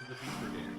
the Beaver Dam.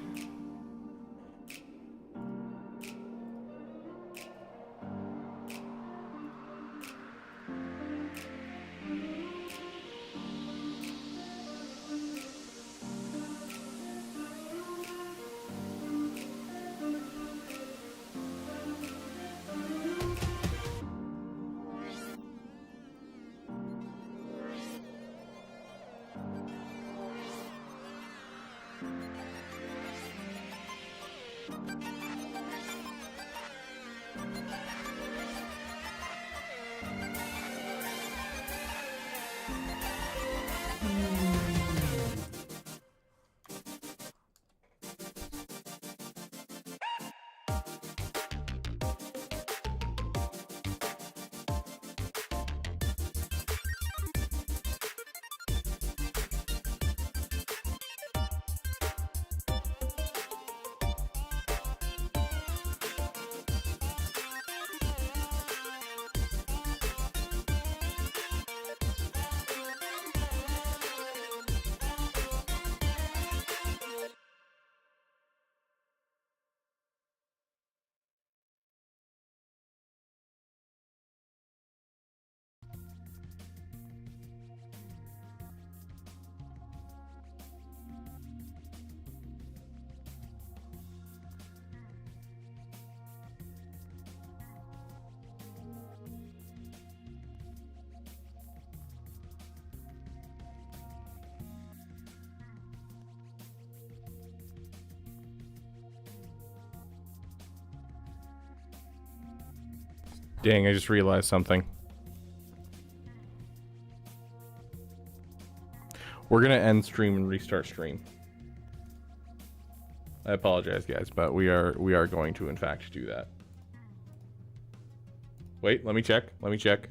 Dang, I just realized something. We're gonna end stream and restart stream. I apologize, guys, but we are going to in fact do that. Wait, let me check. Let me check.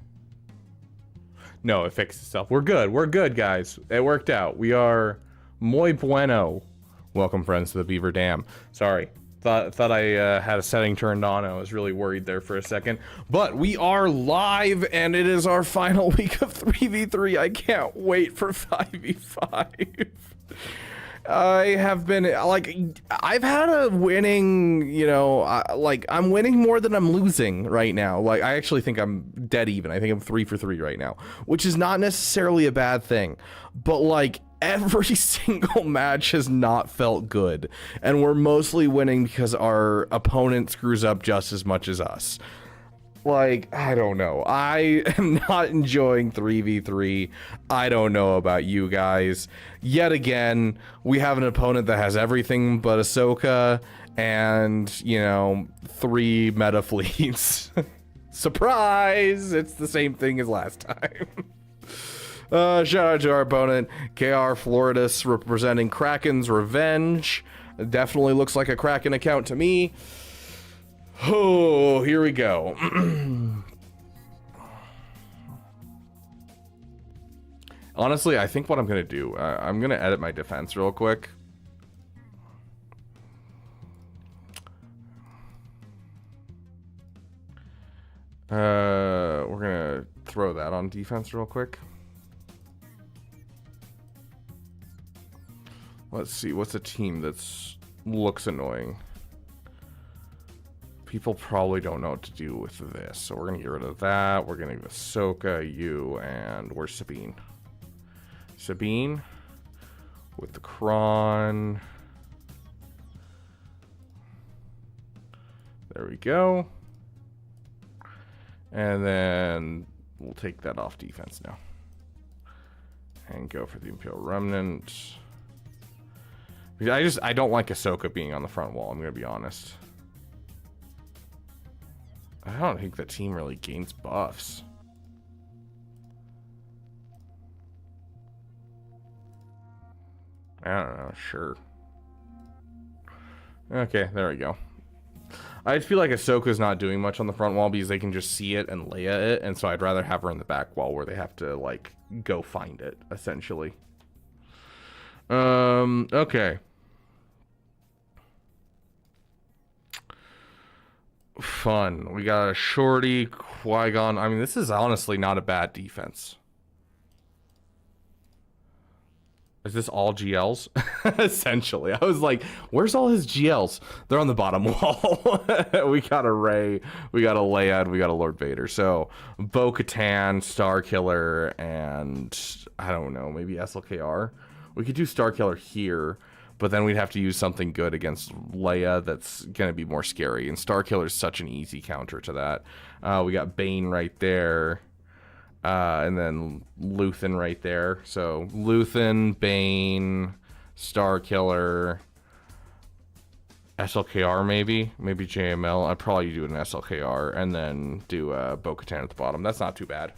No, it fixed itself. We're good. We're good, guys. It worked out. We are muy bueno. Welcome, friends, to the Beaver Dam. Sorry. Thought I had a setting turned on. I was really worried there for a second. But we are live, and it is our final week of 3v3. I can't wait for 5v5. I have been, like, I've had a winning, you know, like, I'm winning more than I'm losing right now. Like, I actually think I'm dead even. I think I'm 3 for 3 right now, which is not necessarily a bad thing. But, like, every single match has not felt good. And we're mostly winning because our opponent screws up just as much as us. Like, I don't know. I am not enjoying 3v3. I don't know about you guys. Yet again, we have an opponent that has everything but Ahsoka and, you know, 3 meta fleets. Surprise! It's the same thing as last time. Shout out to our opponent, KR Floridus, representing Kraken's Revenge. It definitely looks like a Kraken account to me. Oh, here we go. Honestly, I think what I'm gonna do, I'm gonna edit my defense real quick. We're gonna throw that on defense real quick. Let's see, what's a team that's looks annoying? People probably don't know what to do with this, so we're gonna get rid of that. We're gonna give Ahsoka, you, and where's Sabine? Sabine with the Kron. There we go. And then we'll take that off defense now. And go for the Imperial Remnant. I don't like Ahsoka being on the front wall, I'm gonna be honest. I don't think the team really gains buffs. I don't know, sure. Okay, there we go. I feel like Ahsoka's not doing much on the front wall because they can just see it and Leia it, and so I'd rather have her in the back wall where they have to, like, go find it, essentially. Okay. Fun. We got a Shorty, Qui-Gon. I mean, this is honestly not a bad defense. Is this all GLs? Essentially. I was like, where's all his GLs? They're on the bottom wall. We got a Rey, we got a Leia, and we got a Lord Vader. So, Bo-Katan, Starkiller, and I don't know, maybe SLKR? We could do Starkiller here, but then we'd have to use something good against Leia that's going to be more scary. And Starkiller is such an easy counter to that. We got Bane right there. And then Luthen right there. So Luthen, Bane, Starkiller, SLKR maybe JML. I'd probably do an SLKR and then do Bo-Katan at the bottom. That's not too bad.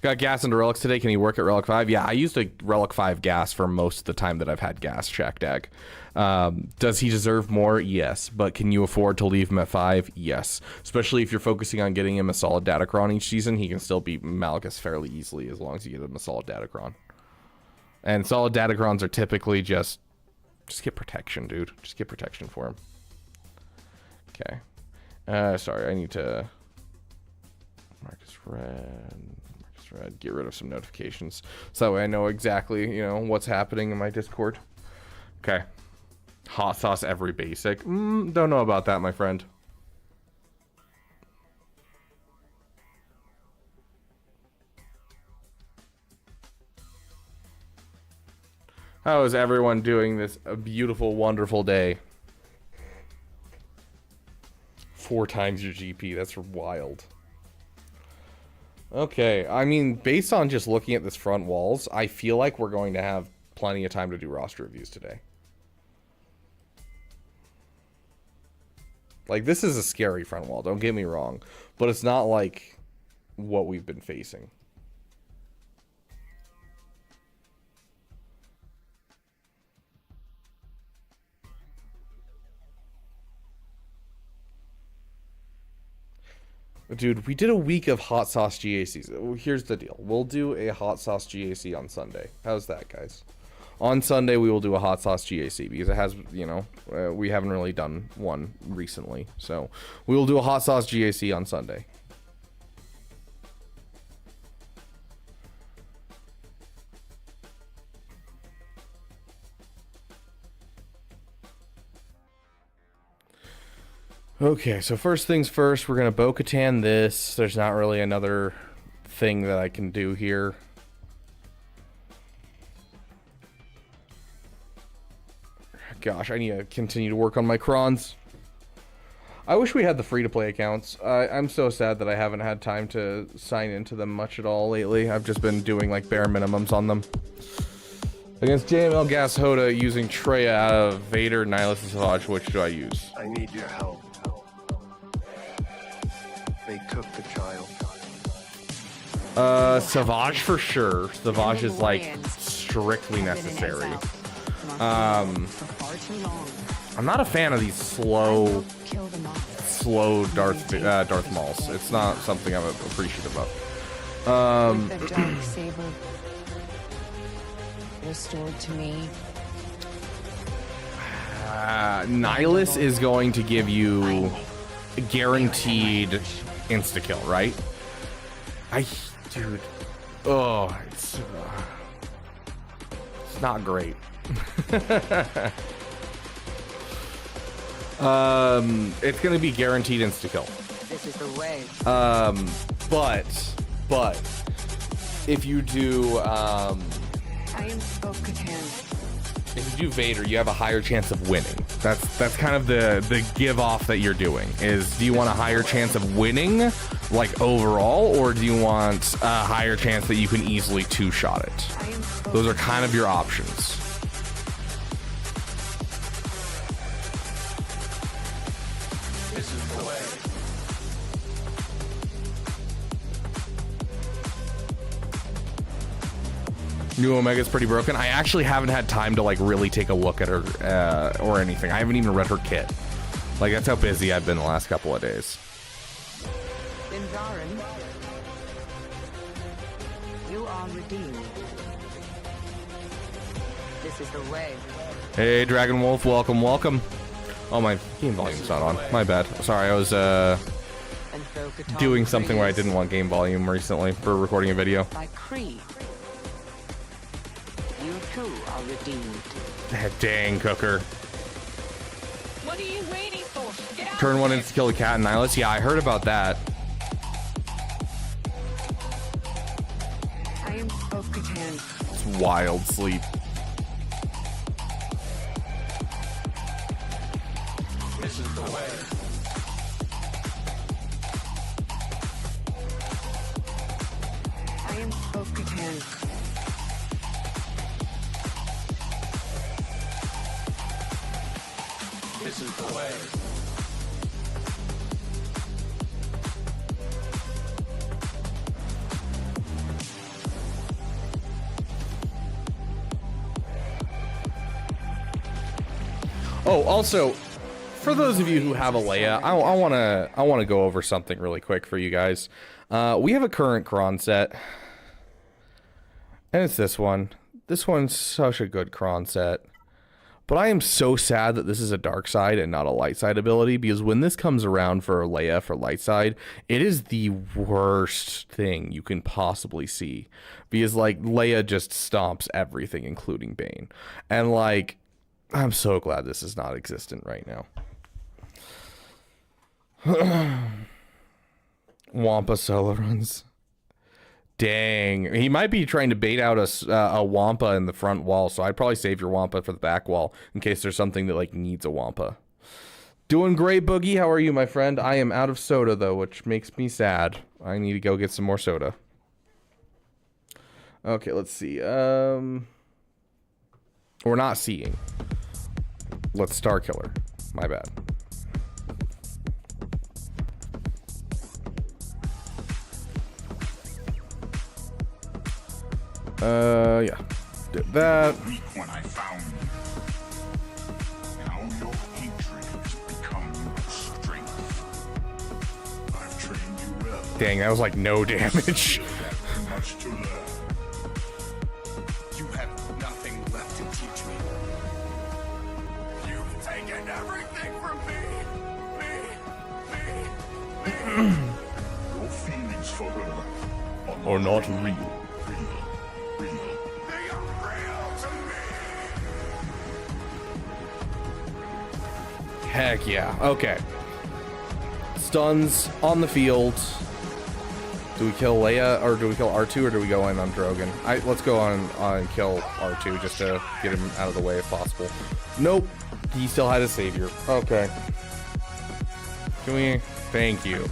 Got gas into relics today. Can he work at relic 5? Yeah, I used a relic 5 gas for most of the time that I've had gas, Shaq Does he deserve more? Yes. But can you afford to leave him at 5? Yes. Especially if you're focusing on getting him a solid Datacron each season, he can still beat Malgus fairly easily as long as you get him a solid Datacron. And solid Datacrons are typically just get protection, dude. Just get protection for him. Okay. Sorry, I need to Marcus Red. Get rid of some notifications so that way I know exactly, what's happening in my Discord. Okay. Hot sauce every basic. Don't know about that, my friend. How is everyone doing this a beautiful, wonderful day? 4 times your GP. That's wild. Okay, I mean, based on just looking at this front walls, I feel like we're going to have plenty of time to do roster reviews today. Like, this is a scary front wall, don't get me wrong, but it's not like what we've been facing. Dude, we did a week of hot sauce GACs. Here's the deal. We'll do a hot sauce GAC on Sunday. How's that, guys? On Sunday, we will do a hot sauce GAC because it has, we haven't really done one recently. So we will do a hot sauce GAC on Sunday. Okay, so first things first, we're going to Bo-Katan this. There's not really another thing that I can do here. Gosh, I need to continue to work on my crons. I wish we had the free-to-play accounts. I'm so sad that I haven't had time to sign into them much at all lately. I've just been doing, like, bare minimums on them. Against JML Gas Hoda using Treya out of Vader, Nihilus, and Savage, which do I use? I need your help. They took the child. Savage for sure. Savage is like strictly necessary. I'm not a fan of these slow Darth Mauls. It's not something I'm appreciative of. The dark saber restored to me. Nihilus is going to give you guaranteed insta-kill, right? Dude. Oh, it's not great. It's gonna be guaranteed insta-kill. This is the way. But if you do I am Bo-Katan. if you do Vader, you have a higher chance of winning. That's kind of the give off that you're doing. Is do you want a higher chance of winning, like overall, or do you want a higher chance that you can easily two-shot it? Those are kind of your options. This is the way. New Omega's pretty broken. I actually haven't had time to like really take a look at her or anything. I haven't even read her kit. Like that's how busy I've been the last couple of days. Dinjarin, you are redeemed. This is the way. Hey, Dragon Wolf, welcome. Oh, my game volume's not on. My bad. Sorry, I was And Bo-Katan. doing something where I didn't want game volume recently for recording a video. By Creed. You too are redeemed. Dang, Cooker. What are you waiting for? Get out Turn of one here. in to kill the cat and Nihilus. Yeah, I heard about that. I am Bo-Katan. It's wild sleep. This is the way. I am Bo-Katan. This is the way. Oh, also, for those of you who have a Leia, I want to go over something really quick for you guys. We have a current Kron set, and it's this one. This one's such a good Kron set. But I am so sad that this is a dark side and not a light side ability, because when this comes around for Leia for light side, it is the worst thing you can possibly see. Because, like, Leia just stomps everything, including Bane. And, like, I'm so glad this is not existent right now. Wampa solo runs. Dang, he might be trying to bait out a Wampa in the front wall, so I'd probably save your Wampa for the back wall in case there's something that like needs a Wampa. Doing great, Boogie. How are you, my friend? I am out of soda though, which makes me sad. I need to go get some more soda. Okay, let's see. We're not seeing. Let's Star Killer. My bad. Yeah. Did that. Weak when I found you. Now your hatred has become your strength. I've trained you well. Dang, that was like no damage. Much to learn. You have nothing left to teach me. You've taken everything from me. Your feelings for her Or not real. real. They are real to me. Heck yeah. Okay. Stuns on the field. Do we kill Leia or do we kill R2 or do we go in on Drogon? Let's go on and kill R2 just to get him out of the way if possible. Nope. He still had his savior. Okay. Can we? Thank you.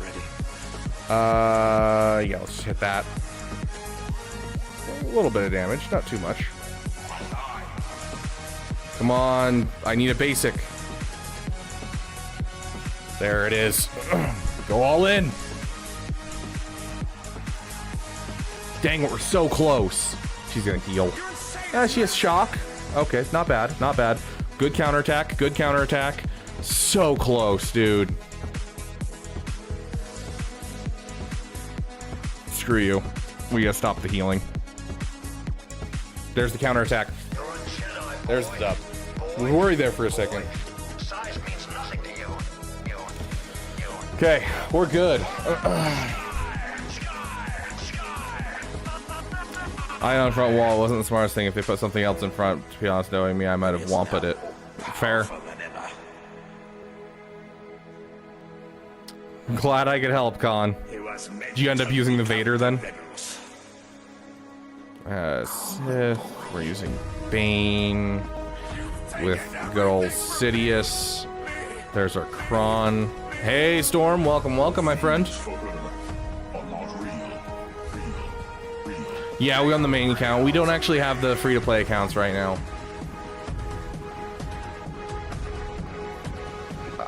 Yeah, let's just hit that. A little bit of damage, not too much. Come on, I need a basic. There it is. Go all in. Dang it, we're so close. She's gonna heal. She has shock. Okay, not bad, not bad. Good counterattack, good counterattack. So close, dude. Screw you. We gotta stop the healing. There's the counterattack. There's the dub. We were worried there for a second. Size means nothing to you. Okay, we're good. Eye on front wall wasn't the smartest thing. If they put something else in front, to be honest, knowing me, I might have wamped it. Fair. I'm glad I could help, Khan. Did you end up using the Vader then? Sith. We're using Bane with good old Sidious. There's our Kron. Hey, Storm. Welcome, welcome, my friend. for her are not real. Yeah, we on the main account. We don't actually have the free-to-play accounts right now.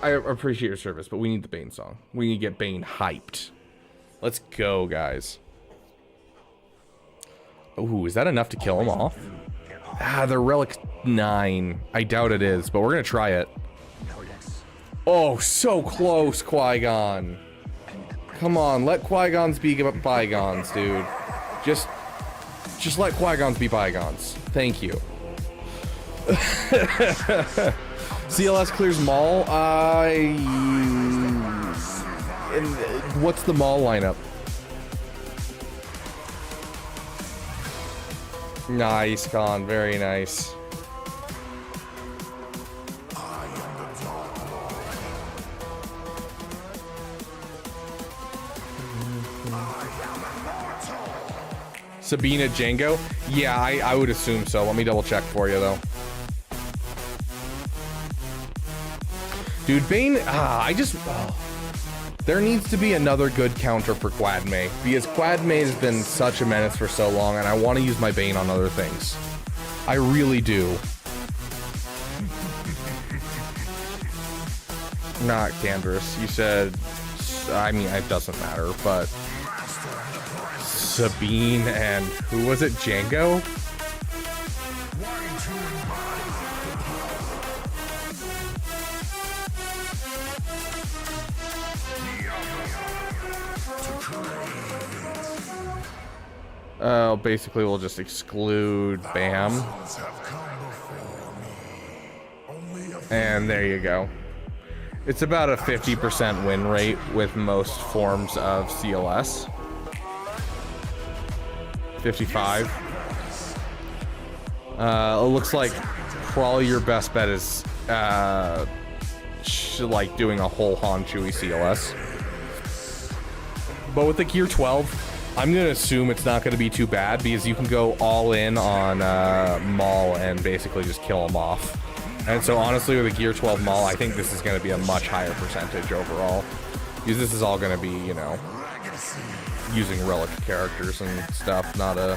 I appreciate your service, but we need the Bane song. We need to get Bane hyped. Let's go, guys. Ooh, is that enough to kill him off? Ah, the Relic 9. I doubt it is, but we're gonna try it. Oh, so close, Qui-Gon. Come on, let Qui-Gons be bygones, dude. Just let Qui-Gons be bygones. Thank you. CLS clears Maul. And what's the Maul lineup? Nice, Khan. Very nice. Sabina Django? Yeah, I would assume so. Let me double check for you, though. Dude, Bane, there needs to be another good counter for Quad May, because Quad May has been such a menace for so long, and I want to use my Bane on other things. I really do. Not Candrass. You said, I mean, it doesn't matter, but Sabine and who was it? Django? Oh, basically we'll just exclude Bam. And there you go. It's about a 50% win rate with most forms of CLS. 55. It looks like probably your best bet is like doing a whole Han Chewie CLS. But with the Gear 12, I'm gonna assume it's not gonna be too bad because you can go all in on Maul and basically just kill him off. And so honestly, with a Gear 12 Maul, I think this is gonna be a much higher percentage overall. Because this is all gonna be, you know, using relic characters and stuff, not a...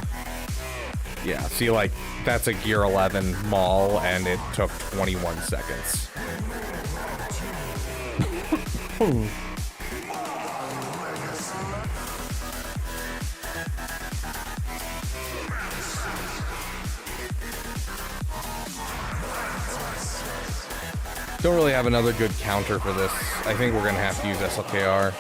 Yeah, see, like, that's a Gear 11 Maul, and it took 21 seconds. Don't really have another good counter for this. I think we're gonna have to use SLKR.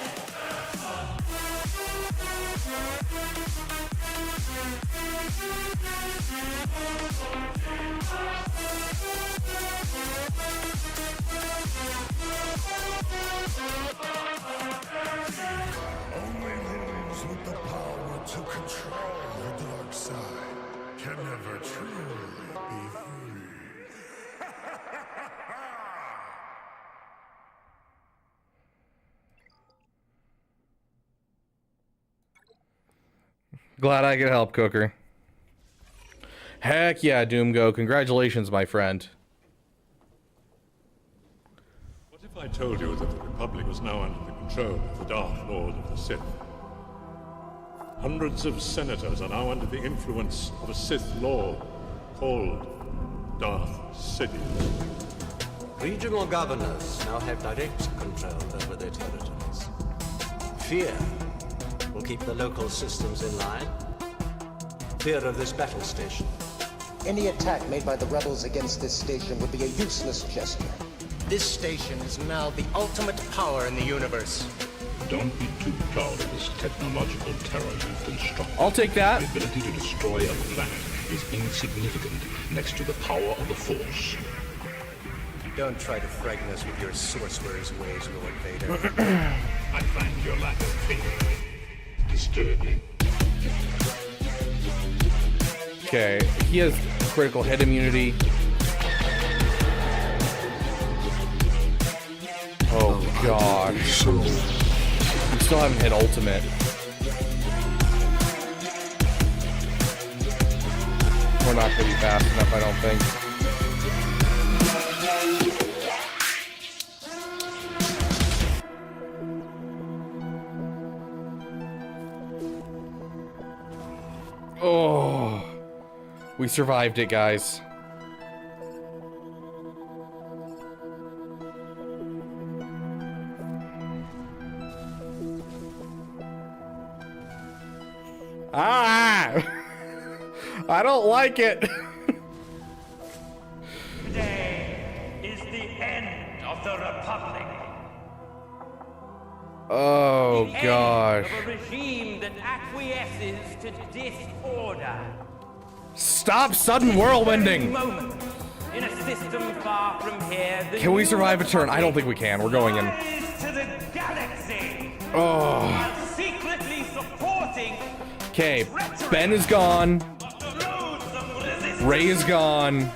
Only those with the power to control the dark side can never truly be free. Glad I could help, Cooker. Heck yeah, Doomgo. Congratulations, my friend. What if I told you that the Republic was now under the control of the Dark Lord of the Sith? Hundreds of senators are now under the influence of a Sith Lord called Darth Sidious. Regional governors now have direct control over their territories. Fear will keep the local systems in line. Fear of this battle station. Any attack made by the rebels against this station would be a useless gesture. This station is now the ultimate power in the universe. Don't be too proud of this technological terror you've constructed. I'll take that. The ability to destroy a planet is insignificant next to the power of the Force. Don't try to frighten us with your sorcerer's ways, Lord Vader. I find your lack of faith disturbing. Okay, he has critical hit immunity. Oh gosh. We still haven't hit ultimate. We're not gonna be fast enough, I don't think. Oh, we survived it, guys. Ah! I don't like it. Today is the end of the Republic. Oh The gosh. end of a regime that acquiesces to disorder. Stop sudden whirlwinding. Moment in a system far from here. Can we survive a turn? I don't think we can. We're going in. Rise to the galaxy. Oh. Secretly supporting Okay, Ben is gone. Ray is gone.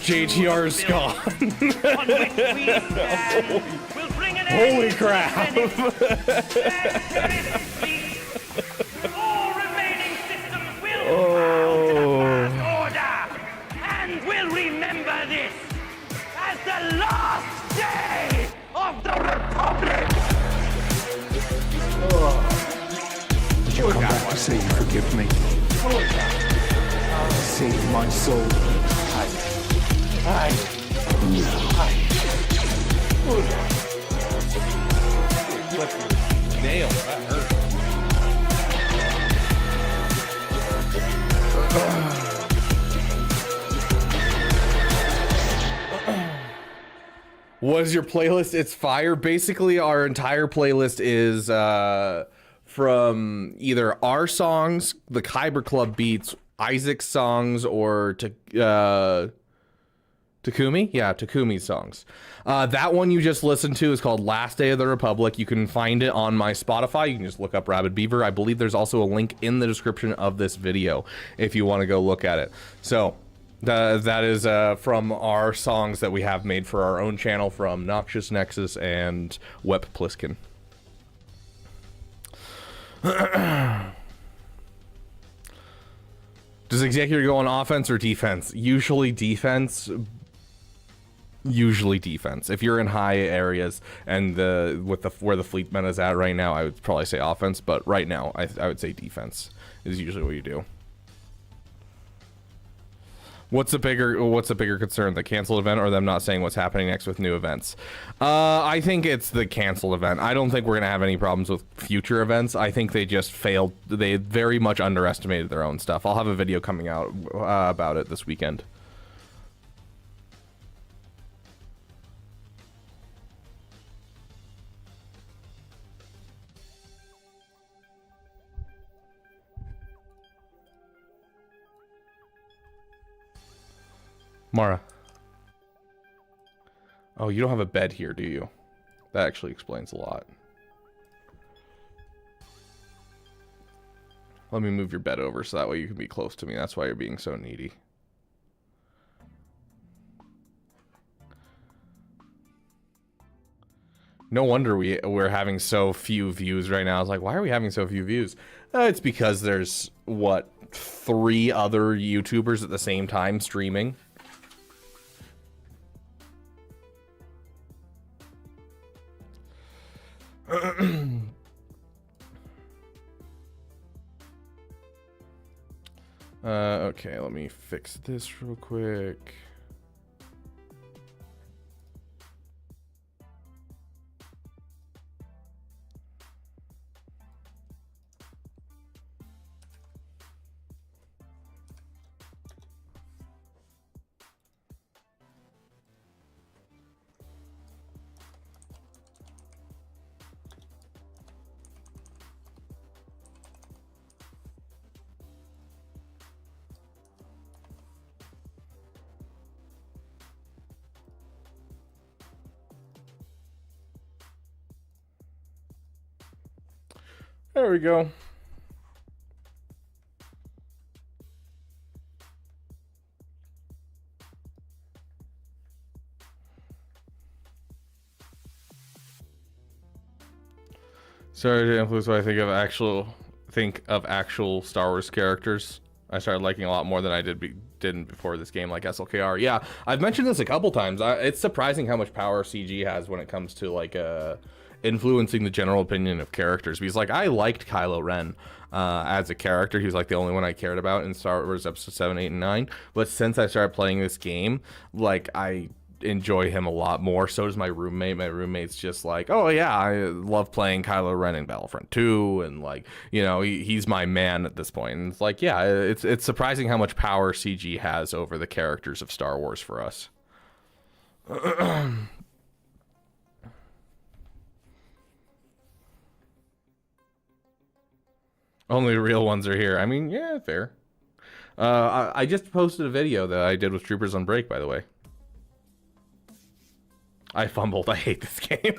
JTR is gone. Holy crap. All remaining systems will Oh. order, and will remember this as the last day of the Republic. Did you come back to say you forgive me? Save my soul. Nail, that hurt. What is your playlist? It's fire. Basically, our entire playlist is from either our songs, the Kyber Club beats, Isaac's songs, or Takumi? Yeah, Takumi's songs. That one you just listened to is called Last Day of the Republic. You can find it on my Spotify. You can just look up Rabid Beaver. I believe there's also a link in the description of this video if you want to go look at it. So that is from our songs that we have made for our own channel from Noxious Nexes and Wep One. Does Executor go on offense or defense? Usually defense. Usually defense. If you're in high areas and where the fleet meta is at right now, I would probably say offense. But right now, I would say defense is usually what you do. What's the bigger concern, the canceled event or them not saying what's happening next with new events? I think it's the canceled event. I don't think we're gonna have any problems with future events. I think they just failed. They very much underestimated their own stuff. I'll have a video coming out about it this weekend. Mara. Oh, you don't have a bed here, do you? That actually explains a lot. Let me move your bed over so that way you can be close to me. That's why you're being so needy. No wonder we're having so few views right now. I was like, why are we having so few views? It's because there's, what, 3 other YouTubers at the same time streaming. Okay, let me fix this real quick. There we go. Sorry to influence what I think of actual Star Wars characters. I started liking a lot more than I didn't before this game, like SLKR. Yeah, I've mentioned this a couple times. It's surprising how much power CG has when it comes to like influencing the general opinion of characters, because like I liked Kylo Ren as a character. He was like the only one I cared about in Star Wars episode 7, 8, and 9. But since I started playing this game, like I enjoy him a lot more. So does my roommate. My roommate's just like, oh yeah, I love playing Kylo Ren in Battlefront 2, and like, you know, he's my man at this point. And it's like, yeah, it's surprising how much power CG has over the characters of Star Wars for us. Only the real ones are here. I mean, yeah, fair. I just posted a video that I did with Troopers on Break, by the way. I fumbled. I hate this game.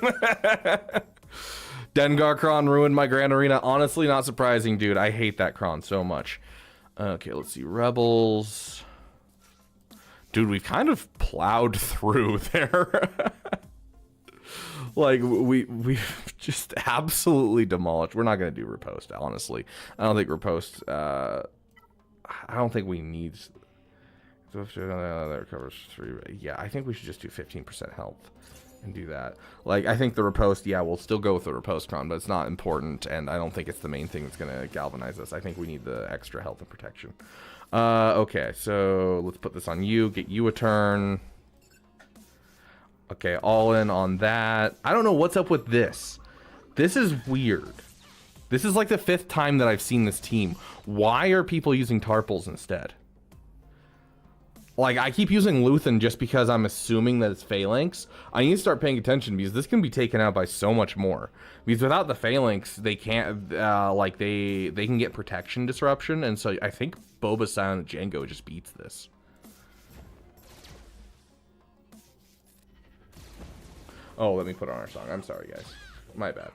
Dengar Kron ruined my Grand Arena. Honestly, not surprising, dude. I hate that Kron so much. Okay, let's see. Rebels. Dude, we've kind of plowed through there. Like, we've just absolutely demolished. We're not going to do riposte, honestly. I don't think riposte, I don't think we need... That recovers 3. Yeah, I think we should just do 15% health and do that. Like, I think the riposte, yeah, we'll still go with the riposte Kron, but it's not important, and I don't think it's the main thing that's going to galvanize us. I think we need the extra health and protection. Okay, so let's put this on you, get you a turn. Okay, all in on that. I don't know what's up with this. This is weird. This is like the 5th time that I've seen this team. Why are people using Tarpals instead? Like, I keep using Luthen just because I'm assuming that it's Phalanx. I need to start paying attention because this can be taken out by so much more. Because without the Phalanx, they can't, like, they can get protection disruption. And so I think Boba Silent Jango just beats this. Oh, let me put on our song. I'm sorry, guys. My bad.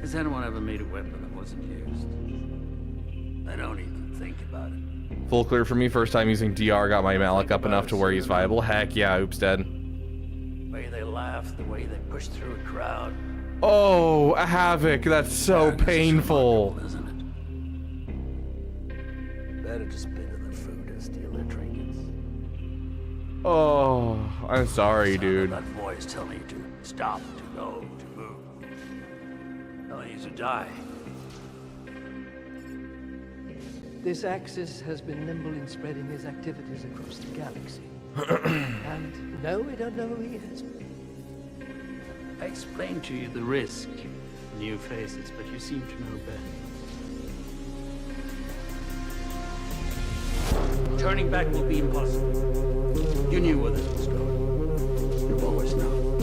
Has anyone ever made a weapon that wasn't used? I don't even think about it. Full clear for me. First time using DR. Got my Malik up enough to where he's viable. Heck yeah, oops, dead. The way they laugh, the way they push through a crowd. Oh, a Havoc. That's so painful. Isn't it? Better just bit of the food and steal their trinkets. Oh, I'm sorry, dude. That voice telling you to stop, to go, to move. Telling you to die. This Axis has been nimble in spreading his activities across the galaxy. And no, we don't know who he is. I explained to you the risk. New faces, but you seem to know better. Turning back will be impossible. You knew where this was going. You've always known.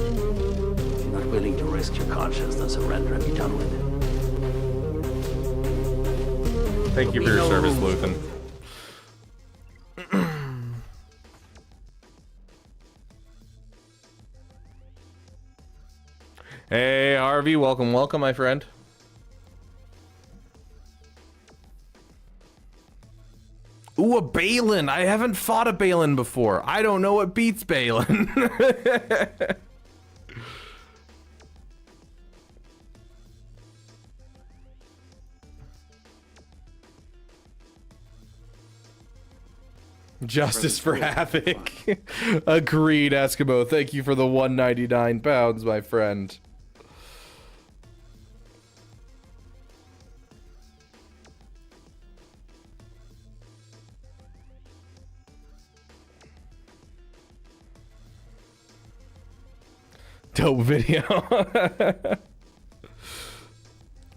You're not willing to risk your conscience and surrender and be done with it. Thank you for your service, Luthen. Hey, Harvey, welcome, welcome, my friend. Ooh, a Balin. I haven't fought a Balin before. I don't know what beats Balin. Justice for Havoc. Agreed, Eskimo. Thank you for the 199 pounds, my friend. Dope video.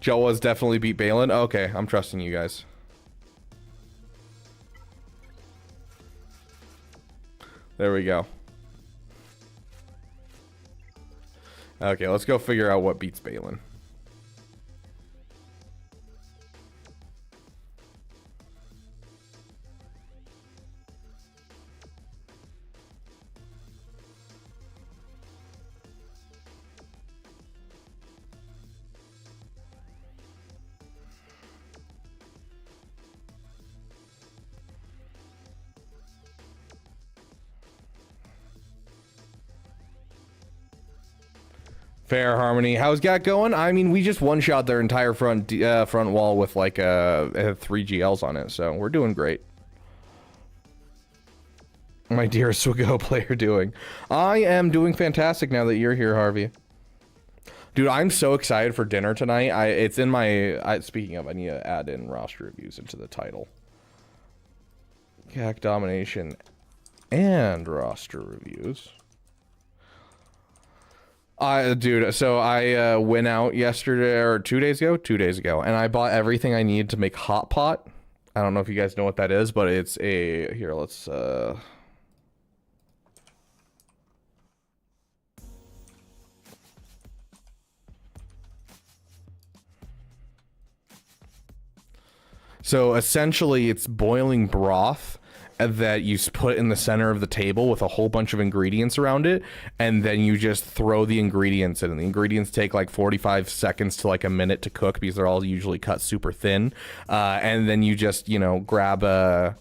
Jawas definitely beat Balin. Okay, I'm trusting you guys. There we go. Okay, let's go figure out what beats Balin. Fair Harmony. How's GAC going? I mean, we just one-shot their entire front wall with like 3 GLs on it, so we're doing great. My dear Swigo player doing? I am doing fantastic now that you're here, Harvey. Dude, I'm so excited for dinner tonight. It's in my... speaking of, I need to add in roster reviews into the title. GAC Domination and roster reviews. Dude, so I went out yesterday, or 2 days ago, and I bought everything I needed to make hot pot. I don't know if you guys know what that is, but it's a... Here, let's... So essentially it's boiling broth that you put in the center of the table with a whole bunch of ingredients around it, and then you just throw the ingredients in. And the ingredients take like 45 seconds to like a minute to cook because they're all usually cut super thin. And then you just, you know, grab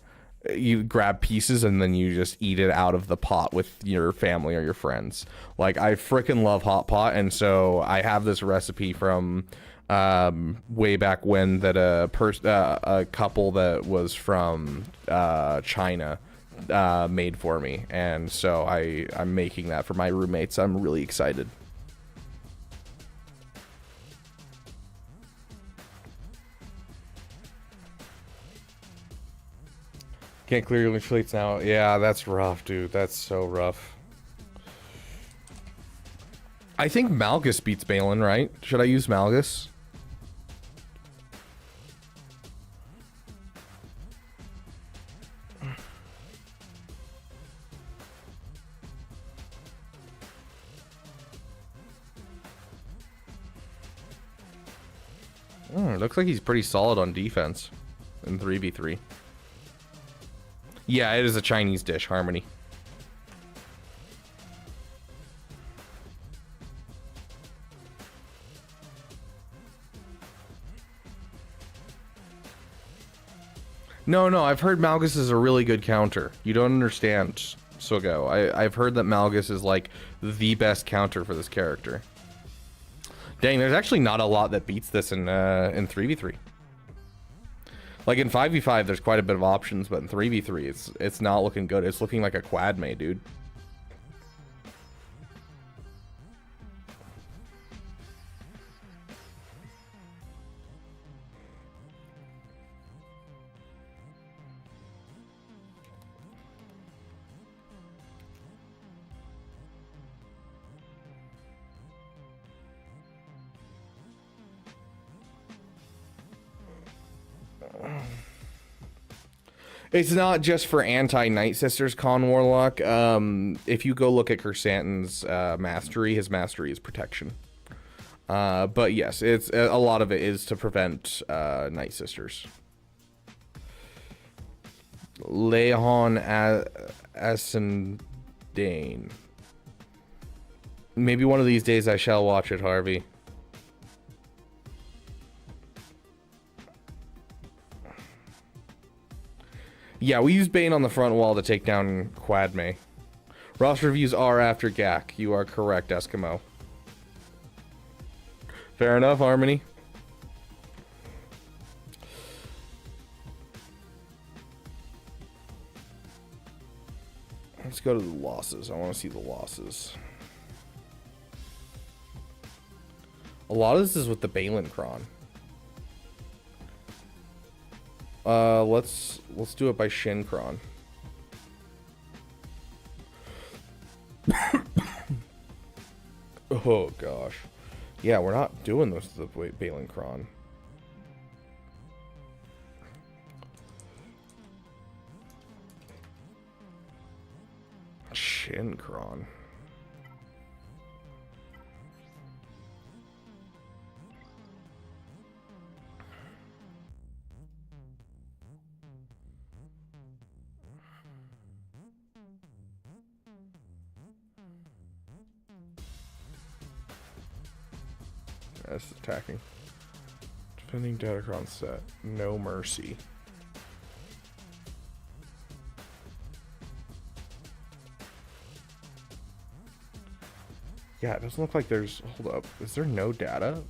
pieces and then you just eat it out of the pot with your family or your friends. Like, I freaking love hot pot, and so I have this recipe from way back when that a couple that was from China made for me, and so I'm making that for my roommates. I'm really excited. Can't clear your fleets now. Yeah, that's rough, dude. That's so rough. I think Malgus beats Balin, right? Should I use Malgus? Looks like he's pretty solid on defense in 3v3. Yeah, it is a Chinese dish, Harmony. No, I've heard Malgus is a really good counter. You don't understand, Sogo. I've heard that Malgus is like the best counter for this character. Dang, there's actually not a lot that beats this in 3v3. Like in 5v5, there's quite a bit of options, but in 3v3, it's not looking good. It's looking like a quad May, dude. It's not just for anti-Night Sisters Con Warlock. If you go look at Kersantin's mastery, his mastery is protection. But yes, it's a lot of it is to prevent Night Sisters. Leon Ascendane. Maybe one of these days I shall watch it, Harvey. Yeah, we use Bane on the front wall to take down Quad May. Roster reviews are after GAC. You are correct, Eskimo. Fair enough, Harmony. Let's go to the losses. I want to see the losses. A lot of this is with the Balin Cron. Let's do it by Shinkron. Oh gosh. Yeah, we're not doing this the way Balin Cron. Shinkron. That's attacking. Defending Datacron set. No mercy. Yeah, it doesn't look like there's... Hold up. Is there no data?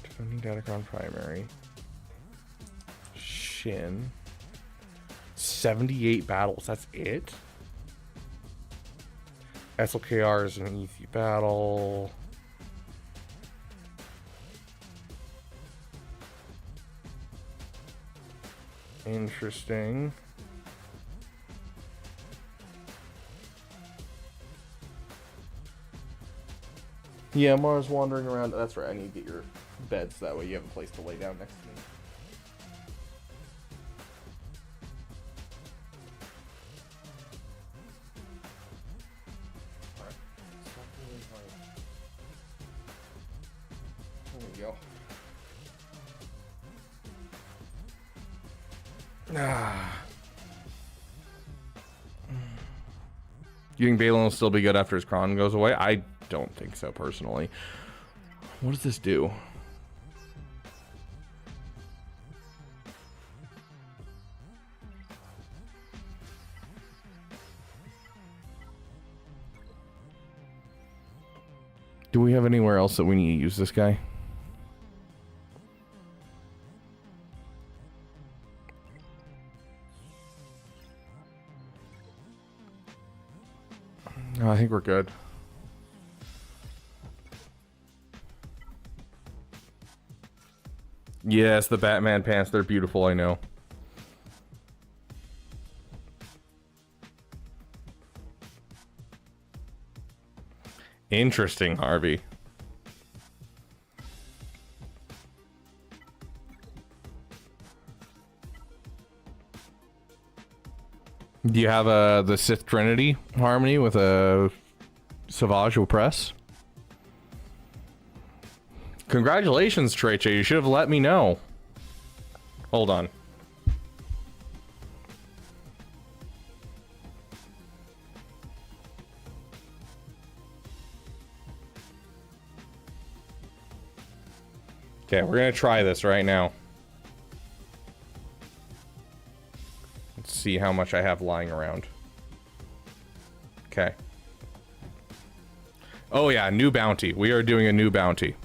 Defending Datacron primary. Shin. 78 battles. That's it? SLKR is an easy battle. Interesting. Yeah, Mara's wandering around. That's right, I need to get your bed so that way you have a place to lay down next to me. Alright. There we go. You think Balin will still be good after his Kron goes away? I don't think so, personally. What does this do? Do we have anywhere else that we need to use this guy? No, I think we're good. Yes, the Batman pants, they're beautiful, I know. Interesting, Harvey. Do you have the Sith Trinity harmony with a Savage Press? Congratulations, Treche. You should have let me know. Hold on. Okay, we're gonna try this right now. Let's see how much I have lying around. Okay. Oh yeah, new bounty. We are doing a new bounty.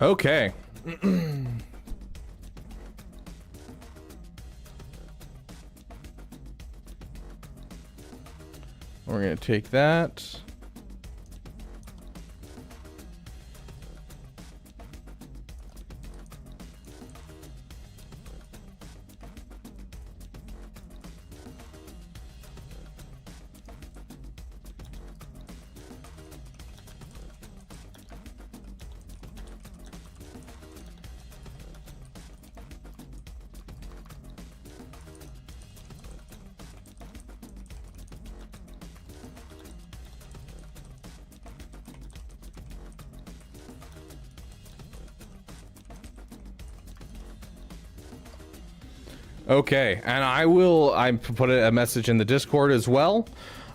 Okay. We're going to take that. Okay, and I put a message in the Discord as well,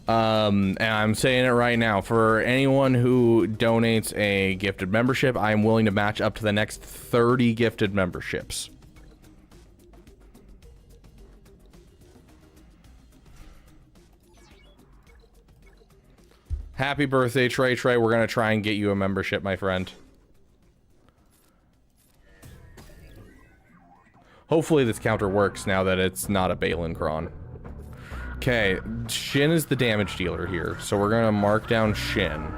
and I'm saying it right now. For anyone who donates a gifted membership, I'm willing to match up to the next 30 gifted memberships. Happy birthday, Trey. We're going to try and get you a membership, my friend. Hopefully this counter works now that it's not a Balin Kron. Okay, Shin is the damage dealer here, so we're gonna mark down Shin.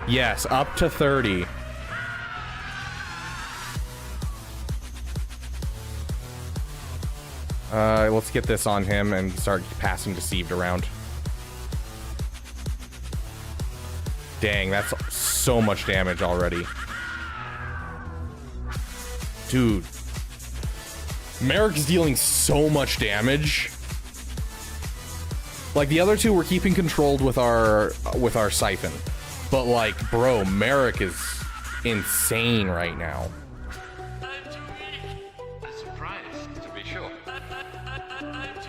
Yes, up to 30. Let's get this on him and start passing Deceived around. Dang, that's so much damage already. Dude, Merrick is dealing so much damage. Like, the other two we're keeping controlled with our siphon, but like, bro, Merrick is insane right now.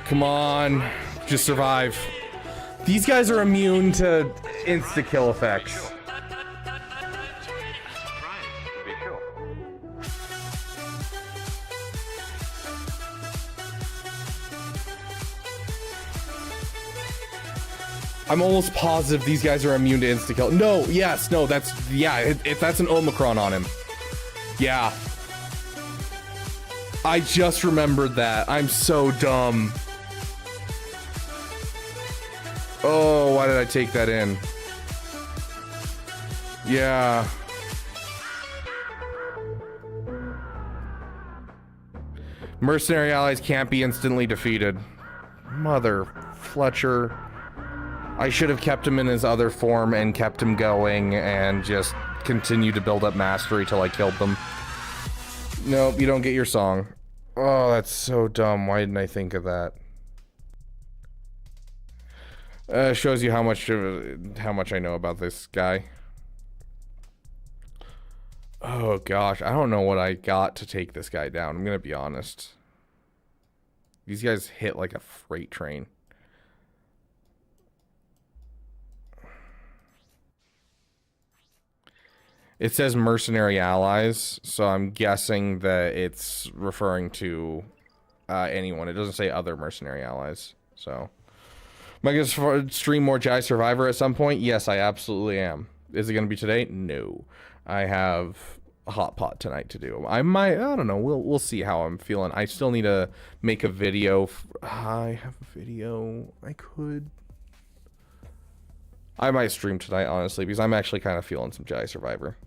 Come on, just survive. These guys are immune to insta-kill effects. I'm almost positive these guys are immune to insta-kill. No, yes, no, that's, yeah, that's an Omicron on him. Yeah. I just remembered that. I'm so dumb. Oh, why did I take that in? Yeah. Mercenary allies can't be instantly defeated. Mother Fletcher. I should have kept him in his other form and kept him going and just continued to build up mastery till I killed them. Nope, you don't get your song. Oh, that's so dumb. Why didn't I think of that? Shows you how much I know about this guy. Oh gosh, I don't know what I got to take this guy down. I'm gonna be honest. These guys hit like a freight train. It says mercenary allies, so I'm guessing that it's referring to anyone. It doesn't say other mercenary allies, so. Am I going to stream more Jedi Survivor at some point? Yes, I absolutely am. Is it going to be today? No. I have a hot pot tonight to do. I don't know. We'll see how I'm feeling. I still need to make a video. I have a video. I might stream tonight, honestly, because I'm actually kind of feeling some Jedi Survivor.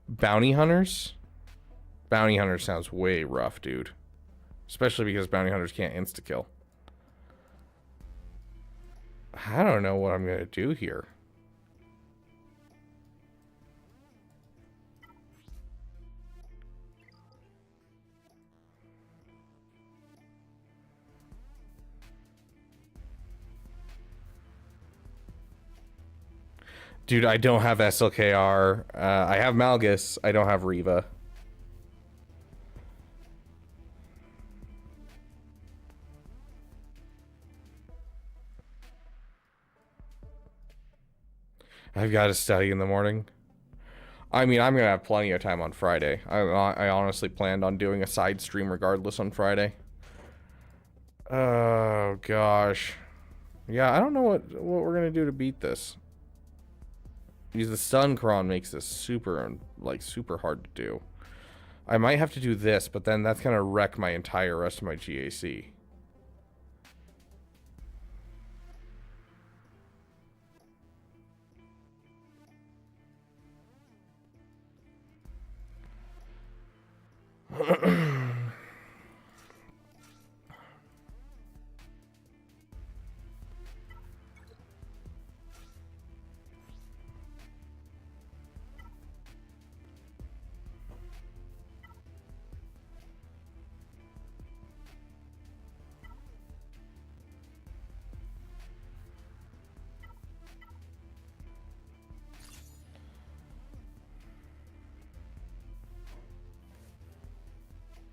Bounty hunters? Bounty hunters sounds way rough, dude. Especially because bounty hunters can't insta-kill. I don't know what I'm going to do here. Dude, I don't have SLKR. I have Malgus. I don't have Reva. I've got to study in the morning. I mean, I'm going to have plenty of time on Friday. I honestly planned on doing a side stream regardless on Friday. Oh, gosh. Yeah, I don't know what we're going to do to beat this. Because the Sun Cron makes this super hard to do. I might have to do this, but then that's going to wreck my entire rest of my GAC.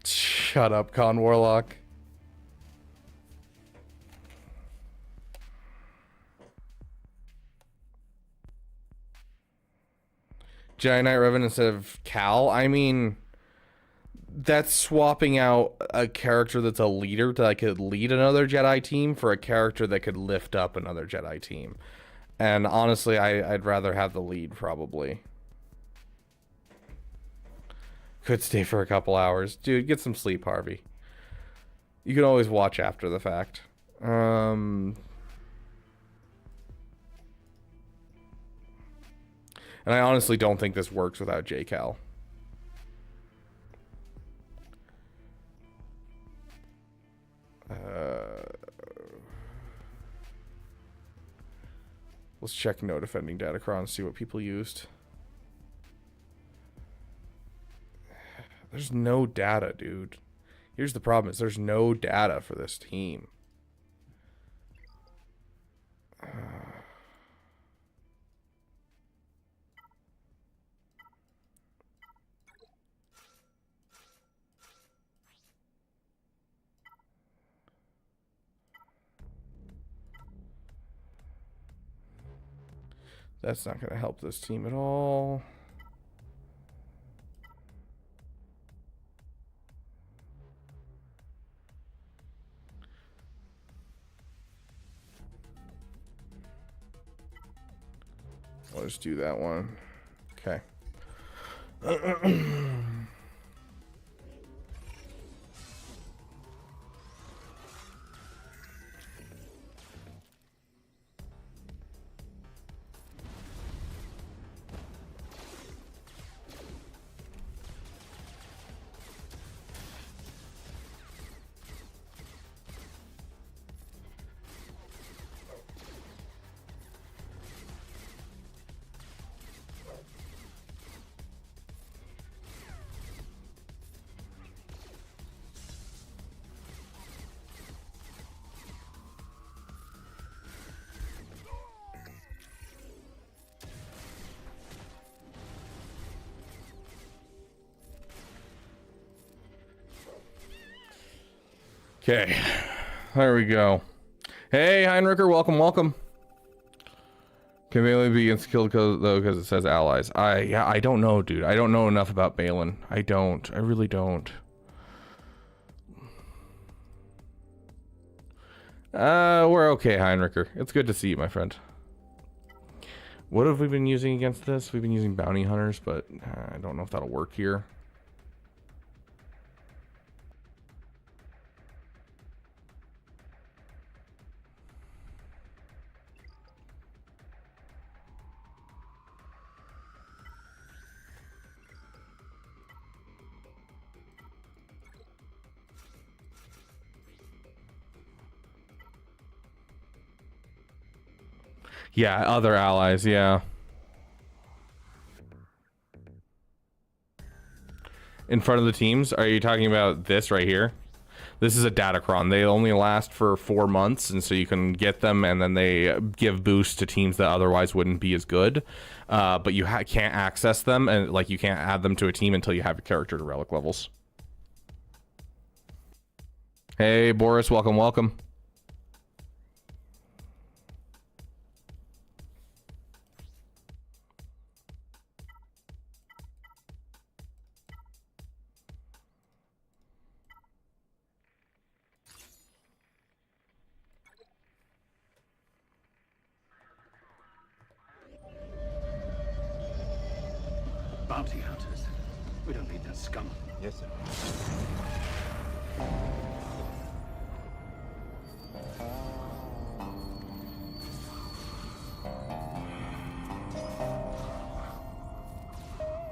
Shut up, Con Warlock. Jedi Knight Revan instead of Cal? I mean, that's swapping out a character that's a leader that could lead another Jedi team for a character that could lift up another Jedi team. And honestly, I'd rather have the lead, probably. Could stay for a couple hours. Dude, get some sleep, Harvey. You can always watch after the fact. And I honestly don't think this works without JCal. Let's check no defending Datacron and see what people used. There's no data, dude. Here's the problem, is there's no data for this team. That's not going to help this team at all. I'll just do that one. Okay. Okay, there we go. Hey, Heinricher, welcome, welcome. Can Balin be killed because it says allies? I don't know, dude. I don't know enough about Balin. I really don't. We're okay, Heinricher. It's good to see you, my friend. What have we been using against this? We've been using bounty hunters, but I don't know if that'll work here. Yeah, other allies, yeah. In front of the teams? Are you talking about this right here? This is a Datacron. They only last for 4 months, and so you can get them, and then they give boosts to teams that otherwise wouldn't be as good. But you can't access them, and like you can't add them to a team until you have your character to relic levels. Hey, Boris, welcome, welcome. Bounty hunters. We don't need that scum. Yes, sir.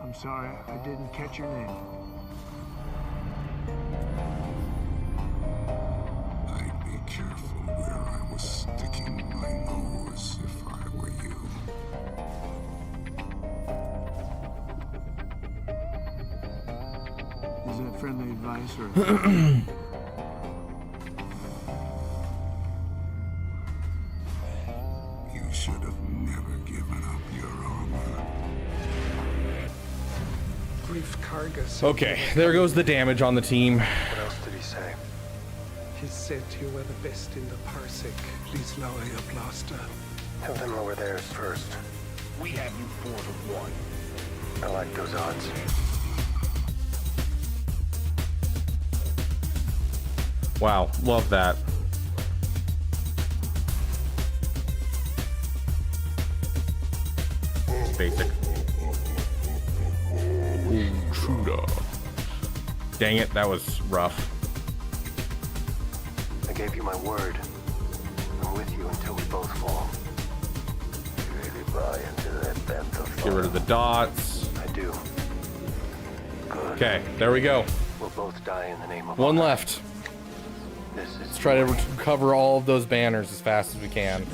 I'm sorry, I didn't catch your name. I'd be careful where I was sticking my nose if I were you. Is that friendly advice or? You should have never given up your armor. Brief Kargas. Okay, there goes the damage on the team. What else did he say? He said you were the best in the parsec. Please lower your blaster. Have them lower theirs first. We have you 4-1. I like those odds. Wow, love that. Basic. Intruder. Dang it, that was rough. I gave you my word. I'm with you until we both fall. You really buy into that bantha? Get rid of the dots. I do. Good. Okay, there we go. We'll both die in the name of One honor. left. Let's try to recover all of those banners as fast as we can.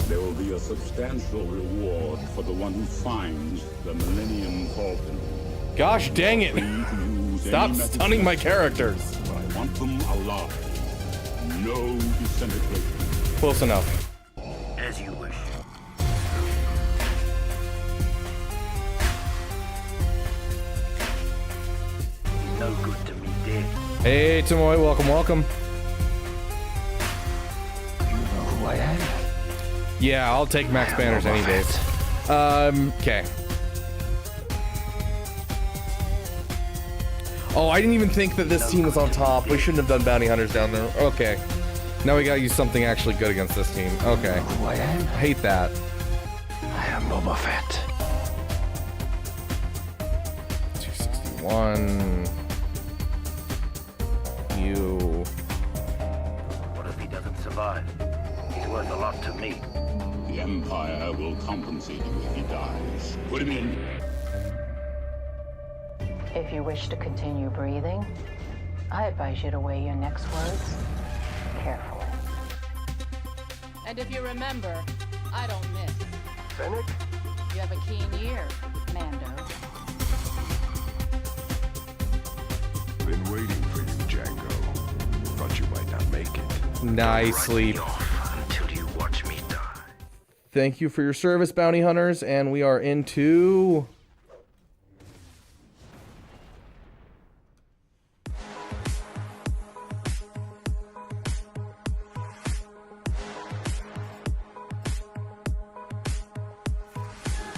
There will be a substantial reward for the one who finds the Millennium Falcon. Gosh dang it! Stop stunning my characters. But I want them alive. No disintegration. Close enough. As you wish. He's no good to me, dead. Hey, Tomoy, welcome, welcome. You know who I am? Yeah, I'll take max banners any days. Okay. Oh, I didn't even think that this team was on top. We shouldn't have done bounty hunters down there. Okay. Now we gotta use something actually good against this team. Okay. Who I am? I hate that. I I am Boba Fett. 261. You. What if he doesn't survive? He's worth a lot to me. The Empire will compensate you if he dies. Put him in. If you wish to continue breathing, I advise you to weigh your next words carefully. And if you remember, I don't miss. Fennec? You have a keen ear, Mando. Been waiting for you, Django. Thought you might not make it. Nicely. Until you watch me die. Thank you for your service, bounty hunters, and we are into...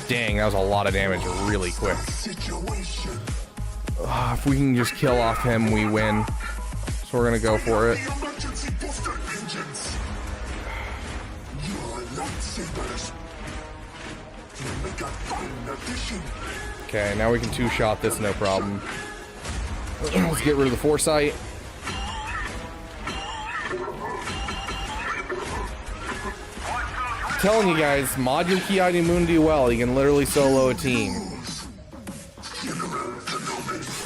Dang, that was a lot of damage really quick. If we can just kill off him, we win. So we're gonna go for it. Okay, now we can two-shot this, no problem. Let's get rid of the foresight. I'm telling you guys, mod your Ki Adi Mundi well. You can literally solo a team.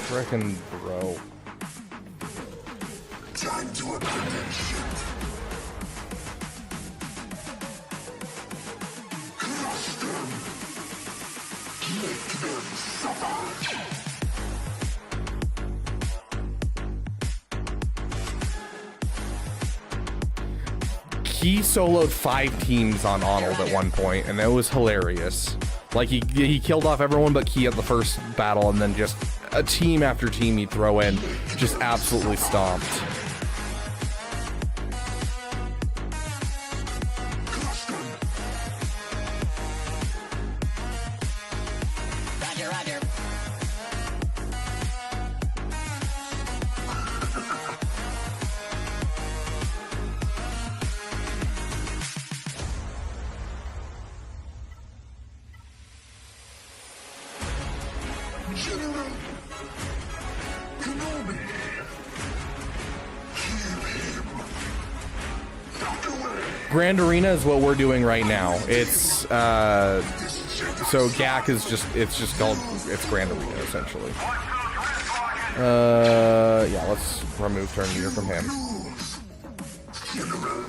Frickin' bro. Time to abandon ship. Crush them. Make them suffer. He soloed 5 teams on Arnold at one point, and it was hilarious. Like, he killed off everyone but Ki at the first battle, and then just a team after team he'd throw in, just absolutely stomped. Roger, roger. General Kenobi. Kill him. Knock away. Grand Arena is what we're doing right now. It's so GAC is just called Grand Arena essentially. Yeah, let's remove turn meter from him.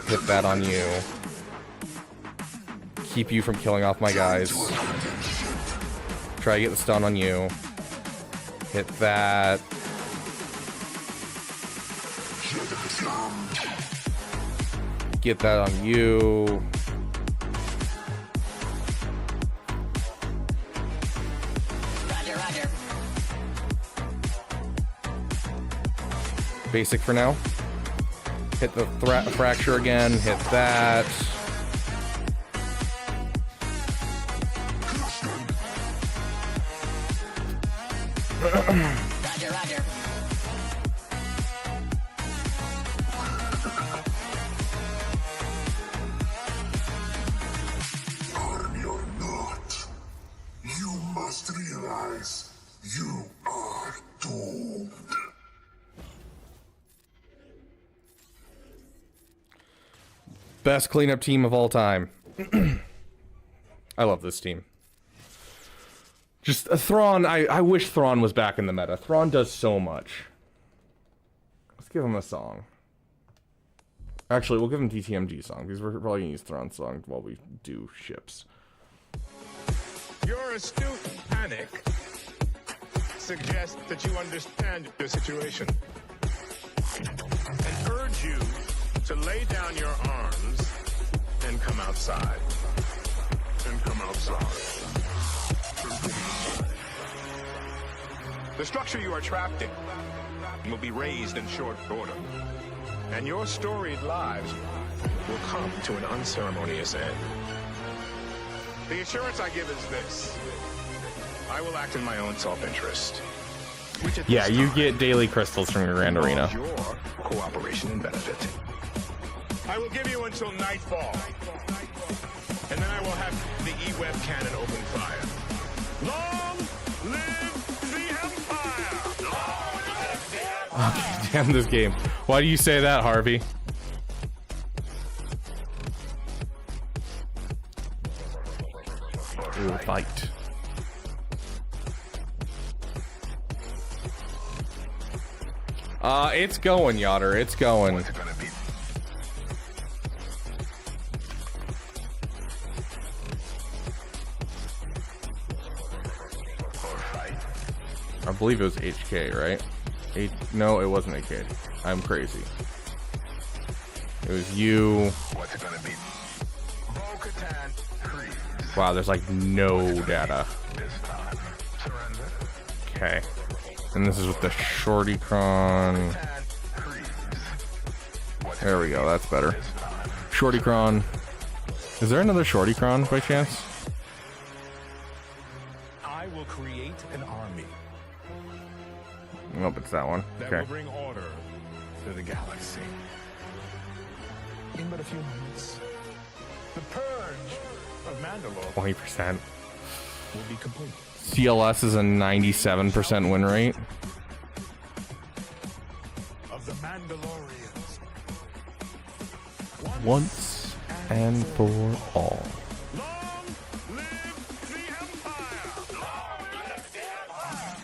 Hit that on you. Keep you from killing off my guys. Try to get the stun on you. Hit that. Get that on you. Roger, roger. Basic for now. Hit the fracture again. Hit that. Roger, roger. Arm your not. You must realize you are doomed. Best cleanup team of all time. I love this team. Just Thrawn, I wish Thrawn was back in the meta. Thrawn does so much. Let's give him a song. Actually, we'll give him TTMG song, because we're probably gonna use Thrawn's song while we do ships. Your astute panic suggests that you understand your situation and urge you to lay down your arms and come outside. And come outside. The structure you are trapped in will be razed in short order, and your storied lives will come to an unceremonious end. The assurance I give is this: I will act in my own self-interest. Yeah, you get daily crystals from your Grand Arena. Your cooperation and benefit. I will give you until nightfall. and then I will have the E-Web cannon open fire. Long live the Empire! Long live the Empire! Damn this game. Why do you say that, Harvey? Ooh, fight. It's going, Yotter. It's going. What's it gonna be? I believe it was HK, right? No, it wasn't HK. I'm crazy. It was you. What's it gonna be? Bo-Katan, freeze. Wow, there's like no data. This time, surrender. Okay. And this is with the Shortycron. There we go, that's better. Shortycron. Is there another Shortycron by chance? I will create an army Nope, it's that one. that Okay. will bring order to the galaxy. In but a few moments, the purge of Mandalore 20%. will be complete. CLS is a 97% win rate. Of the Mandalorians. Once and for all. Long live the Empire! Long live the Empire!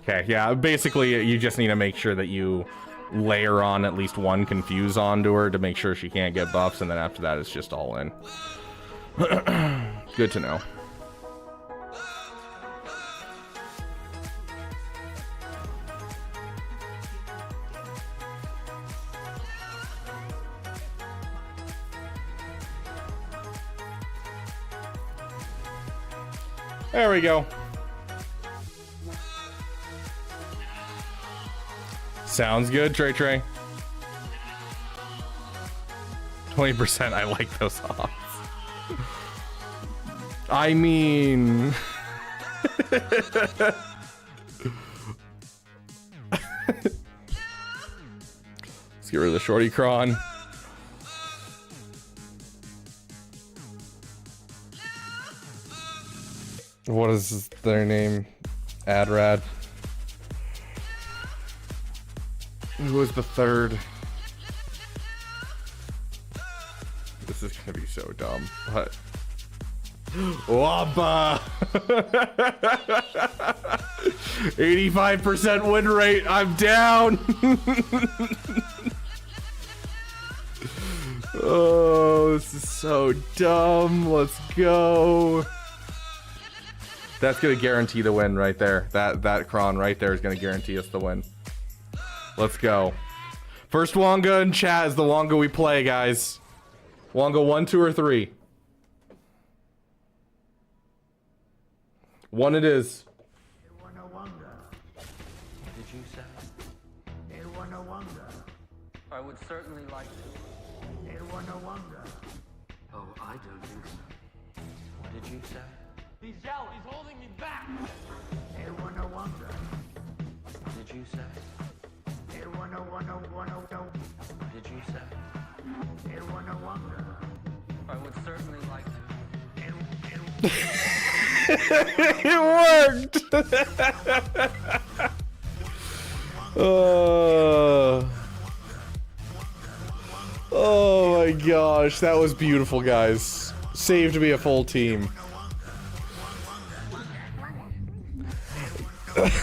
Okay, yeah, basically you just need to make sure that you layer on at least one confuse onto her to make sure she can't get buffs, and then after that it's just all in. Good to know. There we go. Sounds good, Trey. 20%, I like those odds. I mean... Let's get rid of the Shortycron. What is their name? Adrad. Who was the third? This is gonna be so dumb, but Wampa. 85% win rate. I'm down. Oh, this is so dumb. Let's go. That's gonna guarantee the win right there. That cron right there is gonna guarantee us the win. Let's go. First Wonga in chat is the Wonga we play, guys. Wonga 1, 2, or 3. 1 it is. Did you say? I would certainly like to. Oh, I don't think so. What did you say? He's yelling. He's holding me back. Did you say? Did you say? I would certainly like to. It worked. Oh my gosh, that was beautiful, guys. Saved me a full team.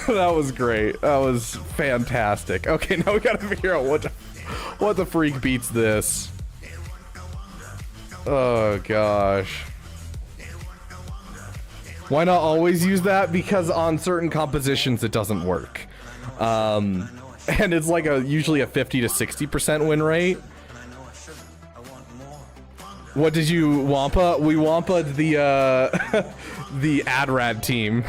That was great. That was fantastic. Okay, now we gotta figure out what the freak beats this. Oh gosh. Why not always use that? Because on certain compositions it doesn't work. And it's like usually a 50 to 60% win rate. What did you wampa? We wampa'd the the Adrad team.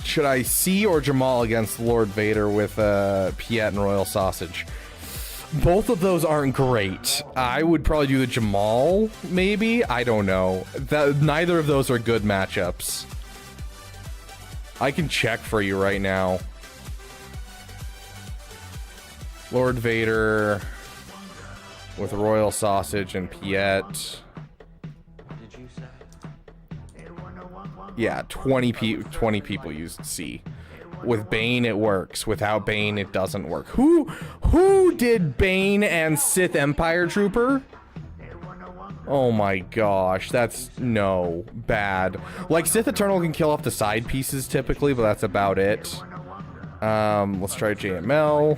Should I see or Jamal against Lord Vader with Piet and Royal Sausage? Both of those aren't great. I would probably do the Jamal, maybe? I don't know. Neither of those are good matchups. I can check for you right now. Lord Vader with Royal Sausage and Piet. Yeah, 20 people used C. With Bane, it works. Without Bane, it doesn't work. Who did Bane and Sith Empire Trooper? Oh my gosh, that's bad. Like, Sith Eternal can kill off the side pieces typically, but that's about it. Let's try JML.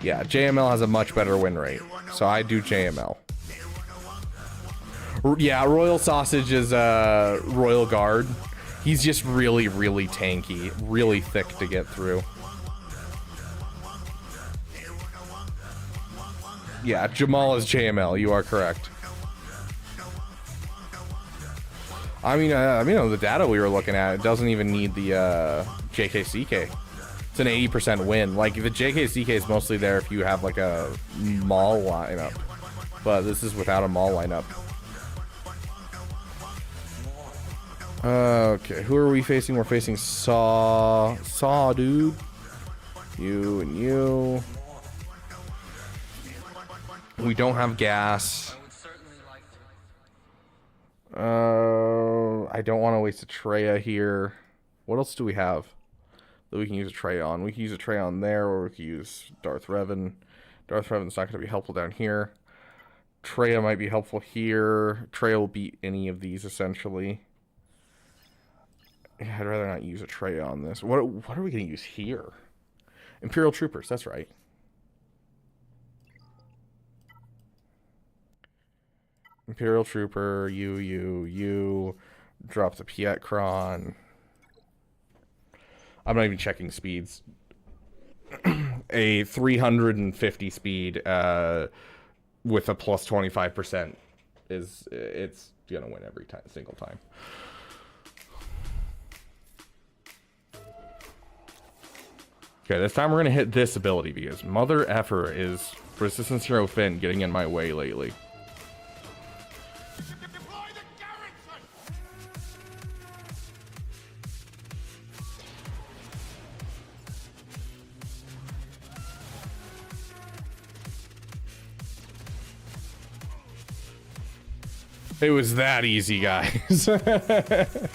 Yeah, JML has a much better win rate, so I do JML. Yeah, Royal Sausage is Royal Guard. He's just really, really tanky, really thick to get through. Yeah, Jamal is JML. You are correct. I mean, the data we were looking at, it doesn't even need the JKCK. It's an 80% win. Like, the JKCK is mostly there if you have like a Maul lineup, but this is without a Maul lineup. Okay, who are we facing? We're facing Saw, dude. You and you. We don't have gas. I don't want to waste a Treya here. What else do we have that we can use a Treya on? We can use a Treya on there, or we can use Darth Revan. Darth Revan's not going to be helpful down here. Treya might be helpful here. Treya will beat any of these, essentially. Yeah, I'd rather not use a Treya on this. What are we going to use here? Imperial Troopers, that's right. Imperial Trooper, you. Drop the Piet Kron. I'm not even checking speeds. A 350 speed with a plus 25% it's gonna win every single time. Okay, this time we're gonna hit this ability because mother effer is Resistance Hero Finn getting in my way lately. It was that easy, guys. If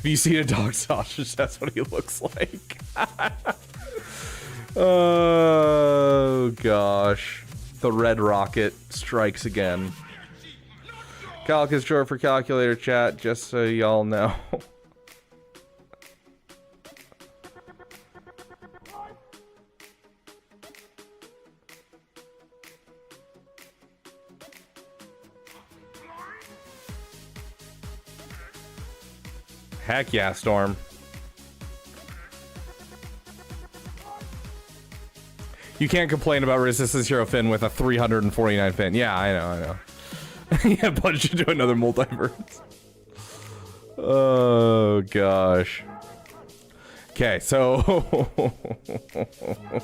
you see a dog sausage, that's what he looks like. Oh, gosh. The red rocket strikes again. Calc is short for calculator, chat, just so y'all know. Heck yeah, Storm. You can't complain about Resistance Hero Finn with a 349 Finn. Yeah, I know. Yeah, punch into another multiverse. Oh, gosh. Okay, so...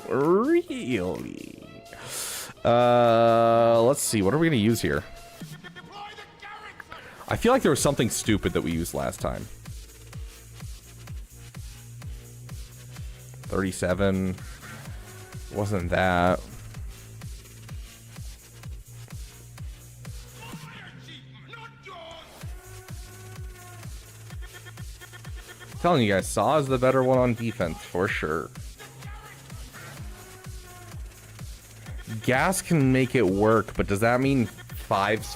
really? Let's see. What are we going to use here? I feel like there was something stupid that we used last time. 37 wasn't that. I'm telling you guys, Saw is the better one on defense for sure. gas can make it work, but does that mean fives?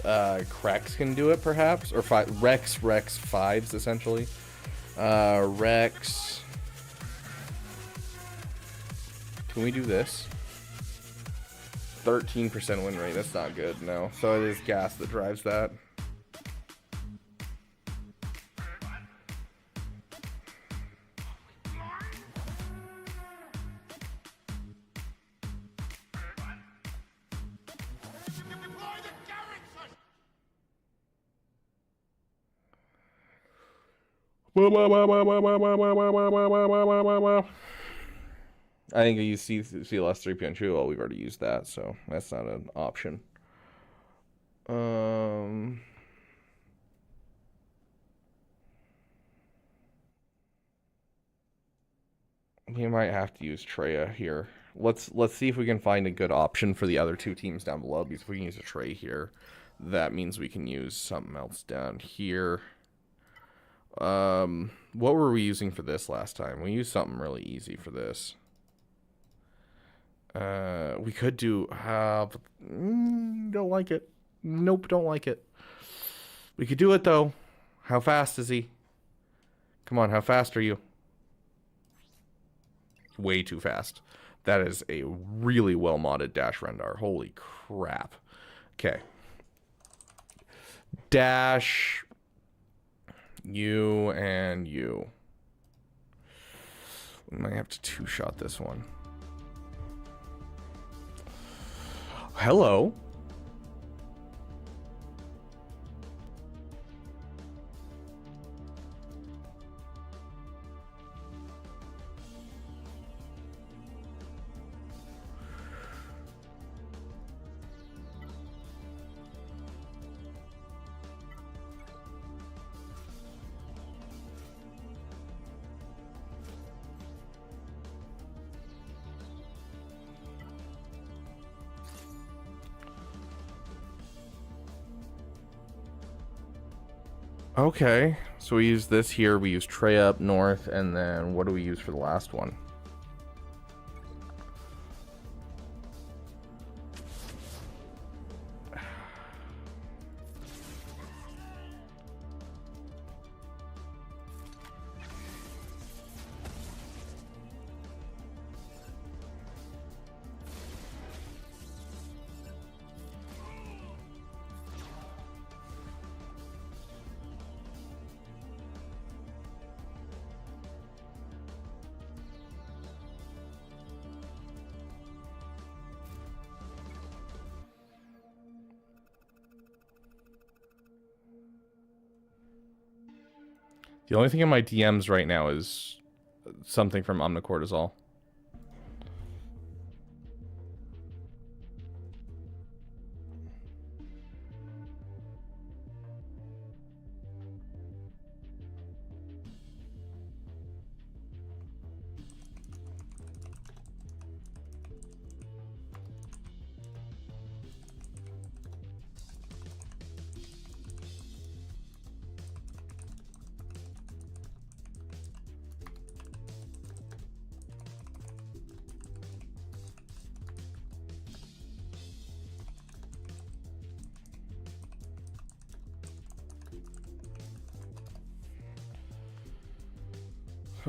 Crex can do it, perhaps? Or Rex fives, essentially. Rex. Can we do this? 13% win rate. That's not good, no. So it is gas that drives that. I think I use CLS 3.2. Well, we've already used that, so that's not an option. We might have to use Treya here. Let's see if we can find a good option for the other two teams down below, because if we can use a Trey here, that means we can use something else down here. What were we using for this last time? We used something really easy for this. We could do don't like it. Nope, don't like it. We could do it though. How fast is he? Come on, how fast are you? Way too fast. That is a really well modded Dash Rendar. Holy crap. Okay. Dash you and you. We might have to two-shot this one. Hello. Okay, so we use this here, we use Trey up north, and then what do we use for the last one? The only thing in my DMs right now is something from Omnicortisol.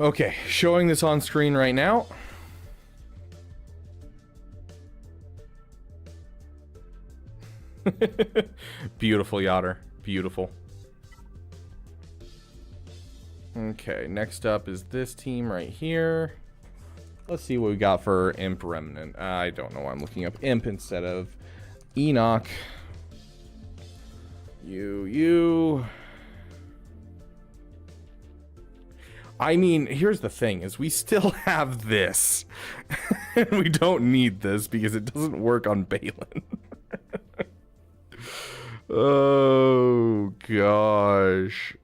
Okay, showing this on screen right now. Beautiful, Yotter. Beautiful. Okay, next up is this team right here. Let's see what we got for Imp Remnant. I don't know why I'm looking up Imp instead of Enoch. You. I mean, here's the thing, is we still have this. And we don't need this because it doesn't work on Balin. Oh, gosh.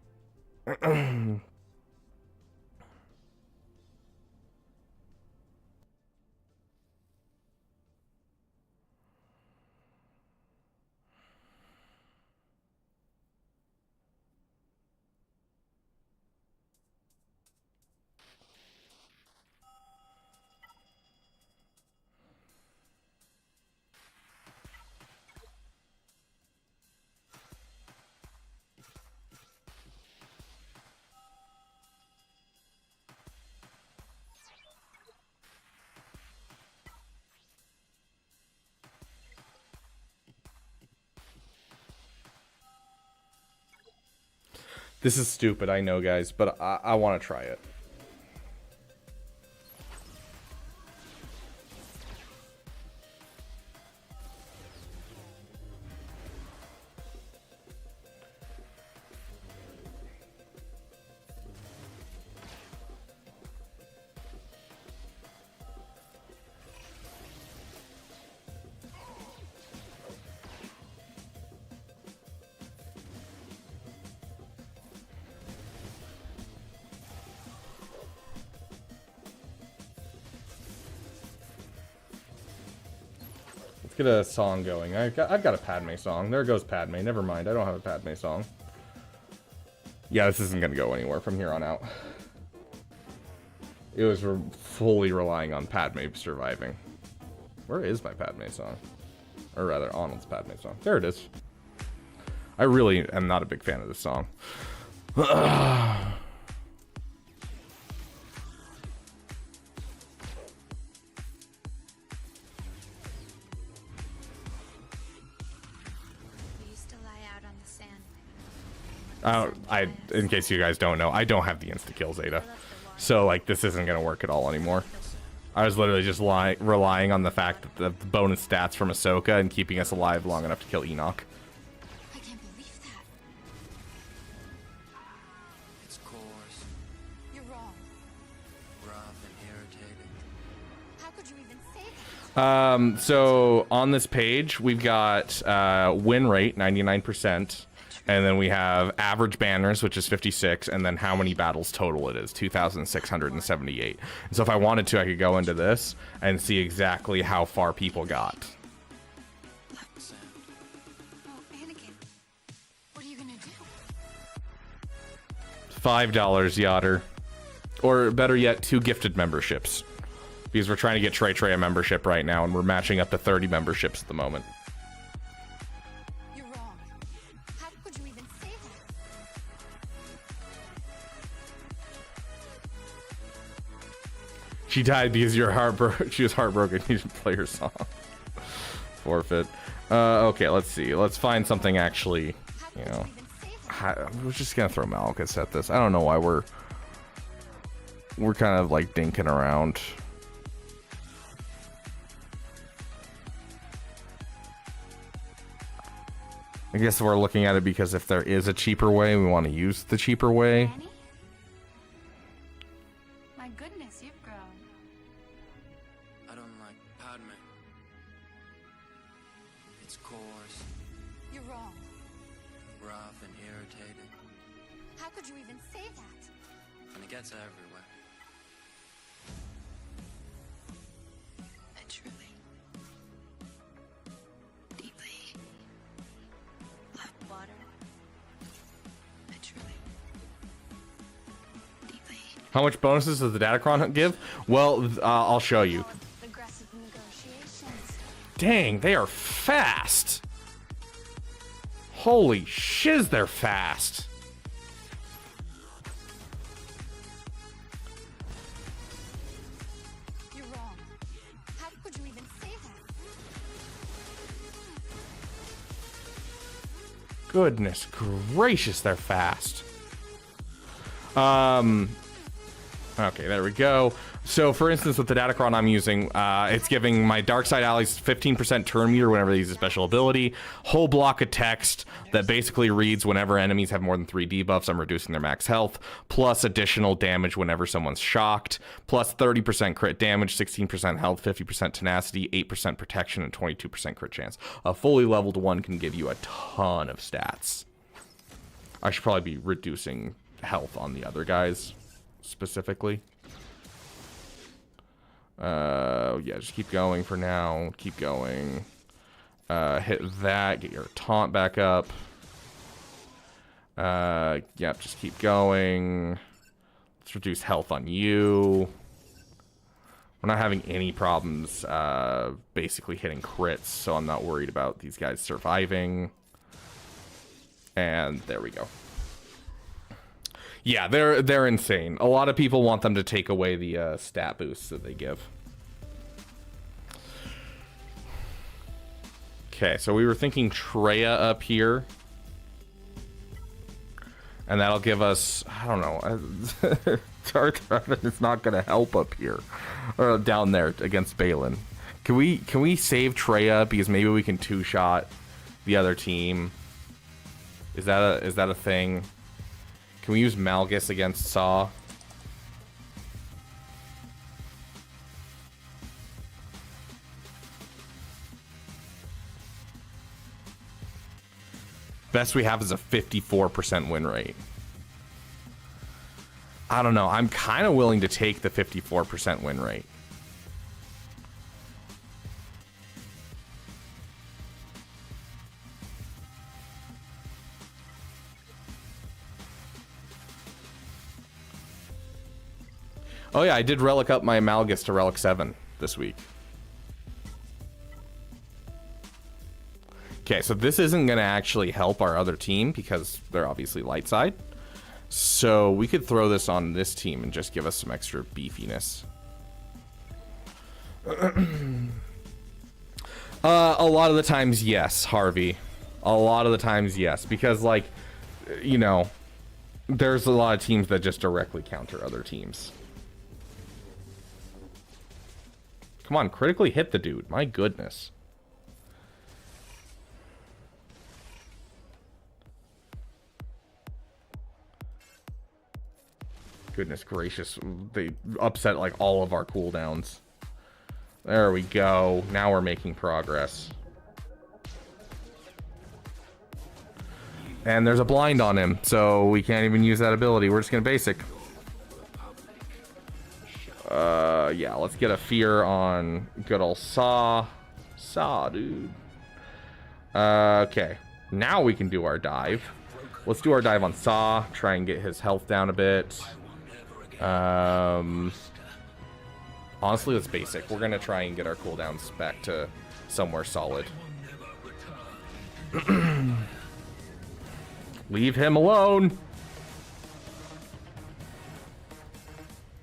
This is stupid, I know, guys, but I want to try it. Get a song going. I've got a Padme song. There goes Padme. Never mind. I don't have a Padme song. Yeah, this isn't gonna go anywhere from here on out. It was fully relying on Padme surviving. Where is my Padme song? Or rather, Arnold's Padme song. There it is. I really am not a big fan of this song. In case you guys don't know, I don't have the insta-kill Zeta. So, like, this isn't going to work at all anymore. I was literally just relying on the fact that the bonus stats from Ahsoka and keeping us alive long enough to kill Enoch. I can't believe that. It's coarse. You're wrong. Rough and irritating. How could you even say that? So, on this page, we've got win rate, 99%. And then we have average banners, which is 56, and then how many battles total it is, 2,678. And so if I wanted to, I could go into this and see exactly how far people got. Oh, Anakin, what are you gonna do? $5, Yotter. Or better yet, 2 gifted memberships. Because we're trying to get Trey a membership right now, and we're matching up to 30 memberships at the moment. She died because you're heartbroken. She was heartbroken. You didn't play her song. Forfeit. Okay, let's see. Let's find something actually, you know. We're just gonna throw Malchus at this. I don't know why we're kind of like dinking around. I guess we're looking at it because if there is a cheaper way, we want to use the cheaper way. My goodness, you've grown. I don't like Padme. It's coarse. You're wrong. Rough and irritating. How could you even say that? And it gets everywhere. I truly, deeply love water. I truly, deeply. How much bonuses does the Datacron give? Well, I'll show you. Aggressive negotiations. Dang, they are fast. Holy shiz, they're fast. You're wrong. How could you even say that? Goodness gracious, they're fast. Okay, there we go. So, for instance, with the Datacron I'm using, it's giving my dark side allies 15% turn meter whenever they use a special ability. Whole block of text that basically reads whenever enemies have more than 3 debuffs, I'm reducing their max health, plus additional damage whenever someone's shocked, plus 30% crit damage, 16% health, 50% tenacity, 8% protection, and 22% crit chance. A fully leveled one can give you a ton of stats. I should probably be reducing health on the other guys specifically. Yeah, just keep going for now. Keep going. Hit that, get your taunt back up. Yep, just keep going. Let's reduce health on you. We're not having any problems basically hitting crits, so I'm not worried about these guys surviving. And there we go. Yeah, they're insane. A lot of people want them to take away the stat boosts that they give. Okay, so we were thinking Traya up here. And that'll give us, I don't know, Dark Heaven is not going to help up here. Or down there against Balin. Can we save Treya because maybe we can two-shot the other team? Is that a thing? Can we use Malgus against Saw? Best we have is a 54% win rate. I don't know. I'm kind of willing to take the 54% win rate. Oh yeah, I did relic up my Malgus to relic 7 this week. Okay, so this isn't going to actually help our other team because they're obviously light side. So we could throw this on this team and just give us some extra beefiness. A lot of the times, yes, Harvey. A lot of the times, yes. Because, like, you know, there's a lot of teams that just directly counter other teams. Come on, critically hit the dude. My goodness. Goodness gracious. They upset, like, all of our cooldowns. There we go. Now we're making progress. And there's a blind on him, so we can't even use that ability. We're just gonna basic. Yeah, let's get a fear on good old Saw. Saw, dude. Okay. Now we can do our dive. Let's do our dive on Saw. Try and get his health down a bit. Honestly, let's basic. We're gonna try and get our cooldowns back to somewhere solid. Leave him alone.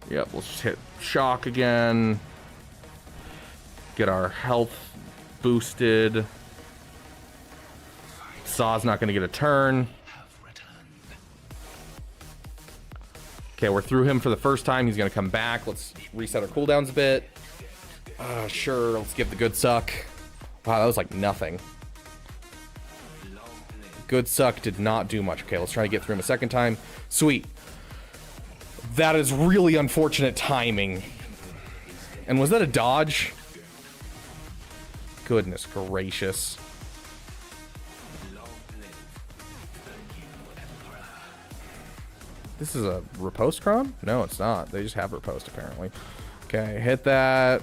Yep, let's just hit shock again. Get our health boosted. Saw's not gonna get a turn. Okay, we're through him for the first time. He's gonna come back. Let's reset our cooldowns a bit. Sure, let's give the good suck. Wow, that was like nothing. Good suck did not do much. Okay, let's try to get through him a second time. Sweet. That is really unfortunate timing. And was that a dodge? Goodness gracious. This is a riposte cron? No, it's not. They just have riposte, apparently. Okay, hit that.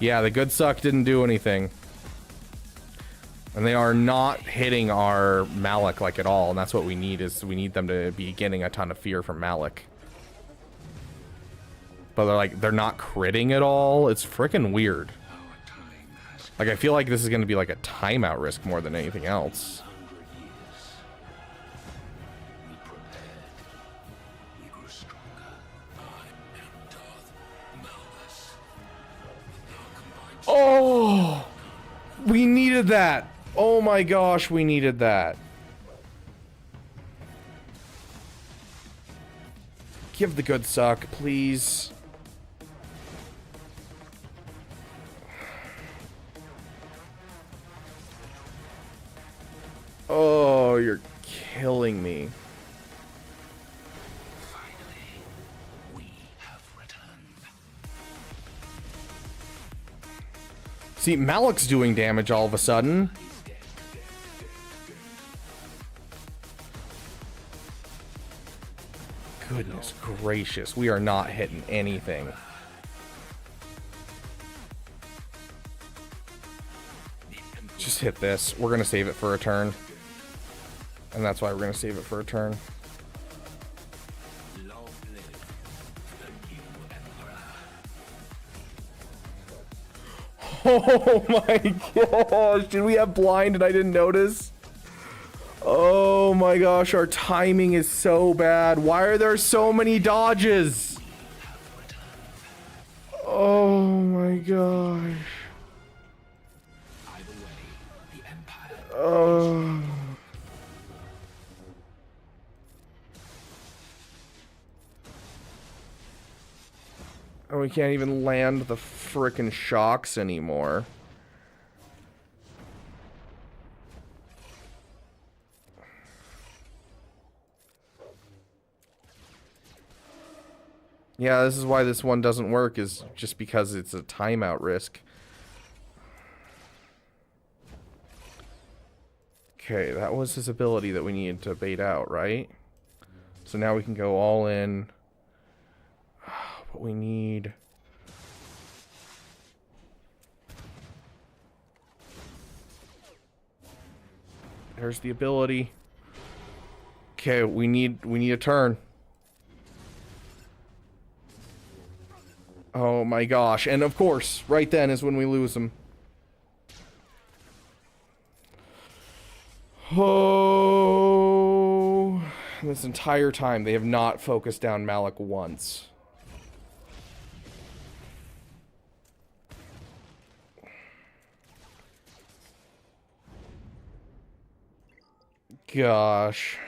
Yeah, the good suck didn't do anything. And they are not hitting our Malik, like, at all. And that's what we need, is we need them to be getting a ton of fear from Malik. But they're not critting at all. It's freaking weird. Like, I feel like this is going to be like a timeout risk more than anything else. Oh, we needed that. Oh my gosh, we needed that. Give the good suck, please. Oh, you're killing me. See, Malik's doing damage all of a sudden. Goodness gracious, we are not hitting anything. Just hit this. We're gonna save it for a turn. And that's why we're gonna save it for a turn. Oh my gosh, did we have blind and I didn't notice? Oh my gosh, our timing is so bad. Why are there so many dodges? Oh my gosh. Oh. And we can't even land the frickin' shocks anymore. Yeah, this is why this one doesn't work, is just because it's a timeout risk. Okay, that was his ability that we needed to bait out, right? So now we can go all in. But we need... There's the ability. Okay, we need a turn. Oh my gosh. And of course, right then is when we lose them. Oh, this entire time they have not focused down Malik once. Gosh.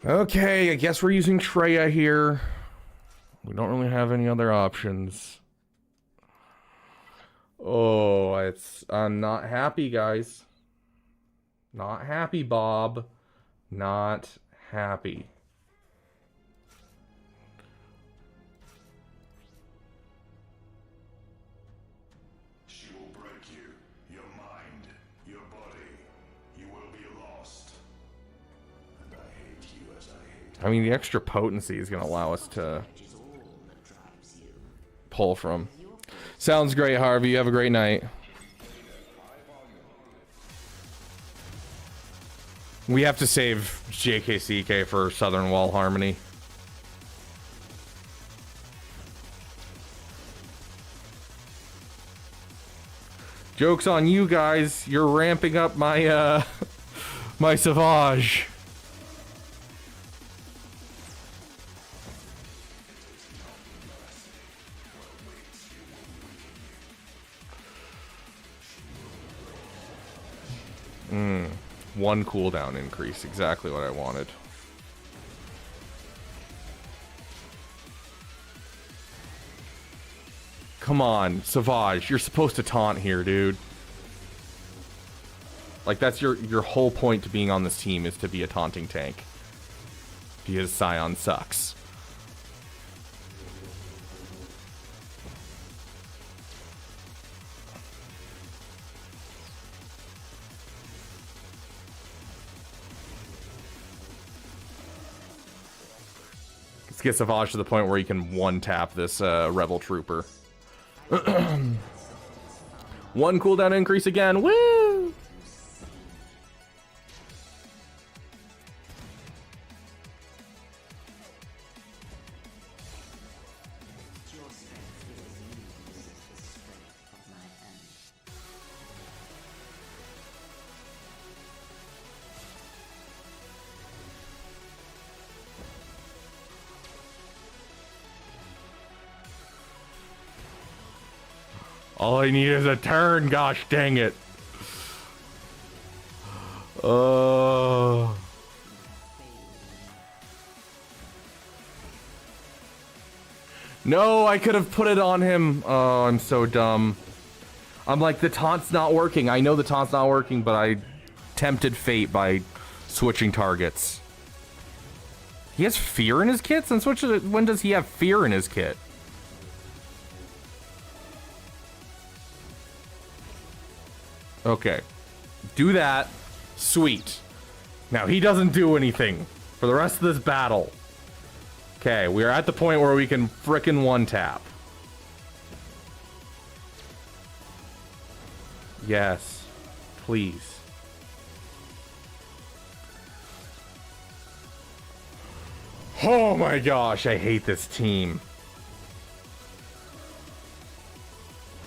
Okay, I guess we're using Treya here. We don't really have any other options. Oh, I'm not happy, guys. Not happy, Bob. Not happy. She will break you, your mind, your body. You will be lost. And I hate you as I hate. I mean, the extra potency is going to allow us to pull from. Sounds great, Harvey. You have a great night. We have to save JKCK for Southern Wall Harmony. Joke's on you guys. You're ramping up my my Savage. One cooldown increase, exactly what I wanted. Come on, Savage, you're supposed to taunt here, dude. Like, that's your whole point to being on this team, is to be a taunting tank. Because Scion sucks. Let's get Savage to the point where he can one-tap this Rebel Trooper. One cooldown increase again. Woo! All I need is a turn, gosh dang it. No, I could have put it on him. Oh, I'm so dumb. I'm like, the taunt's not working. I know the taunt's not working, but I tempted fate by switching targets. He has fear in his kit? Since when does he have fear in his kit? Okay. Do that. Sweet. Now, he doesn't do anything for the rest of this battle. Okay, we are at the point where we can frickin' one-tap. Yes. Please. Oh my gosh, I hate this team.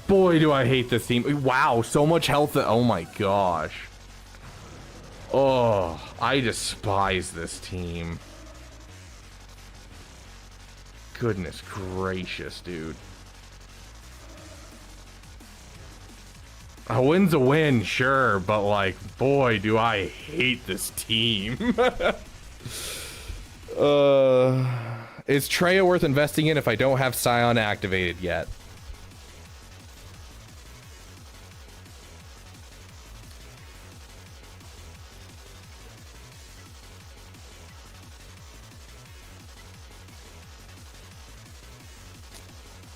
Boy, do I hate this team. Wow, so much health. Oh my gosh. Oh, I despise this team. Goodness gracious, dude. A win's a win, sure, but like, boy, do I hate this team. Is Treya worth investing in if I don't have Scion activated yet?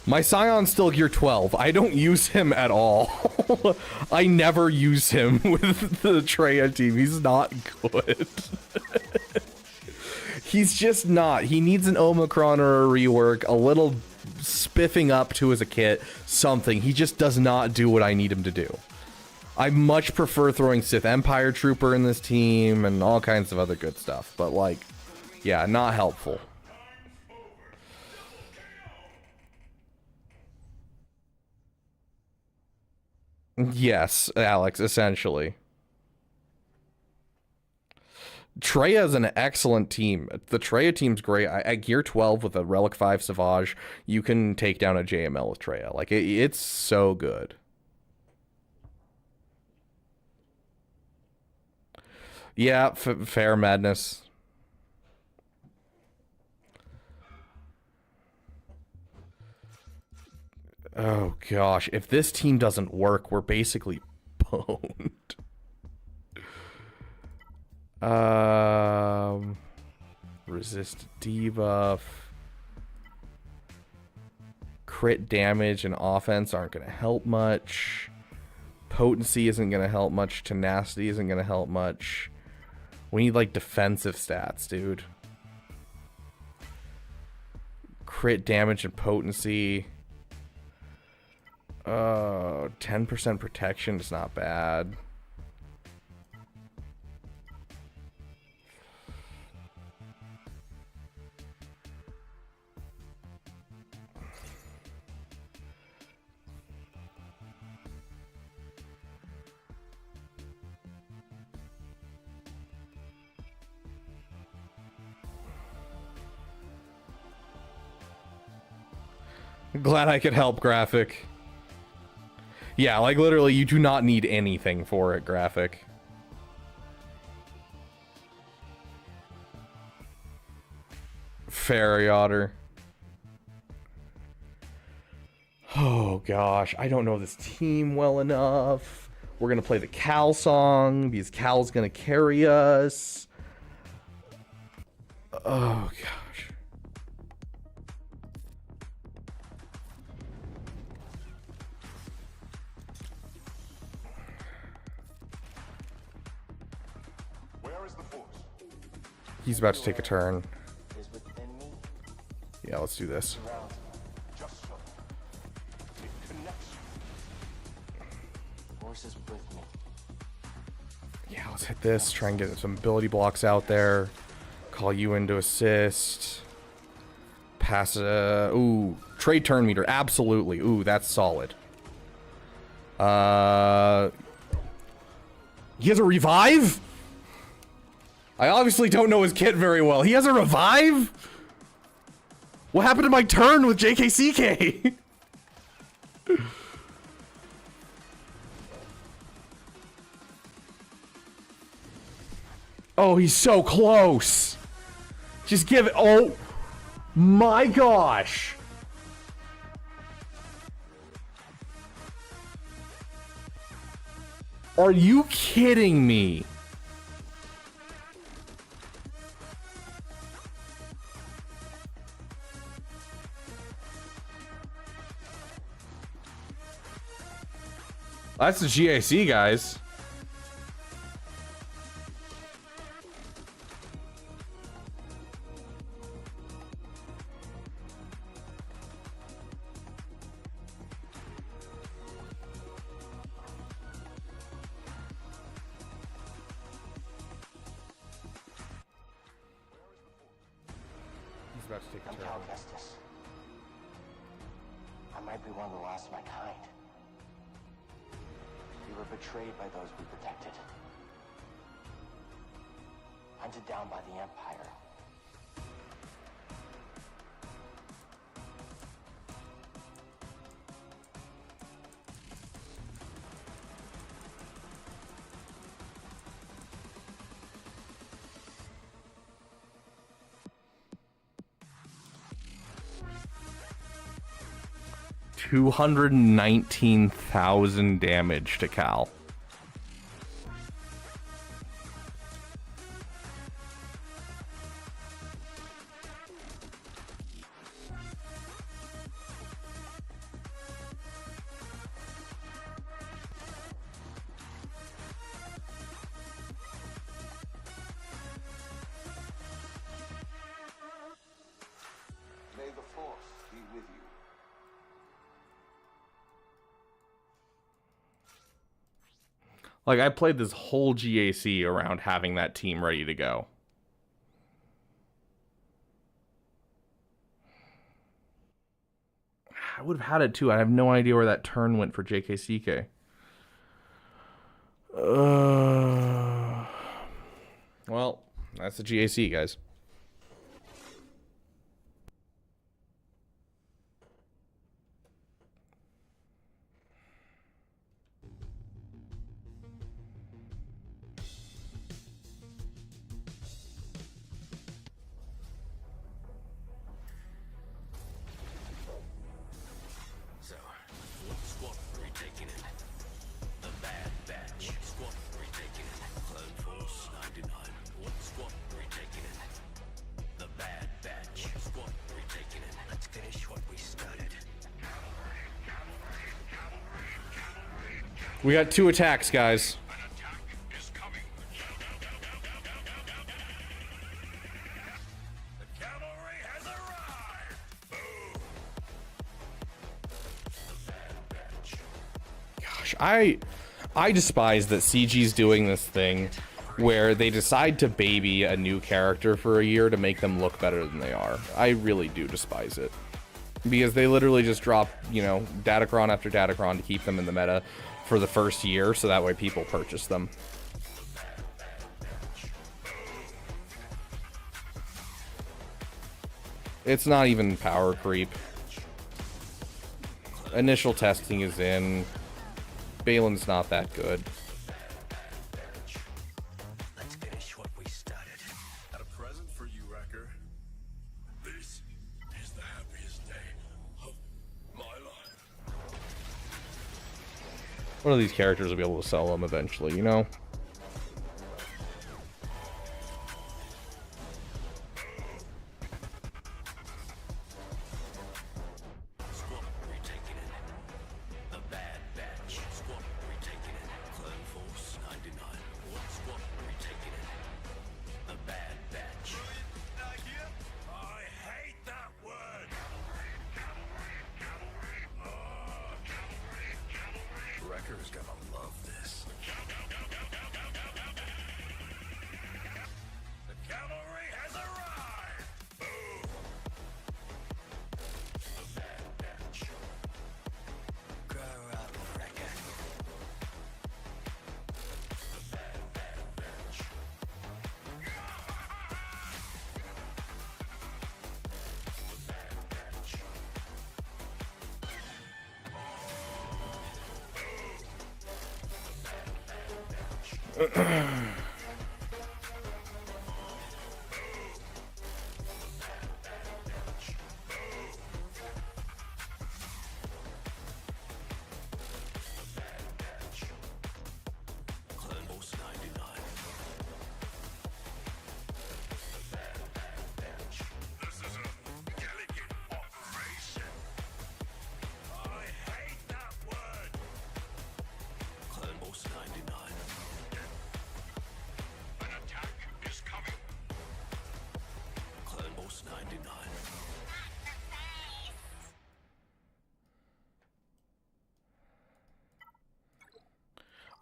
My Scion's still gear 12. I don't use him at all. I never use him with the Treya team. He's not good. He's just not. He needs an Omicron or a rework, a little spiffing up to as a kit, something. He just does not do what I need him to do. I much prefer throwing Sith Empire Trooper in this team and all kinds of other good stuff. But like, yeah, not helpful. Yes, Alex, essentially. Treya is an excellent team. The Treya team's great. At gear 12 with a Relic 5 Savage, you can take down a JML with Treya. Like, it's so good. Yeah, fair madness. Oh gosh, if this team doesn't work, we're basically boned. Resist debuff. Crit damage and offense aren't going to help much. Potency isn't going to help much. Tenacity isn't going to help much. We need like defensive stats, dude. Crit damage and potency. 10% protection is not bad. Glad I could help, Graphic. Yeah, like literally you do not need anything for it, Graphic. Fairy Otter. Oh gosh, I don't know this team well enough. We're gonna play the Cal song because Cal's gonna carry us. Oh gosh. He's about to take a turn. Yeah, let's do this. Yeah, let's hit this. Try and get some ability blocks out there. Call you in to assist. Pass ooh, trade turn meter. Absolutely. Ooh, that's solid. He has a revive? I obviously don't know his kit very well. He has a revive? What happened to my turn with JKCK? Oh, he's so close. Just give it. Oh my gosh. Are you kidding me? That's the GAC, guys. He's about to take a turn. I might be one of the last of my kind. We were betrayed by those we protected. Hunted down by the Empire. 219,000 damage to Cal. May the Force be with you. Like, I played this whole GAC around having that team ready to go. I would have had it too. I have no idea where that turn went for JKCK. Well, that's the GAC, guys. We got 2 attacks, guys. Gosh, I despise that CG's doing this thing where they decide to baby a new character for a year to make them look better than they are. I really do despise it. Because they literally just drop, you know, Datacron after Datacron to keep them in the meta for the first year, so that way people purchase them. It's not even power creep. Initial testing is in. Balin's not that good. Let's finish what we started. Got a present for you, Wrecker. This is the happiest day of my life. One of these characters will be able to sell them eventually, you know? Wrecker's gonna love this. The cavalry has arrived! Boom! The Bad Batch. Grow up, Wrecker. The Bad Batch.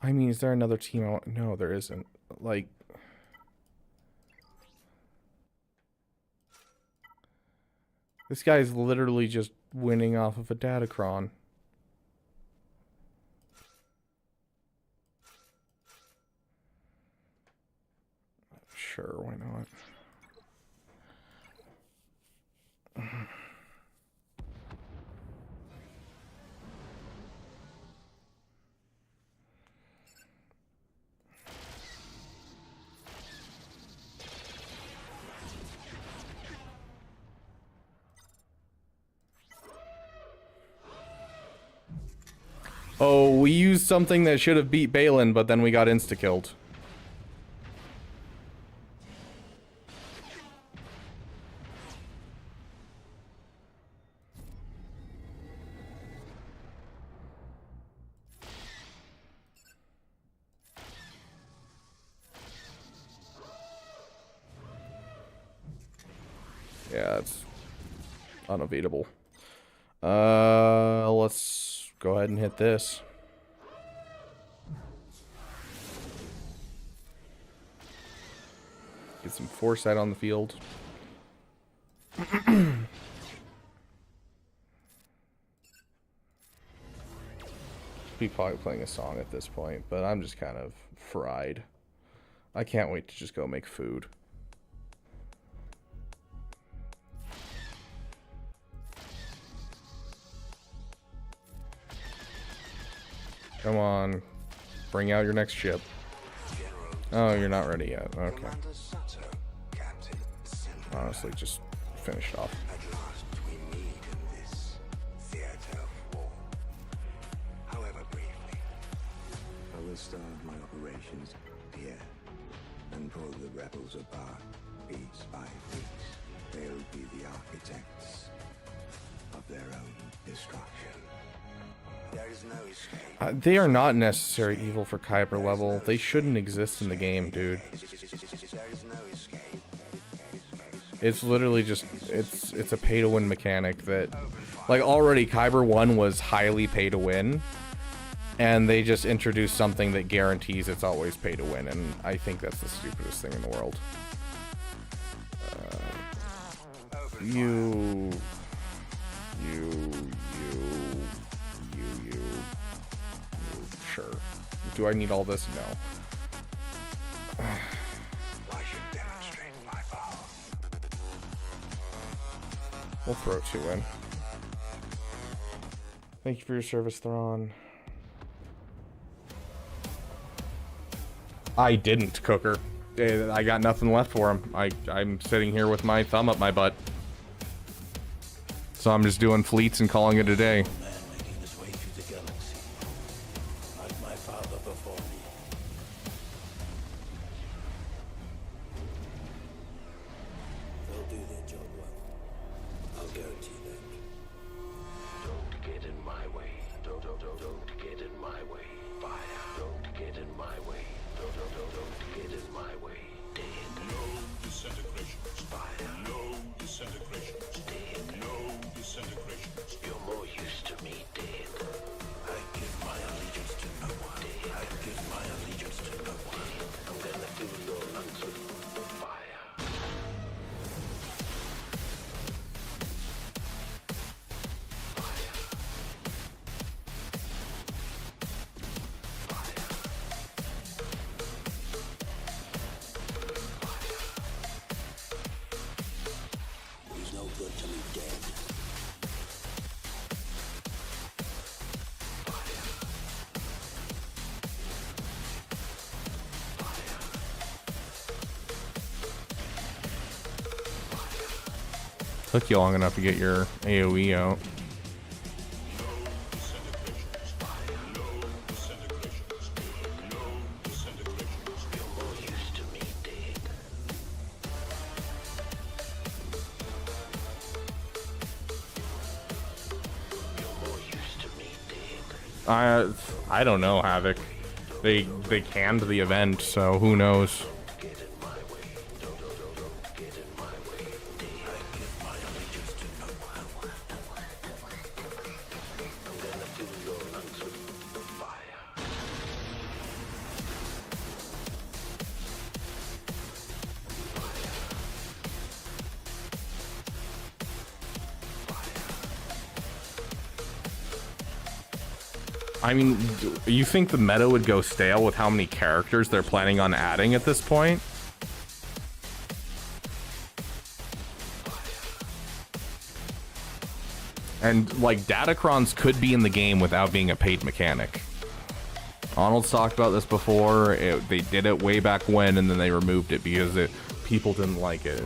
I mean, is there another team I want? No, there isn't. Like, this guy's literally just winning off of a Datacron. Sure, why not? Oh, we used something that should have beat Balin, but then we got insta-killed. Yeah, it's unavoidable. Let's go ahead and hit this. Get some foresight on the field. Be probably playing a song at this point, but I'm just kind of fried. I can't wait to just go make food. Come on. Bring out your next ship. Oh, you're not ready yet. Okay. Honestly, just finish it off. I will start my operations here and pull the rebels apart piece by piece. They'll be the architects of their own destruction. There is no escape. They are not necessary evil for Kyber level. They shouldn't exist in the game, dude. It's literally just it's a pay to win mechanic that, like, already Kyber 1 was highly pay to win, and they just introduced something that guarantees it's always pay to win, and I think that's the stupidest thing in the world. Sure. Do I need all this? No. We'll throw 2 in. Thank you for your service, Thrawn. I didn't, Cooker. I got nothing left for him. I'm sitting here with my thumb up my butt. So I'm just doing fleets and calling it a day. Took you long enough to get your AoE out. I don't know, Havoc. They canned the event, so who knows. I mean, you think the meta would go stale with how many characters they're planning on adding at this point? And, like, Datacrons could be in the game without being a paid mechanic. Arnold's talked about this before. They did it way back when, and then they removed it because people didn't like it.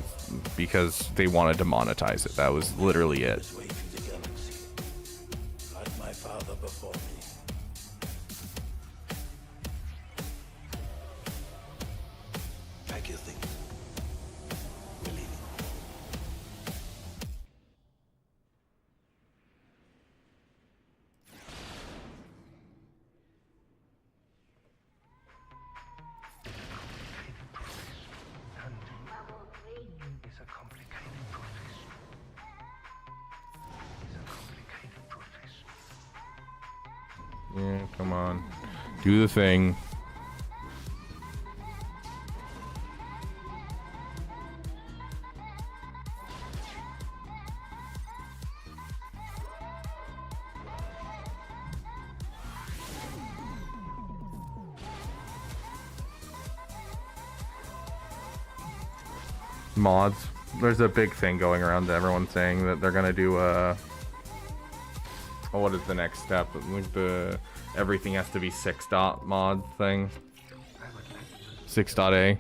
Because they wanted to monetize it. That was literally it. Yeah, come on. Do the thing. Mods. There's a big thing going around that everyone's saying that they're gonna do what is the next step? Like the everything has to be 6 dot mod thing. 6.a.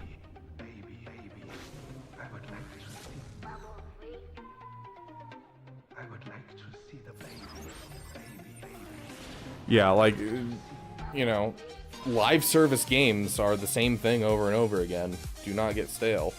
Yeah, like, you know, live service games are the same thing over and over again. Do not get stale.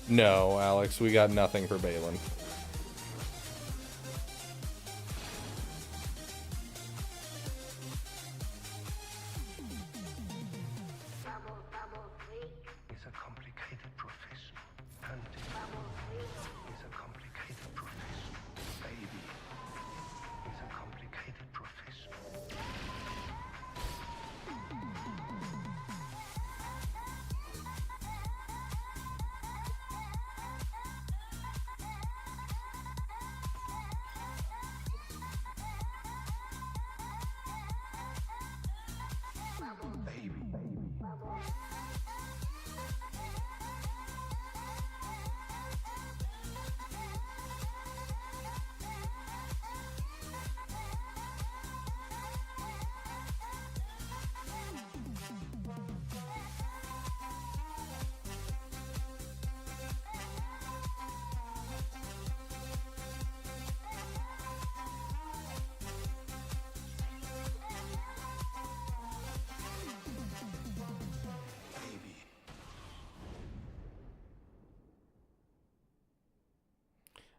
No, Alex, we got nothing for Balin. It's a complicated profession. Hunting is a complicated profession. Baby is a complicated profession.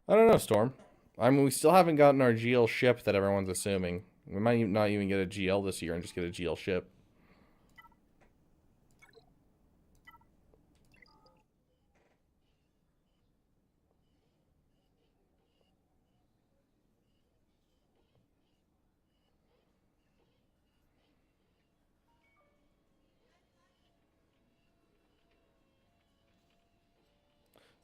I don't know, Storm. I mean, we still haven't gotten our GL ship that everyone's assuming. We might not even get a GL this year and just get a GL ship.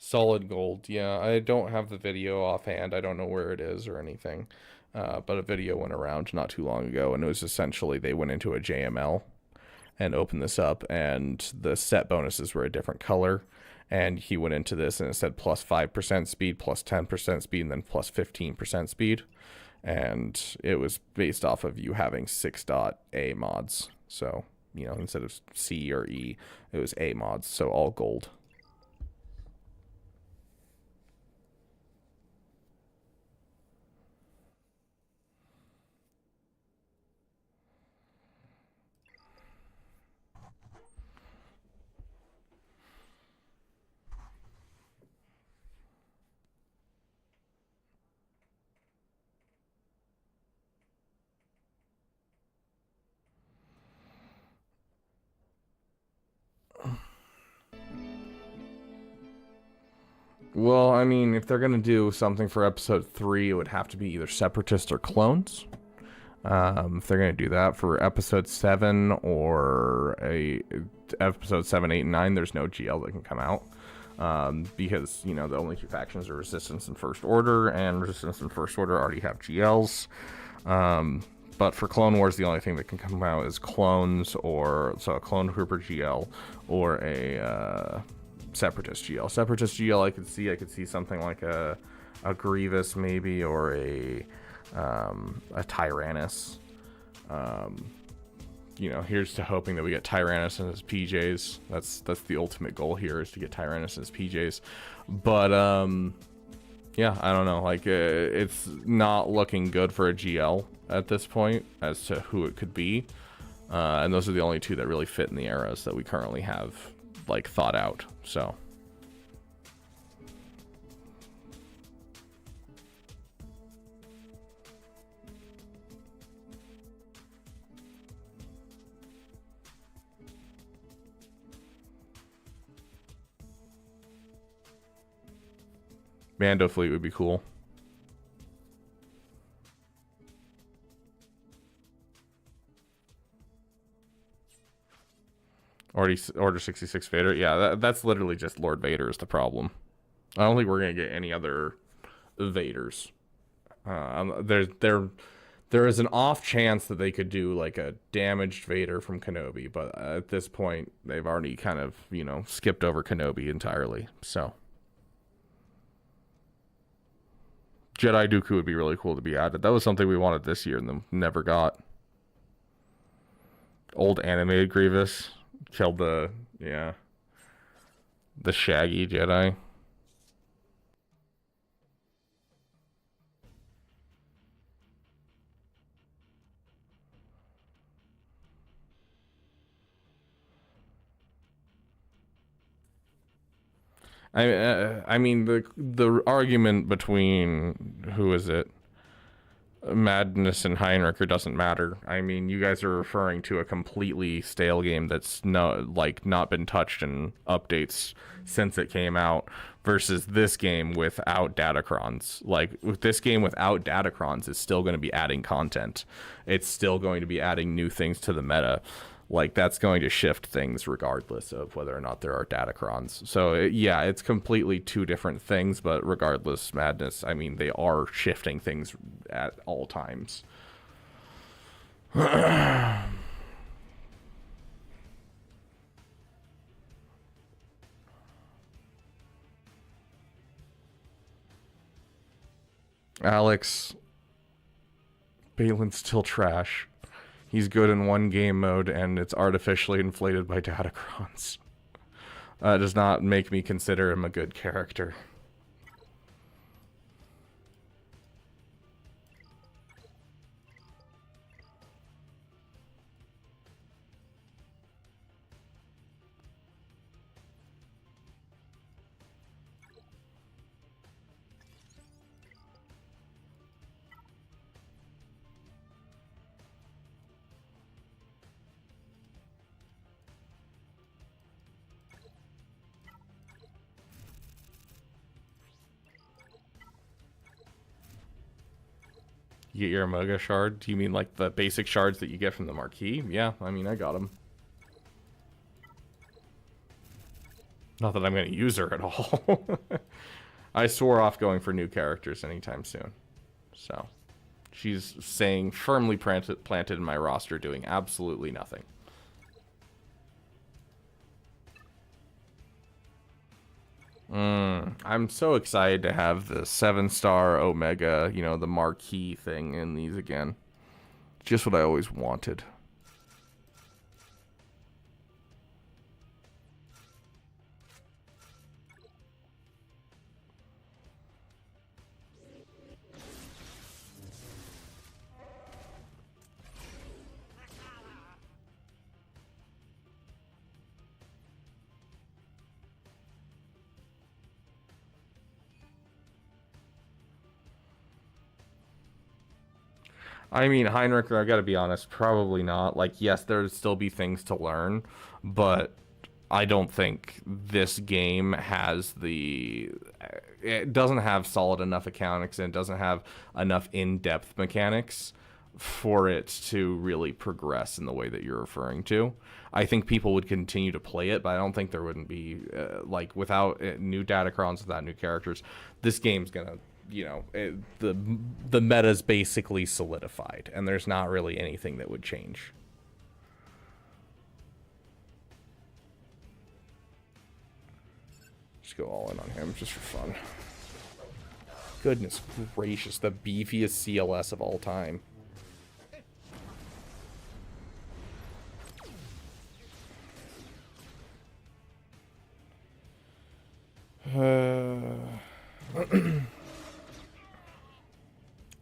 Solid gold, yeah. I don't have the video offhand. I don't know where it is or anything. But a video went around not too long ago, and it was essentially they went into a JML and opened this up, and the set bonuses were a different color. And he went into this, and it said plus 5% speed, plus 10% speed, and then plus 15% speed. And it was based off of you having 6.a mods. So, you know, instead of C or E, it was A mods, so all gold. Well, I mean, if they're going to do something for episode 3, it would have to be either Separatists or Clones. If they're going to do that for episode 7 or episode 7, 8, and 9, there's no GL that can come out. Because, you know, the only 2 factions are Resistance and First Order, and Resistance and First Order already have GLs. But for Clone Wars, the only thing that can come out is clones, or so a Clone Trooper GL, or a Separatist GL. Separatist GL, I could see something like a Grievous maybe, or a Tyrannus. You know, here's to hoping that we get Tyrannus and his PJs. That's the ultimate goal here, is to get Tyrannus and his PJs. But yeah, I don't know. Like, it's not looking good for a GL at this point as to who it could be. And those are the only 2 that really fit in the eras that we currently have, like, thought out. So Mando fleet would be cool. Order 66 Vader. Yeah, that's literally just Lord Vader is the problem. I don't think we're gonna get any other Vaders. There is an off chance that they could do like a damaged Vader from Kenobi, but at this point they've already kind of, you know, skipped over Kenobi entirely. So Jedi Dooku would be really cool to be added. That was something we wanted this year and then never got. Old animated Grievous killed the shaggy Jedi. I mean the argument between who is it, Madness and Heinricher doesn't matter. I mean, you guys are referring to a completely stale game that's not been touched in updates since it came out, versus this game without datacrons. Like with this game without datacrons is still going to be adding content. It's still going to be adding new things to the meta. Like that's going to shift things regardless of whether or not there are datacrons. So yeah, it's completely two different things, but regardless, Madness, I mean, they are shifting things at all times. Alex, Balin's still trash. He's good in one game mode, and it's artificially inflated by datacrons. Does not make me consider him a good character. You get your Omega shard? Do you mean like the basic shards that you get from the marquee? Yeah, I mean, I got them. Not that I'm going to use her at all. I swore off going for new characters anytime soon. So, she's staying firmly planted in my roster, doing absolutely nothing. I'm so excited to have the 7-star Omega, you know, the marquee thing in these again. Just what I always wanted. I mean, Heinricher, I gotta be honest, probably not. Like, yes, there'd still be things to learn, but I don't think this game has the... It doesn't have solid enough mechanics, and it doesn't have enough in-depth mechanics for it to really progress in the way that you're referring to. I think people would continue to play it, but I don't think there wouldn't be, like, without new datacrons, without new characters, this game's gonna... You know, the meta's basically solidified, and there's not really anything that would change. Just go all in on him, just for fun. Goodness gracious, the beefiest CLS of all time.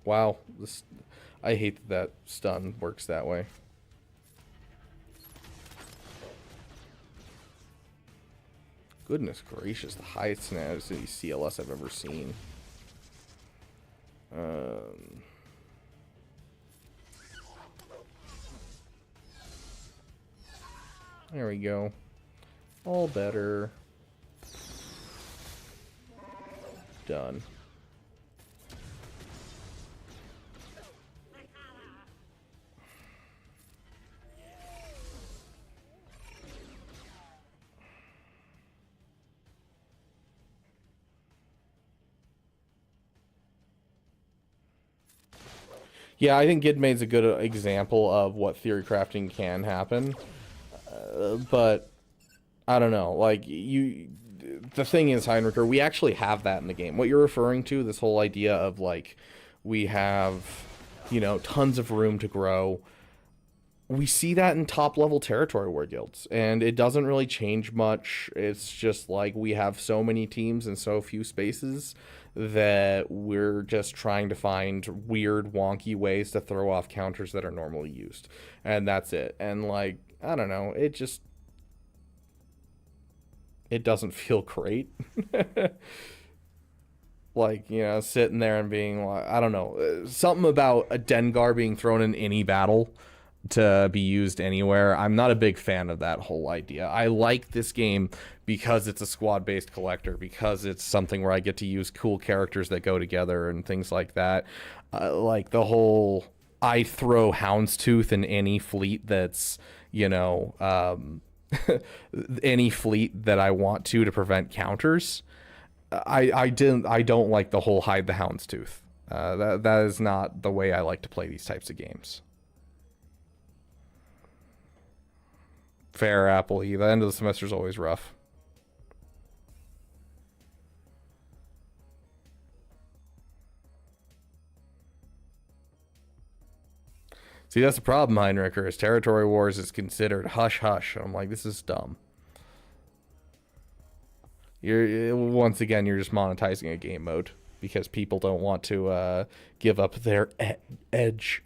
Wow, this, I hate that stun works that way. Goodness gracious, the highest tenacity CLS I've ever seen. There we go. All better. Done. Yeah, I think Gidmade's a good example of what theory crafting can happen. But I don't know. Like, the thing is, Heinricher, we actually have that in the game. What you're referring to, this whole idea of, like, we have, you know, tons of room to grow. We see that in top-level territory war guilds, and it doesn't really change much. It's just, like, we have so many teams and so few spaces that we're just trying to find weird, wonky ways to throw off counters that are normally used. And that's it. And, like, I don't know, it doesn't feel great. Like, you know, sitting there and being like, I don't know, something about a Dengar being thrown in any battle to be used anywhere. I'm not a big fan of that whole idea. I like this game because it's a squad-based collector, because it's something where I get to use cool characters that go together and things like that. Like the whole, I throw Houndstooth in any fleet that's, you know, any fleet that I want to prevent counters. I don't like the whole hide the Houndstooth. That is not the way I like to play these types of games. Fair, Apple. The end of the semester is always rough. See, that's the problem, Heinricher, is Territory Wars is considered hush-hush. I'm like, this is dumb. Once again, you're just monetizing a game mode because people don't want to give up their edge.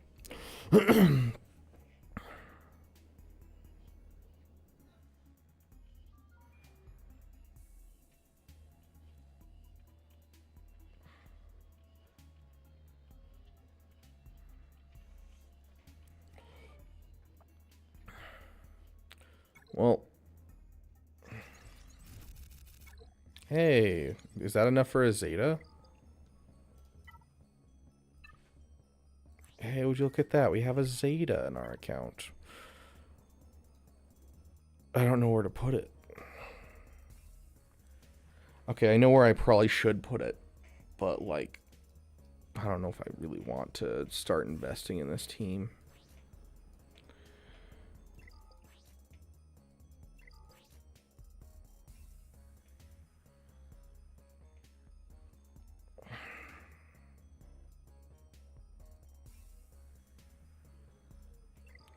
Well, hey, is that enough for a Zeta? Hey, would you look at that? We have a Zeta in our account. I don't know where to put it. Okay, I know where I probably should put it, but, like, I don't know if I really want to start investing in this team.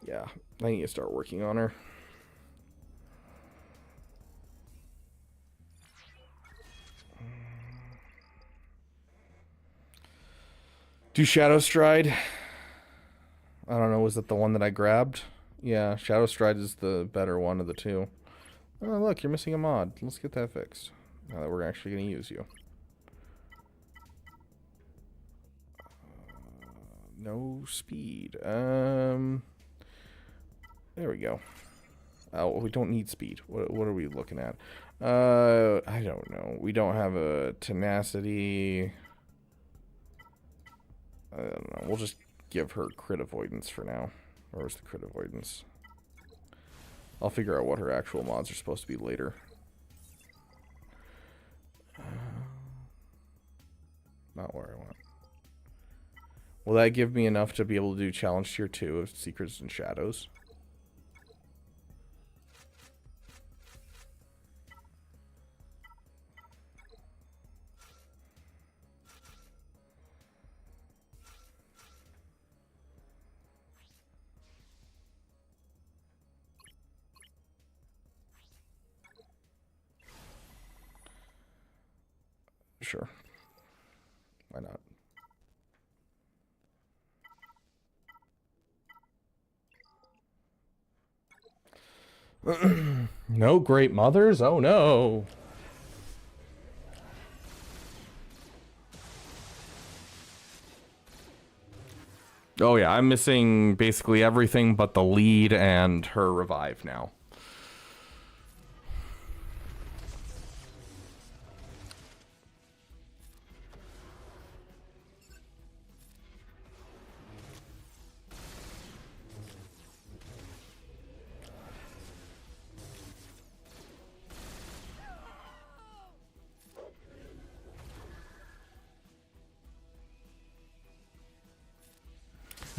Yeah, I need to start working on her. Do Shadow Stride? I don't know, was it the one that I grabbed? Yeah, Shadow Stride is the better one of the two. Oh, look, you're missing a mod. Let's get that fixed. Now that we're actually going to use you. No speed. There we go. Oh, we don't need speed. What are we looking at? I don't know. We don't have a tenacity. I don't know. We'll just give her crit avoidance for now. Where's the crit avoidance? I'll figure out what her actual mods are supposed to be later. Not where I want. Will that give me enough to be able to do challenge tier 2 of Secrets and Shadows? Sure. Why not? No great mothers? Oh no. Oh yeah, I'm missing basically everything but the lead and her revive now.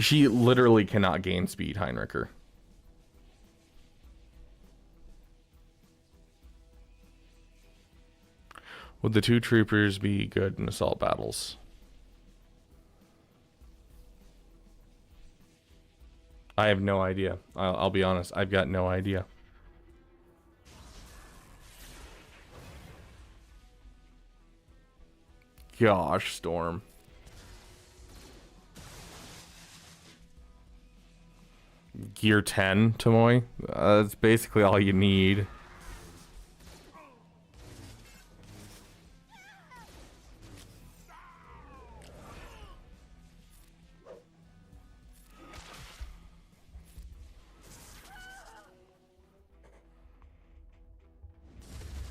She literally cannot gain speed, Heinricher. Would the two troopers be good in assault battles? I have no idea. I'll be honest. I've got no idea. Gosh, Storm. Gear 10, Tomoy. That's basically all you need.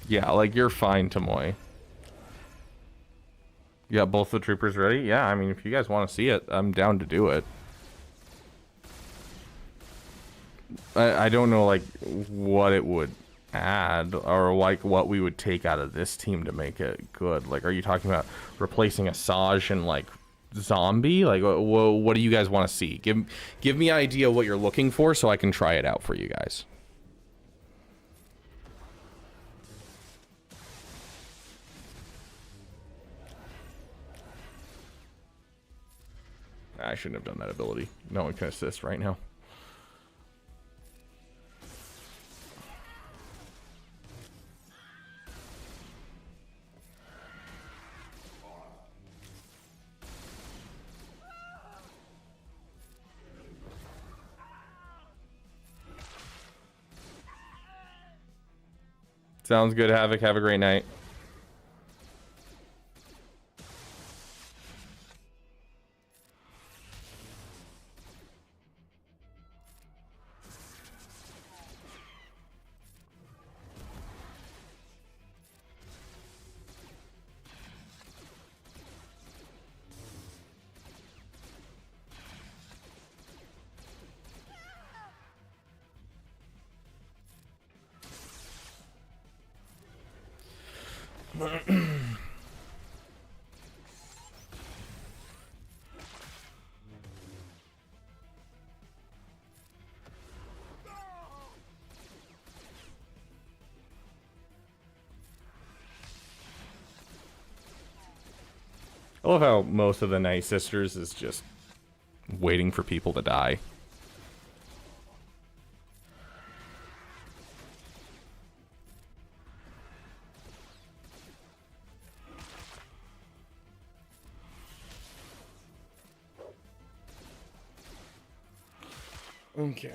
Yeah, like, you're fine, Tomoy. You got both the troopers ready? Yeah, I mean, if you guys want to see it, I'm down to do it. I don't know, like, what it would add, or, like, what we would take out of this team to make it good. Like, are you talking about replacing Asajj and, like, Zombie? Like, what do you guys want to see? Give me an idea what you're looking for so I can try it out for you guys. I shouldn't have done that ability. No one can assist right now. Sounds good, Havoc. Have a great night. I love how most of the Night Sisters is just waiting for people to die. Okay.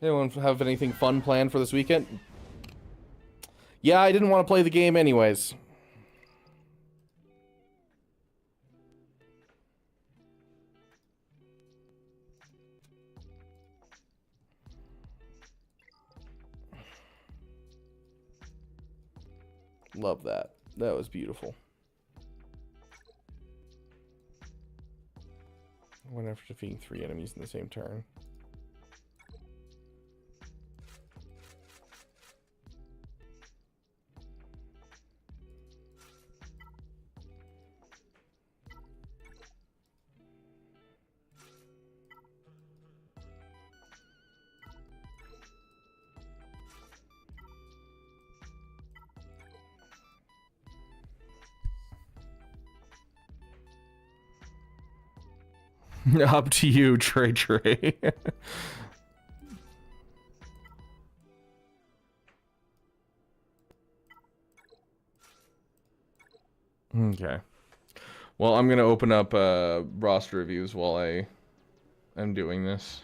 Anyone have anything fun planned for this weekend? Yeah, I didn't want to play the game anyways. Love that. That was beautiful. Went after defeating 3 enemies in the same turn. Up to you, Trey Trey. Okay. Well, I'm going to open up roster reviews while I am doing this.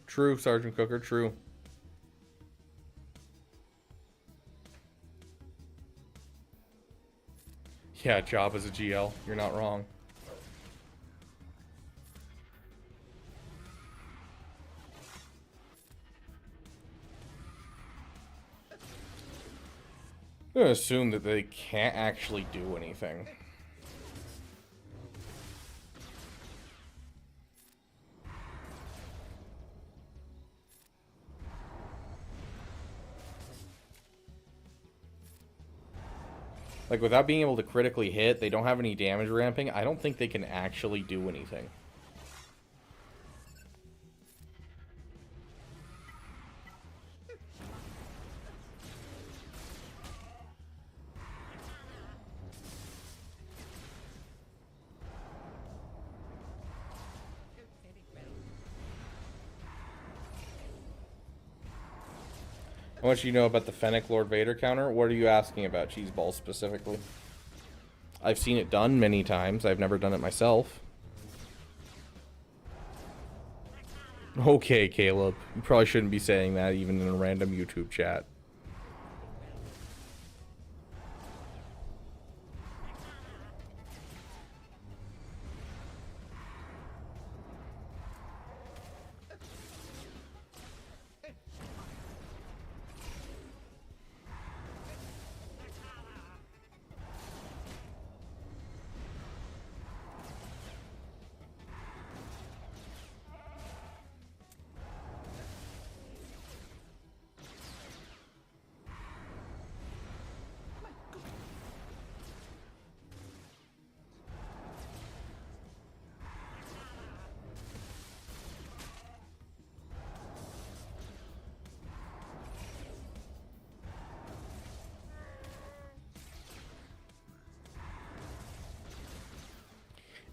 True, Sergeant Cooker, true. Yeah, job as a GL. You're not wrong. I'm gonna assume that they can't actually do anything. Like, without being able to critically hit, they don't have any damage ramping. I don't think they can actually do anything. How much do you know about the Fennec Lord Vader counter? What are you asking about, Cheeseball, specifically? I've seen it done many times. I've never done it myself. Okay, Caleb. You probably shouldn't be saying that even in a random YouTube chat.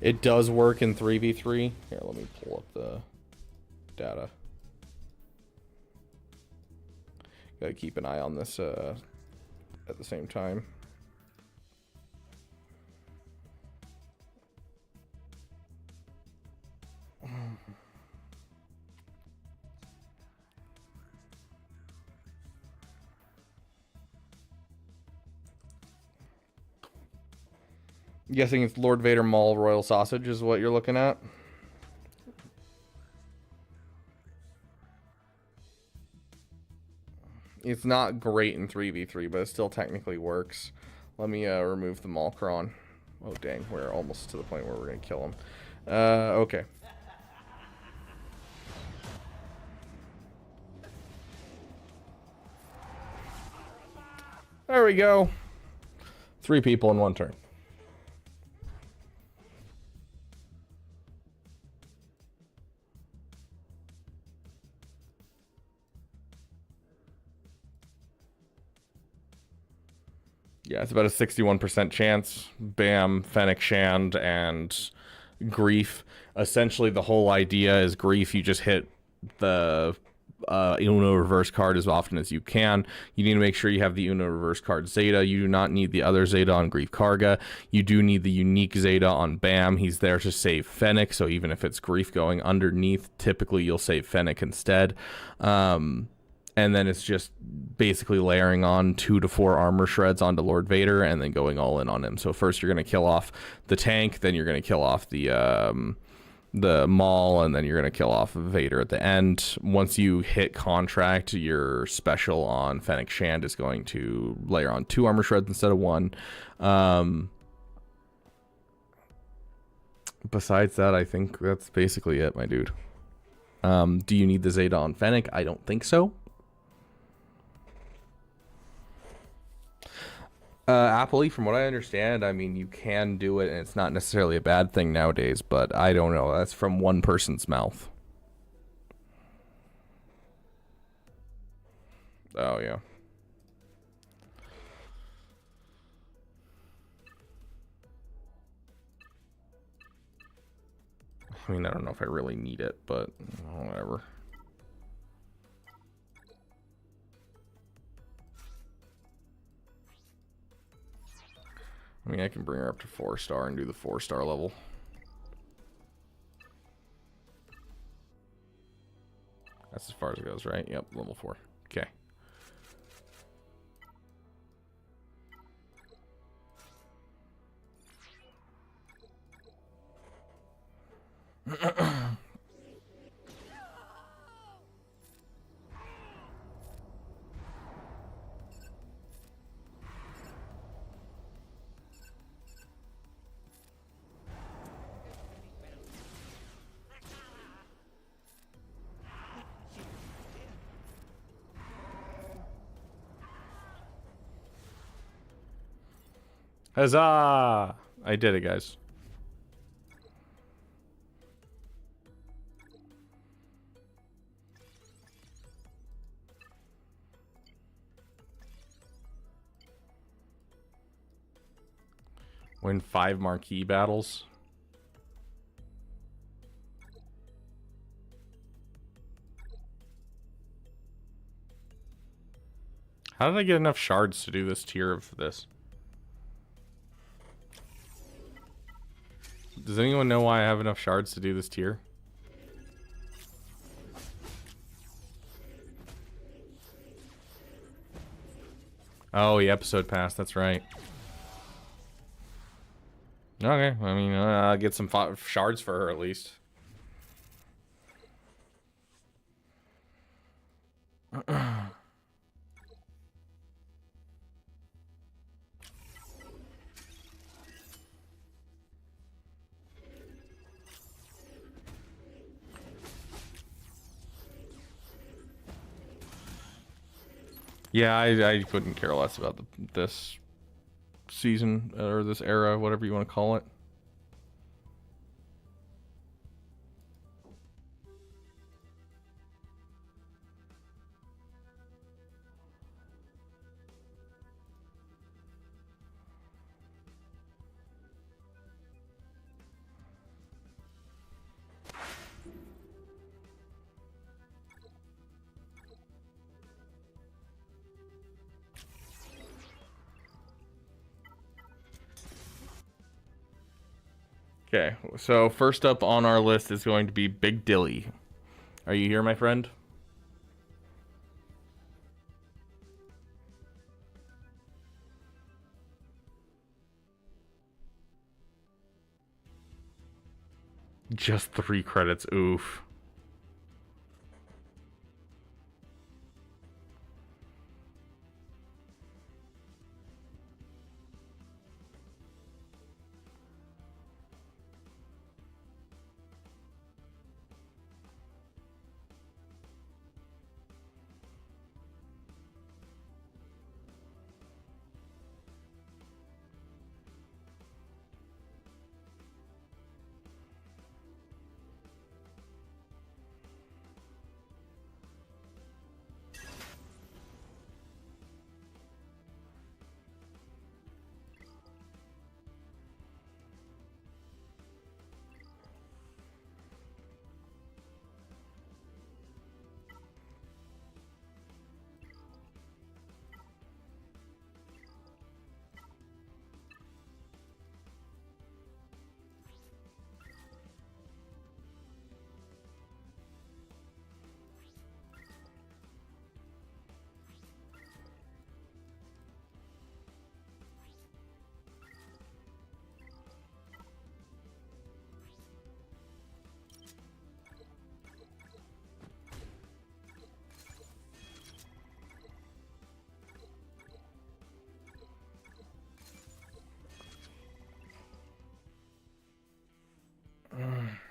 It does work in 3v3. Here, let me pull up the data. Gotta keep an eye on this at the same time. I'm guessing it's Lord Vader Mall Royal Sausage is what you're looking at. It's not great in 3v3, but it still technically works. Let me remove the Malkron. Oh dang, we're almost to the point where we're gonna kill him. Okay. There we go. 3 people in 1 turn. Yeah, it's about a 61% chance. Bam, Fennec Shand, and Grief. Essentially, the whole idea is Grief, you just hit the Uno reverse card as often as you can. You need to make sure you have the Uno reverse card Zeta. You do not need the other Zeta on Grief Karga. You do need the unique Zeta on Bam. He's there to save Fennec, so even if it's Grief going underneath, typically you'll save Fennec instead. And then it's just basically layering on 2 to 4 armor shreds onto Lord Vader and then going all in on him. So first you're going to kill off the tank, then you're going to kill off the Maul, and then you're going to kill off Vader at the end. Once you hit contract, your special on Fennec Shand is going to layer on 2 armor shreds instead of 1. Besides that, I think that's basically it, my dude. Do you need the Zeta on Fennec? I don't think so. Appley, from what I understand, I mean, you can do it, and it's not necessarily a bad thing nowadays, but I don't know. That's from one person's mouth. Oh, yeah. I mean, I don't know if I really need it, but whatever. I mean, I can bring her up to 4-star and do the 4-star level. That's as far as it goes, right? Yep, level 4. Okay. Huzzah! I did it, guys. Win 5 marquee battles. How did I get enough shards to do this tier of this? Does anyone know why I have enough shards to do this tier? Oh, the episode pass, that's right. Okay, I mean, I'll get some shards for her at least. Yeah, I couldn't care less about this season or this era, whatever you want to call it. Okay, so first up on our list is going to be Big Dilly. Are you here, my friend? Just 3 credits, oof.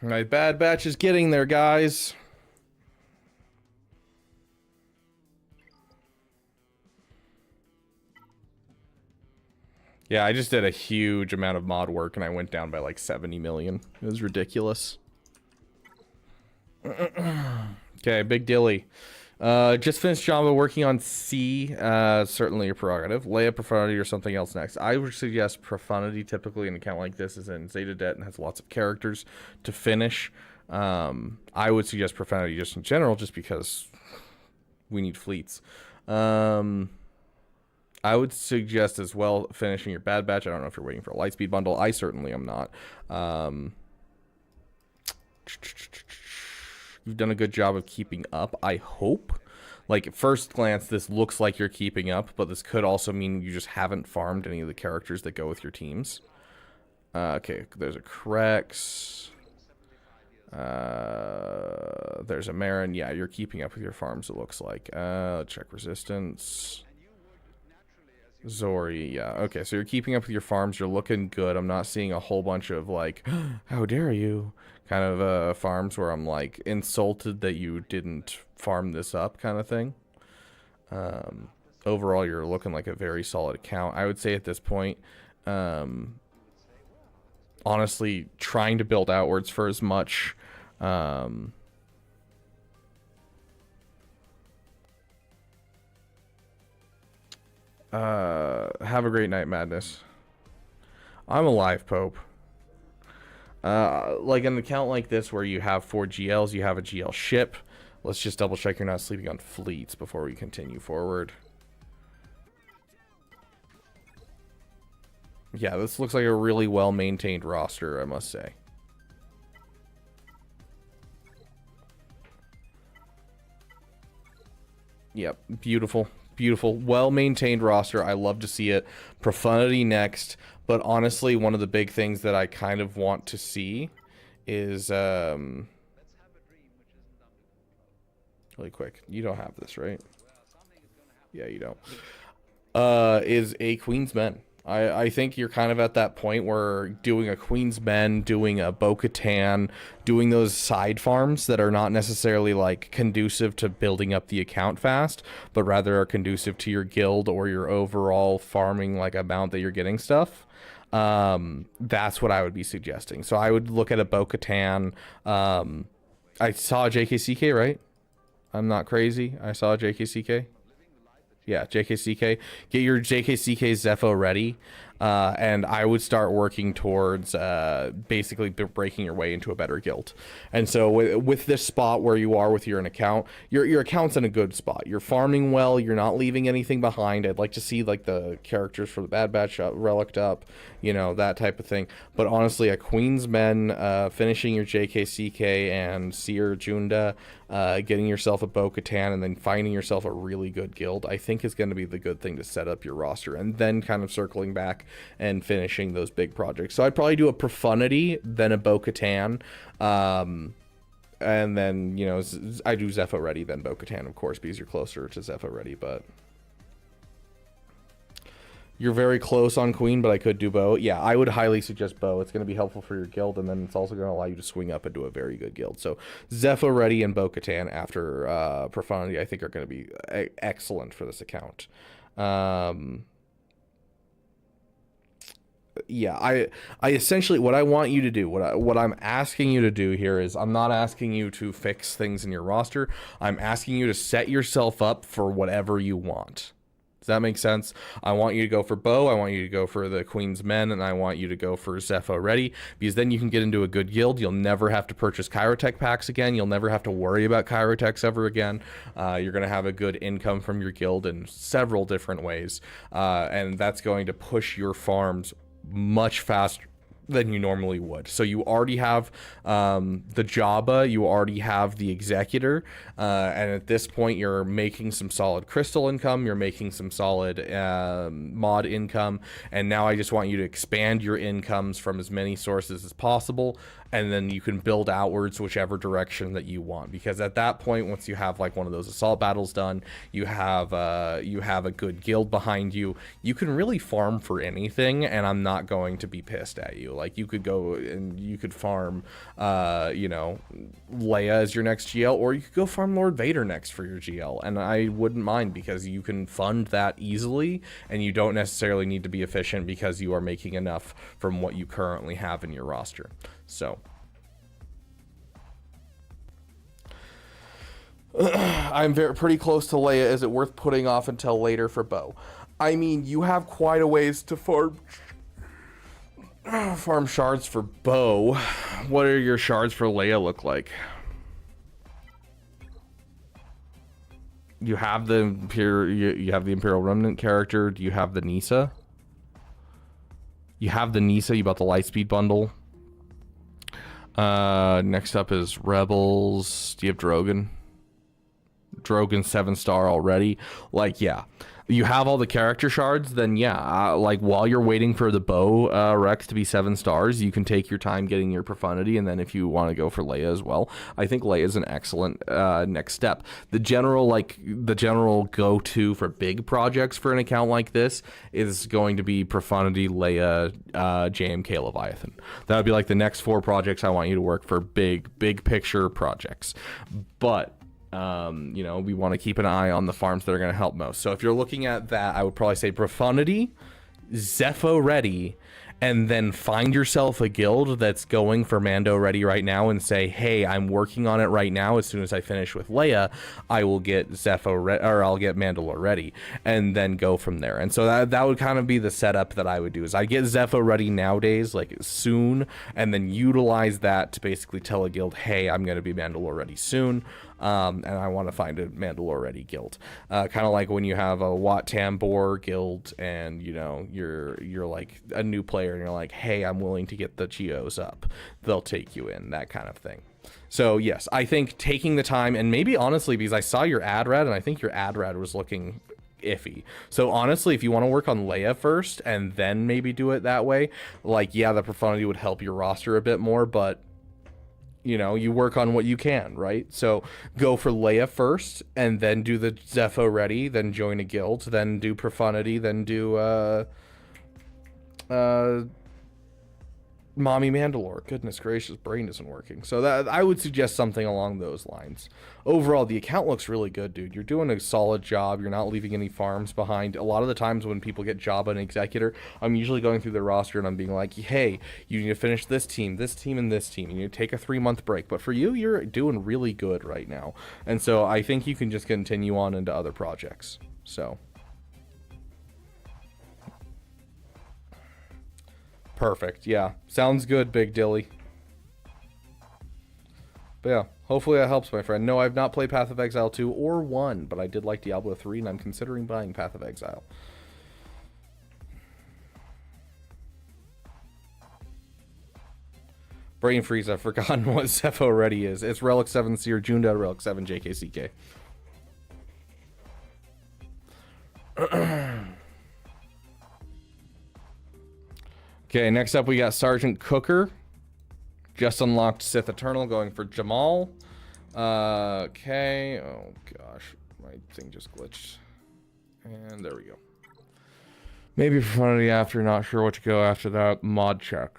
My Bad Batch is getting there, guys. Yeah, I just did a huge amount of mod work and I went down by like 70 million. It was ridiculous. Okay, Big Dilly. Just finished Jamba working on C. Certainly a prerogative. Leia, Profundity, or something else next. I would suggest Profundity. Typically, an account like this is in Zeta Det and has lots of characters to finish. I would suggest Profundity just in general, just because we need fleets. I would suggest as well finishing your Bad Batch. I don't know if you're waiting for a Lightspeed bundle. I certainly am not. You've done a good job of keeping up, I hope. Like, at first glance, this looks like you're keeping up, but this could also mean you just haven't farmed any of the characters that go with your teams. Okay, there's a Krex. There's a Marin. Yeah, you're keeping up with your farms, it looks like. Let's check resistance. Zori, yeah. Okay, so you're keeping up with your farms. You're looking good. I'm not seeing a whole bunch of, like, how dare you kind of farms where I'm, like, insulted that you didn't farm this up kind of thing. Overall, you're looking like a very solid account. I would say at this point, honestly, trying to build outwards for as much... have a great night, Madness. I'm alive, Pope. Like an account like this where you have 4 GLs, you have a GL ship. Let's just double check you're not sleeping on fleets before we continue forward. Yeah, this looks like a really well-maintained roster, I must say. Yep, beautiful. Beautiful, well-maintained roster. I love to see it. Profundity next, but honestly, one of the big things that I kind of want to see is really quick. You don't have this, right? Yeah, you don't. Is a Queen's Men. I think you're kind of at that point where doing a Queen's Men, doing a Bo-Katan, doing those side farms that are not necessarily like conducive to building up the account fast, but rather are conducive to your guild or your overall farming like amount that you're getting stuff. That's what I would be suggesting. So I would look at a Bo-Katan. I saw a JKCK, right? I'm not crazy. I saw a JKCK. Yeah, JKCK. Get your JKCK Zepho ready, and I would start working towards basically breaking your way into a better guild. And so with this spot where you are with your account, your account's in a good spot. You're farming well. You're not leaving anything behind. I'd like to see like the characters for the Bad Batch relicked up, you know, that type of thing. But honestly, a Queen's Men, finishing your JKCK and Seer Junda, getting yourself a Bo-Katan, and then finding yourself a really good guild, I think is going to be the good thing to set up your roster, and then kind of circling back and finishing those big projects. So I'd probably do a Profundity, then a Bo-Katan, and then, you know, I do Zepho ready, then Bo-Katan, of course, because you're closer to Zepho ready, but... You're very close on Queen, but I could do Bo. Yeah, I would highly suggest Bo. It's going to be helpful for your guild, and then it's also going to allow you to swing up into a very good guild. So Zepho ready and Bo-Katan after Profundity, I think, are going to be excellent for this account. Yeah, I essentially, what I want you to do, what I'm asking you to do here is, I'm not asking you to fix things in your roster. I'm asking you to set yourself up for whatever you want. Does that make sense? I want you to go for Bo, I want you to go for the Queen's Men, and I want you to go for Zepho ready, because then you can get into a good guild. You'll never have to purchase Chirotech packs again. You'll never have to worry about Chirotechs ever again. You're going to have a good income from your guild in several different ways, and that's going to push your farms much faster than you normally would. So you already have the Jabba, you already have the Executor, and at this point you're making some solid crystal income, you're making some solid mod income, and now I just want you to expand your incomes from as many sources as possible, and then you can build outwards whichever direction that you want, because at that point, once you have like one of those assault battles done, you have a good guild behind you, you can really farm for anything, and I'm not going to be pissed at you. Like, you could go and you could farm you know, Leia as your next GL, or you could go farm Lord Vader next for your GL, and I wouldn't mind, because you can fund that easily, and you don't necessarily need to be efficient because you are making enough from what you currently have in your roster. So I'm pretty close to Leia. Is it worth putting off until later for Bo? I mean, you have quite a ways to farm shards for Bo. What are your shards for Leia look like? You have the Imperial Remnant character. Do you have the Nisa? You have the Nisa. You bought the Lightspeed bundle. Next up is Rebels. Do you have Drogon? Drogon 7-star already. Like, yeah. You have all the character shards, then yeah, like while you're waiting for the Bo Rex to be 7 stars, you can take your time getting your profundity, and then if you want to go for Leia as well, I think Leia is an excellent next step. The general go-to for big projects for an account like this is going to be profundity, Leia, JMK, Leviathan. That would be like the next 4 projects I want you to work for, big picture projects. But you know, we want to keep an eye on the farms that are going to help most. So if you're looking at that, I would probably say Profundity, Zepho ready, and then find yourself a guild that's going for Mando ready right now and say, hey, I'm working on it right now. As soon as I finish with Leia, I will get Zepho or I'll get Mandalore ready, and then go from there. And so that would kind of be the setup that I would do, is I get Zepho ready nowadays, like soon, and then utilize that to basically tell a guild, hey, I'm going to be Mandalore ready soon. And I want to find a Mandalore ready guild, kind of like when you have a Wat Tambor guild, and you know you're like a new player, and you're like, hey, I'm willing to get the Geos up. They'll take you in, that kind of thing. So yes, I think taking the time, and maybe honestly, because I saw your ad rad, and I think your ad rad was looking iffy. So honestly, if you want to work on Leia first and then maybe do it that way, like, yeah, the profundity would help your roster a bit more, but you know, you work on what you can, right? So go for Leia first, and then do the Zepho ready, then join a guild, then do Profundity, then do Mommy Mandalore. Goodness gracious, brain isn't working. So that I would suggest something along those lines. Overall, the account looks really good, dude. You're doing a solid job. You're not leaving any farms behind. A lot of the times when people get Jabba and Executor, I'm usually going through their roster and I'm being like, hey, you need to finish this team, and this team. You need to take a 3-month break. But for you, you're doing really good right now. And so I think you can just continue on into other projects. So perfect. Yeah. Sounds good, Big Dilly. But yeah, hopefully that helps, my friend. No, I've not played Path of Exile 2 or 1, but I did like Diablo 3, and I'm considering buying Path of Exile. Brain freeze, I've forgotten what Zepho ready is. It's Relic 7 Seer, Junda, Relic 7 JKCK. Okay, next up we got Sergeant Cooker. Just unlocked Sith Eternal, going for Jamal. Okay, oh gosh, my thing just glitched. And there we go. Maybe Profundity after, not sure what to go after that. Mod check.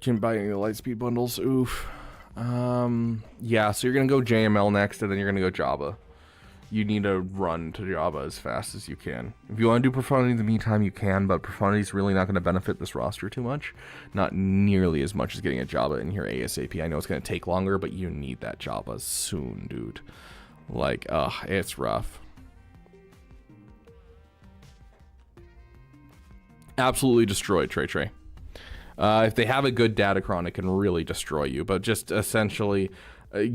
Can't buy any of the Lightspeed bundles. Oof. Yeah, so you're gonna go JML next, and then you're gonna go Jabba. You need to run to Jabba as fast as you can. If you want to do Profundity in the meantime, you can, but Profundity is really not going to benefit this roster too much. Not nearly as much as getting a Jabba in here ASAP. I know it's going to take longer, but you need that Jabba soon, dude. Like, it's rough. Absolutely destroyed, Trey. If they have a good Datacron, it can really destroy you. But just essentially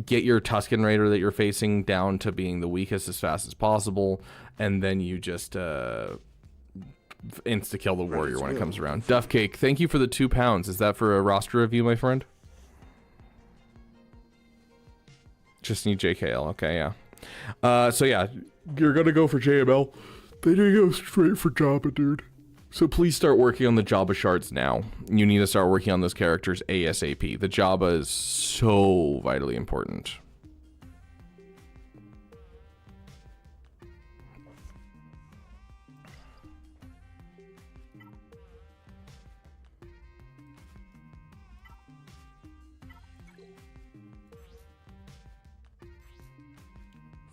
get your Tusken Raider that you're facing down to being the weakest as fast as possible, and then you just insta-kill the warrior when it comes around. Duffcake, thank you for the £2. Is that for a roster review, my friend? Just need JKL. Okay, yeah. So yeah, you're gonna go for JML. Then you go straight for Jabba, dude. So please start working on the Jabba shards now. You need to start working on those characters ASAP. The Jabba is so vitally important.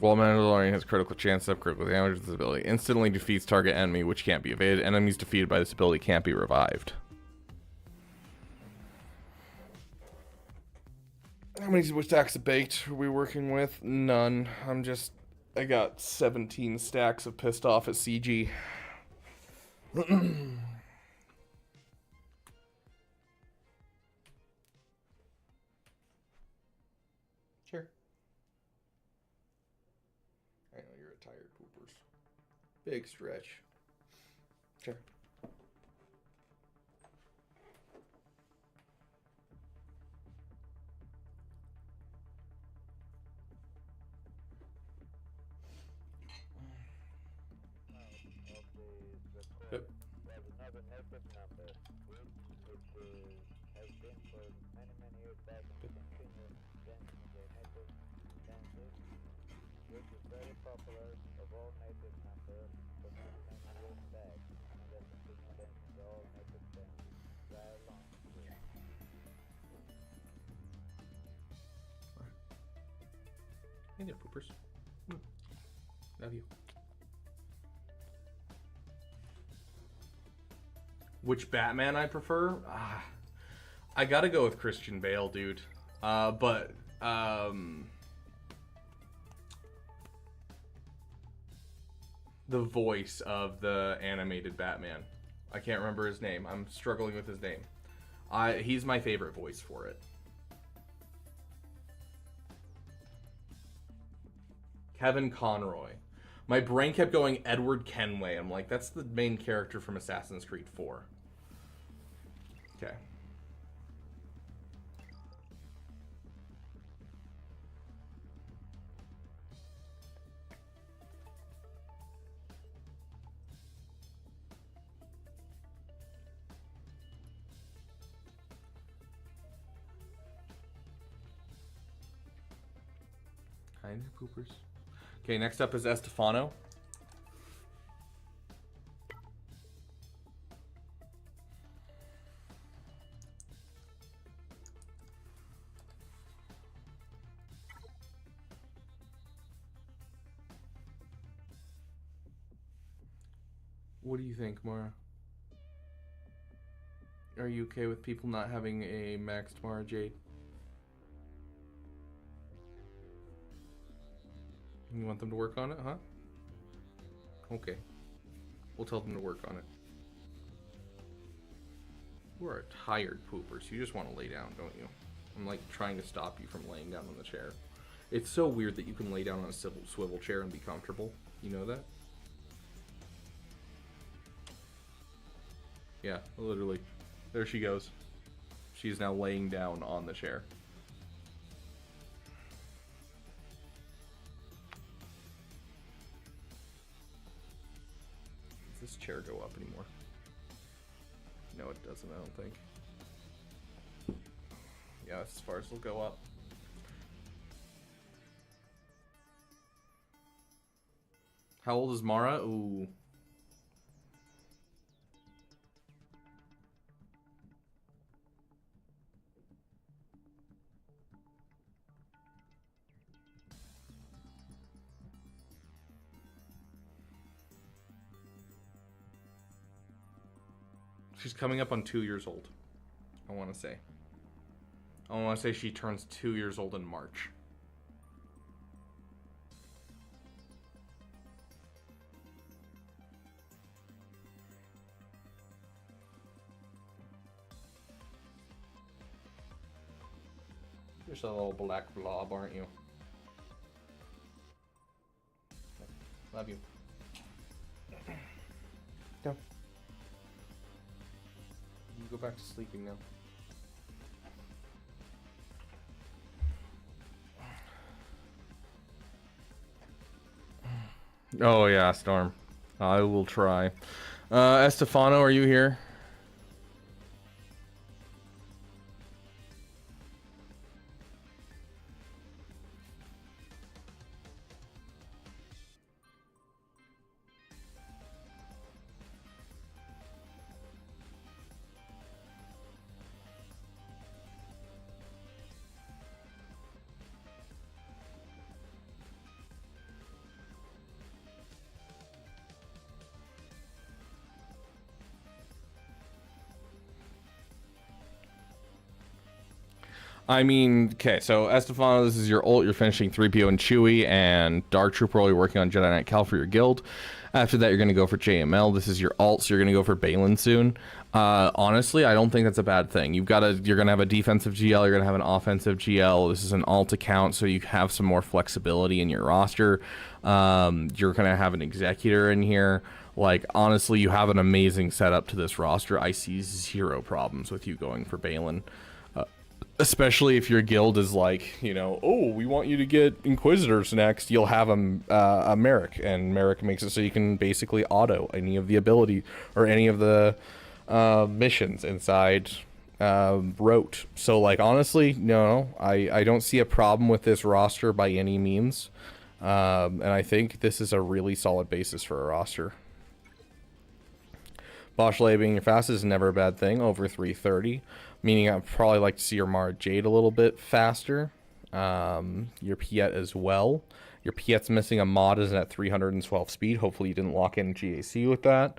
While Mandalorian has critical chance to critical damage with this ability, instantly defeats target enemy, which can't be evaded. Enemies defeated by this ability can't be revived. How many stacks of baked are we working with? None. I got 17 stacks of pissed off at CG. Sure. I know you're a tired poopers. Big stretch. Sure. Yep. Hey there, poopers. Love you. Which Batman I prefer? I gotta go with Christian Bale, dude. But the voice of the animated Batman. I can't remember his name. I'm struggling with his name. He's my favorite voice for it. Kevin Conroy. My brain kept going Edward Kenway. I'm like, that's the main character from Assassin's Creed 4. Okay. Kind of poopers. Okay, next up is Estefano. What do you think, Mara? Are you okay with people not having a maxed Mara Jade? You want them to work on it, huh? Okay. We'll tell them to work on it. We're tired poopers. You just want to lay down, don't you? I'm like trying to stop you from laying down on the chair. It's so weird that you can lay down on a swivel chair and be comfortable. You know that? Yeah, literally. There she goes. She's now laying down on the chair. Does this chair go up anymore? No, it doesn't, I don't think. Yeah, that's as far as it'll go up. How old is Mara? Ooh. She's coming up on 2 years old, I want to say. I want to say she turns 2 years old in March. You're just a little black blob, aren't you? Love you. Go. You go back to sleeping now. Oh yeah, Storm. I will try. Estefano, are you here? I mean, okay, so Estefano, this is your ult. You're finishing 3PO and Chewie, and Dark Trooper while you're working on Jedi Knight Cal for your guild. After that, you're going to go for JML. This is your ult, so you're going to go for Balin soon. Honestly, I don't think that's a bad thing. You're going to have a defensive GL, you're going to have an offensive GL. This is an alt account, so you have some more flexibility in your roster. You're going to have an executor in here. Like, honestly, you have an amazing setup to this roster. I see zero problems with you going for Balin. Especially if your guild is like, you know, oh, we want you to get Inquisitors next. You'll have a Merrick, and Merrick makes it so you can basically auto any of the ability or any of the missions inside Rote. So, like, honestly, no, I don't see a problem with this roster by any means. And I think this is a really solid basis for a roster. Boschley being your fastest is never a bad thing, over 330. Meaning I'd probably like to see your Mara Jade a little bit faster. Your Piet as well. Your Piet's missing a mod, isn't at 312 speed. Hopefully you didn't lock in GAC with that.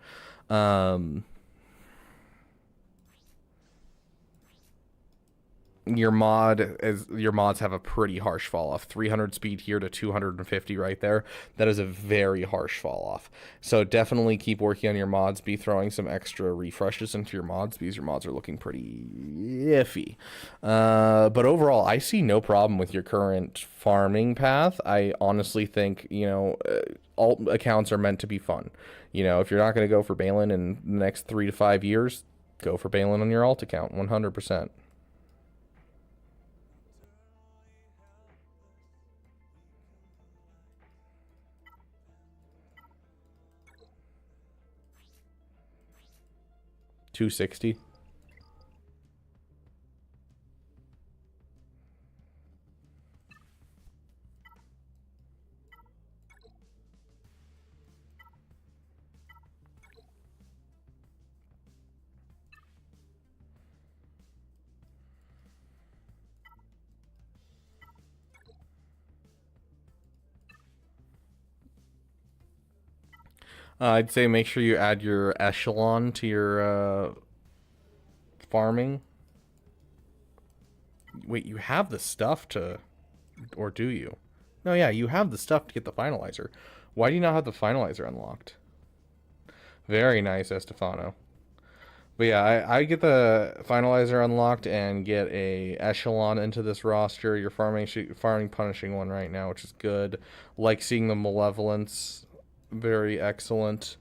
Your mods have a pretty harsh fall off. 300 speed here to 250 right there. That is a very harsh fall off. So definitely keep working on your mods. Be throwing some extra refreshes into your mods because your mods are looking pretty iffy. But overall, I see no problem with your current farming path. I honestly think, you know, alt accounts are meant to be fun. You know, if you're not going to go for Balin in the next 3 to 5 years, go for Balin on your alt account, 100%. $260. I'd say make sure you add your echelon to your farming. Wait, you have the stuff to, or do you? No, yeah, you have the stuff to get the finalizer. Why do you not have the finalizer unlocked? Very nice, Estefano. But yeah, I get the finalizer unlocked and get a echelon into this roster. You're farming punishing one right now, which is good. Like seeing the malevolence, very excellent.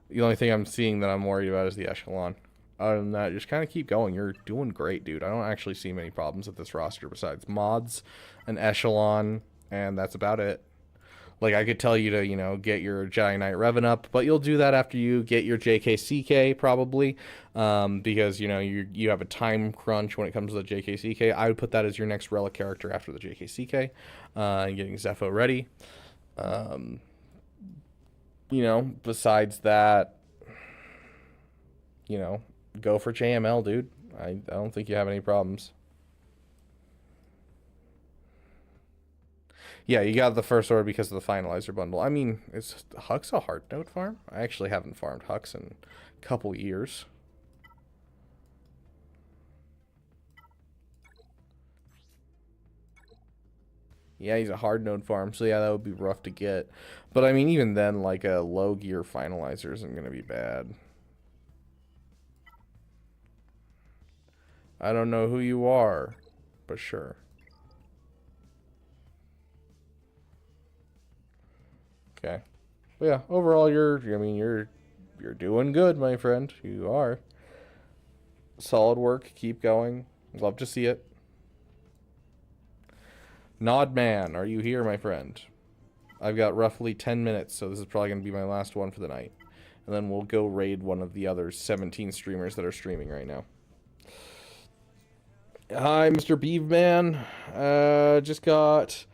The only thing I'm seeing that I'm worried about is the echelon. Other than that, just kind of keep going. You're doing great, dude. I don't actually see many problems with this roster besides mods, an echelon, and that's about it. Like, I could tell you to, you know, get your Jedi Knight Revan up, but you'll do that after you get your JKCK, probably, because, you know, you have a time crunch when it comes to the JKCK. I would put that as your next relic character after the JKCK, and getting Zepho ready. You know, besides that, you know, go for JML, dude. I don't think you have any problems. Yeah, you got the first order because of the finalizer bundle. I mean, is Hux a hard node farm? I actually haven't farmed Hux in a couple years. Yeah, he's a hard node farm, so yeah, that would be rough to get. But I mean, even then, like a low gear finalizer isn't going to be bad. I don't know who you are, but sure. Okay. But yeah, overall you're doing good, my friend. You are. Solid work, keep going. Love to see it. Nodman, are you here, my friend? I've got roughly 10 minutes, so this is probably going to be my last one for the night. And then we'll go raid one of the other 17 streamers that are streaming right now. Hi, Mr. Beaveman. Just got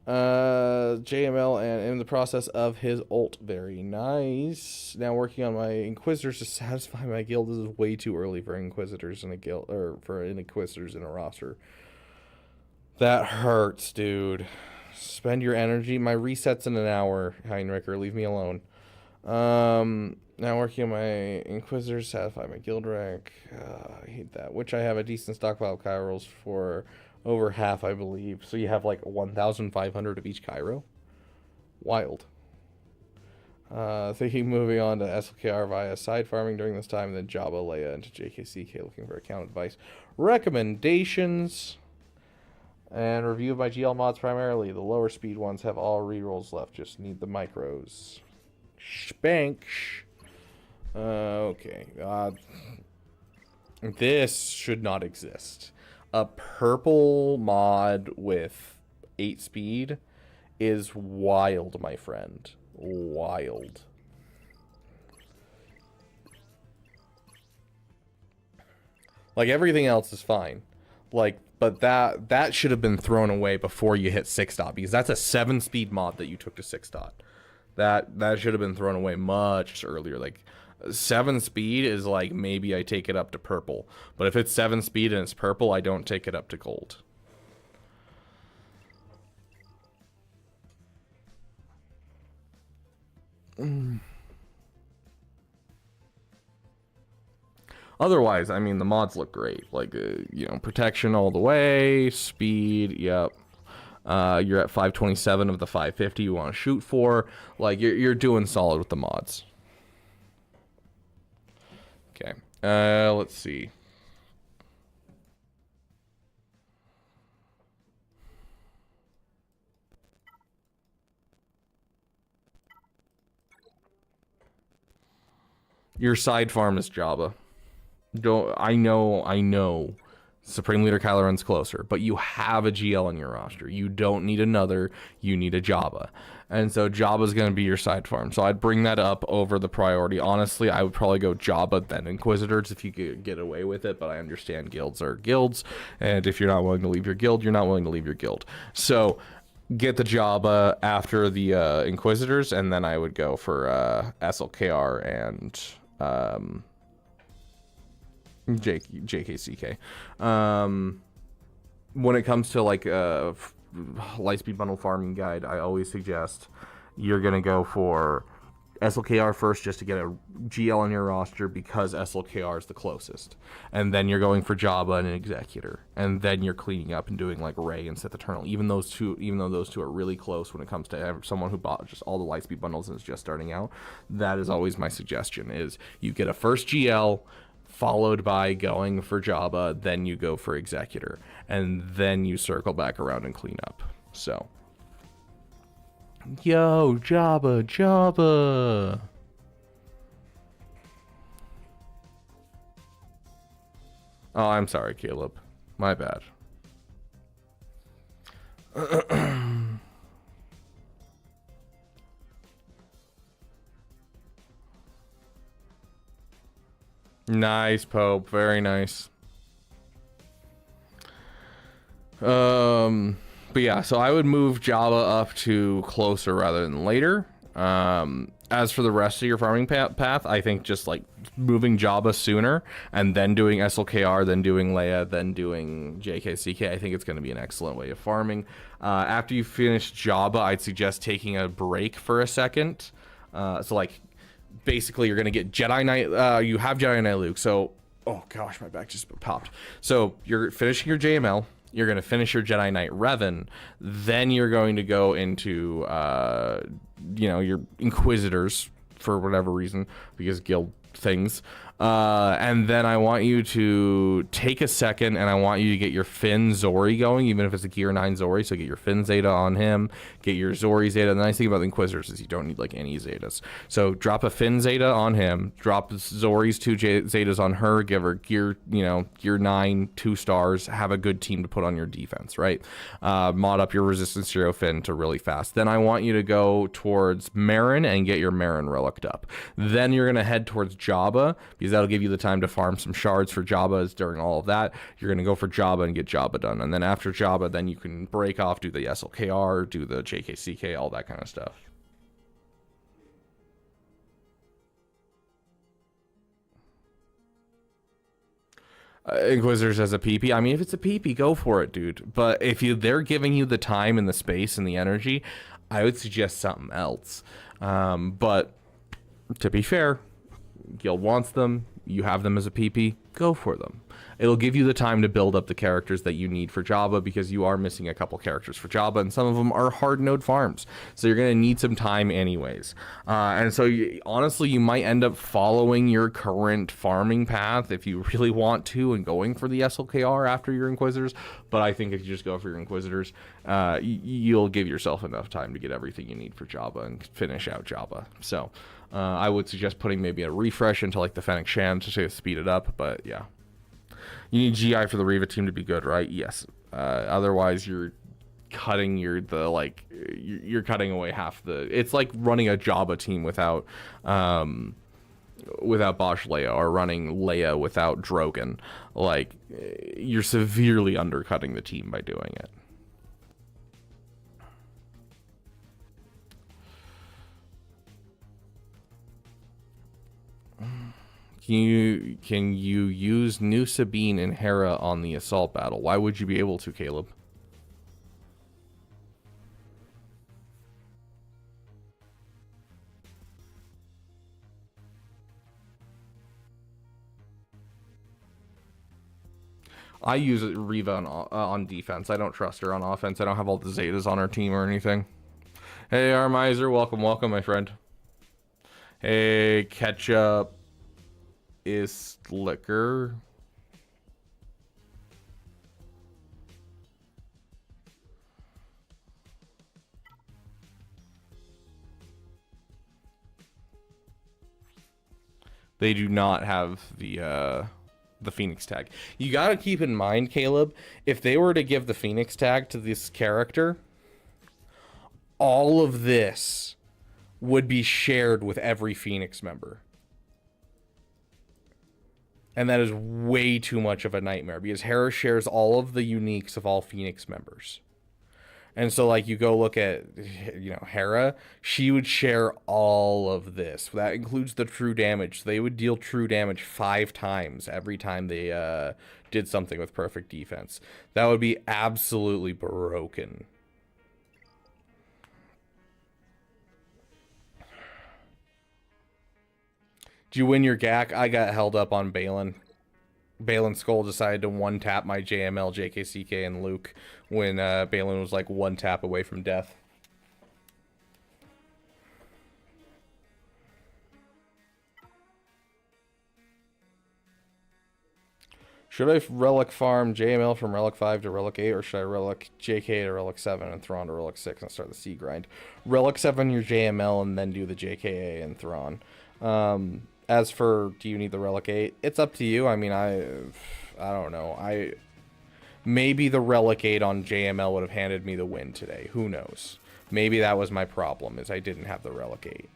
JML and in the process of his ult. Very nice. Now working on my Inquisitors to satisfy my guild. This is way too early for Inquisitors in a guild, or for Inquisitors in a roster. That hurts, dude. Spend your energy. My reset's in an hour, Heinricher. Leave me alone. Now working on my Inquisitors, satisfy my guild rank. I hate that. Which I have a decent stockpile of Kyrals for Over half, I believe. So you have like 1,500 of each Cairo. Wild. Thinking moving on to SLKR via side farming during this time, then Jabba, Leia, into JKCK looking for account advice. Recommendations. And review of my GL mods primarily. The lower speed ones have all rerolls left. Just need the micros. Spank. Okay. This should not exist. A purple mod with 8 speed is wild, my friend. Wild. Like, everything else is fine. Like, but that should have been thrown away before you hit 6 dot, because that's a 7-speed mod that you took to 6 dot. That should have been thrown away much earlier. Like, 7 speed is like, maybe I take it up to purple. But if it's 7 speed and it's purple, I don't take it up to gold. Otherwise, I mean, the mods look great. Like, you know, protection all the way, speed, yep. You're at 527 of the 550 you want to shoot for. Like, you're doing solid with the mods. Okay, let's see. Your side farm is Jabba. I know. Supreme Leader Kylo Ren's closer, but you have a GL on your roster. You don't need another. You need a Jabba. And so Jabba's going to be your side farm. So I'd bring that up over the priority. Honestly, I would probably go Jabba, then Inquisitors if you could get away with it, but I understand guilds are guilds, and if you're not willing to leave your guild, you're not willing to leave your guild. So get the Jabba after the Inquisitors, and then I would go for SLKR and JKCK. When it comes to like Lightspeed bundle farming guide, I always suggest you're gonna go for SLKR first, just to get a GL on your roster, because SLKR is the closest, and then you're going for Jabba and an Executor, and then you're cleaning up and doing like Rey and Sith Eternal. Even though those two are really close when it comes to someone who bought just all the Lightspeed bundles and is just starting out, that is always my suggestion: is you get a first GL, followed by going for Jabba, then you go for Executor, and then you circle back around and clean up. So, yo, Jabba. Oh, I'm sorry, Caleb. My bad. Nice, Pope. Very nice. But yeah, so I would move Jabba up to closer rather than later. As for the rest of your farming path, I think just like moving Jabba sooner and then doing SLKR, then doing Leia, then doing JKCK, I think it's going to be an excellent way of farming. After you finish Jabba, I'd suggest taking a break for a second. So like, basically you're going to get Jedi Knight, you have Jedi Knight Luke, so, oh gosh, my back just popped. So you're finishing your JML, you're going to finish your Jedi Knight Revan, then you're going to go into, you know, your Inquisitors, for whatever reason, because guild things. And then I want you to take a second, and I want you to get your Finn Zori going, even if it's a Gear 9 Zori. So get your Finn Zeta on him, get your Zori Zeta. The nice thing about the Inquisitors is you don't need like any Zetas. So drop a Finn Zeta on him, drop Zori's 2 Zetas on her, give her Gear, you know, Gear 9, 2 stars, have a good team to put on your defense, right? Mod up your Resistance Zero Finn to really fast. Then I want you to go towards Marin and get your Marin relicked up. Then you're going to head towards Jabba, because that'll give you the time to farm some shards for Jabbas during all of that. You're going to go for Jabba and get Jabba done. And then after Jabba, then you can break off, do the SLKR, do the JKCK, all that kind of stuff. Inquisitors as a PP. I mean, if it's a PP, go for it, dude. But if they're giving you the time and the space and the energy, I would suggest something else. But to be fair, guild wants them, you have them as a PP, go for them. It'll give you the time to build up the characters that you need for Jabba, because you are missing a couple characters for Jabba, and some of them are hard node farms. So you're going to need some time anyways. And so honestly, you might end up following your current farming path if you really want to, and going for the SLKR after your Inquisitors. But I think if you just go for your Inquisitors, you'll give yourself enough time to get everything you need for Jabba and finish out Jabba. So I would suggest putting maybe a refresh into like the Fennec Shan to speed it up, but yeah. You need GI for the Reva team to be good, right? Yes. Otherwise, you're cutting you're cutting away half the. It's like running a Jabba team without Bosch Leia, or running Leia without Drogon. Like, you're severely undercutting the team by doing it. Can you use New Sabine and Hera on the assault battle? Why would you be able to, Caleb? I use Reva on defense. I don't trust her on offense. I don't have all the Zetas on our team or anything. Hey, Armiser, welcome, my friend. Hey, Ketchup is liquor. They do not have the Phoenix tag. You gotta keep in mind, Caleb, if they were to give the Phoenix tag to this character, all of this would be shared with every Phoenix member. And that is way too much of a nightmare, because Hera shares all of the uniques of all Phoenix members. And so, like, you go look at, Hera, she would share all of this. That includes the true damage. They would deal true damage 5 times every time they did something with perfect defense. That would be absolutely broken. Did you win your GAC? I got held up on Balin. Balin Skull decided to one-tap my JML, JKCK, and Luke when Balin was like 1 tap away from death. Should I relic farm JML from Relic 5 to Relic 8, or should I relic JK to Relic 7 and Thrawn to Relic 6 and start the C grind? Relic 7 your JML and then do the JKA and Thrawn. As for, do you need the Relic 8? It's up to you. I mean, I don't know. Maybe the Relic 8 on JML would have handed me the win today. Who knows? Maybe that was my problem, is I didn't have the Relic 8.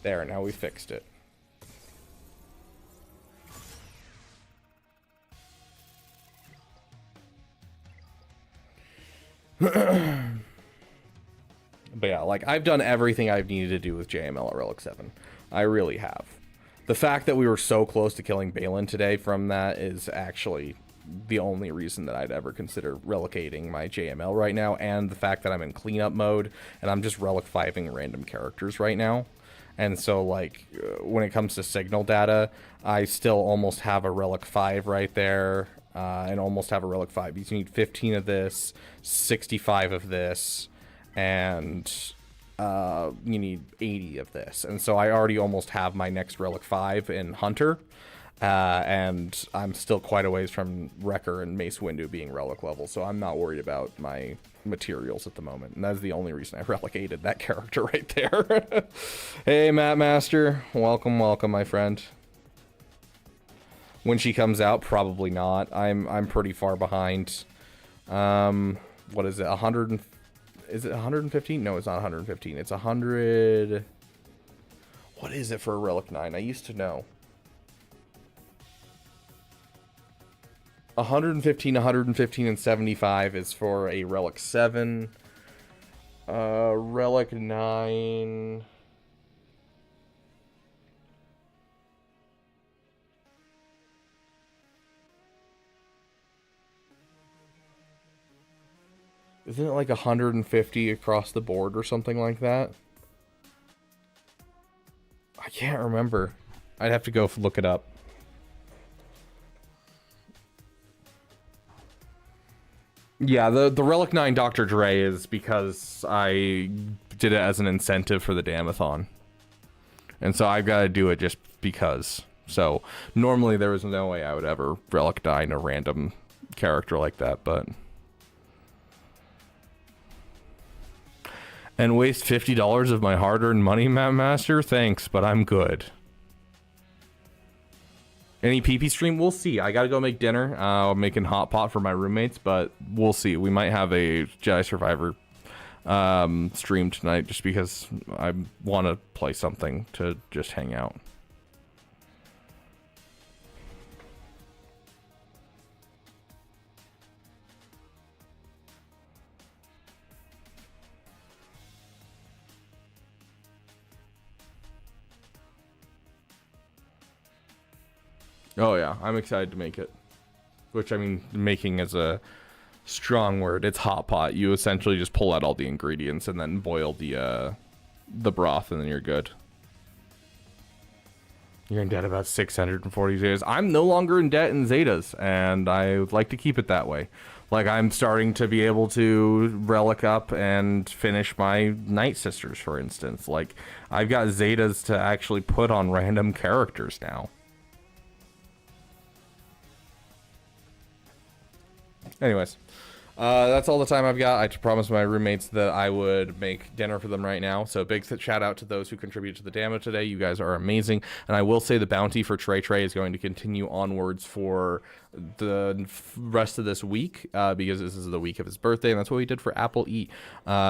There, now we fixed it. But yeah, like, I've done everything I've needed to do with JML at Relic 7. I really have. The fact that we were so close to killing Balin today from that is actually the only reason that I'd ever consider relicating my JML right now, and the fact that I'm in cleanup mode and I'm just Relic 5ing random characters right now. And so, like, when it comes to signal data, I still almost have a Relic 5 right there, and almost have a Relic 5. You need 15 of this, 65 of this, and you need 80 of this. And so I already almost have my next Relic 5 in Hunter, and I'm still quite a ways from Wrecker and Mace Windu being Relic level, so I'm not worried about my materials at the moment, and that's the only reason I relicated that character right there. Hey, Matt Master, welcome, my friend. When she comes out, probably not. I'm pretty far behind. What is it? 100? Is it 115? No, it's not 115. It's 100. What is it for a Relic 9? I used to know. 115, and 75 is for a Relic 7. Relic 9. Isn't it like 150 across the board or something like that? I can't remember. I'd have to go look it up. Yeah, the Relic 9 Dr. Dre is because I did it as an incentive for the Damathon. And so I've got to do it just because. So normally there was no way I would ever Relic 9 a random character like that, but... And waste $50 of my hard-earned money, Map Master? Thanks, but I'm good. Any PP stream? We'll see. I gotta go make dinner. I'm making hot pot for my roommates, but we'll see. We might have a Jedi Survivor stream tonight just because I want to play something to just hang out. Oh yeah, I'm excited to make it. Which, I mean, making is a strong word. It's hot pot. You essentially just pull out all the ingredients and then boil the broth, and then you're good. You're in debt about 640 Zetas. I'm no longer in debt in Zetas, and I would like to keep it that way. Like, I'm starting to be able to relic up and finish my Night Sisters, for instance. Like, I've got Zetas to actually put on random characters now. Anyways, that's all the time I've got. I promised my roommates that I would make dinner for them right now. So big shout out to those who contribute to the demo today. You guys are amazing. And I will say the bounty for Trey is going to continue onwards for the rest of this week because this is the week of his birthday, and that's what we did for Apple Eat.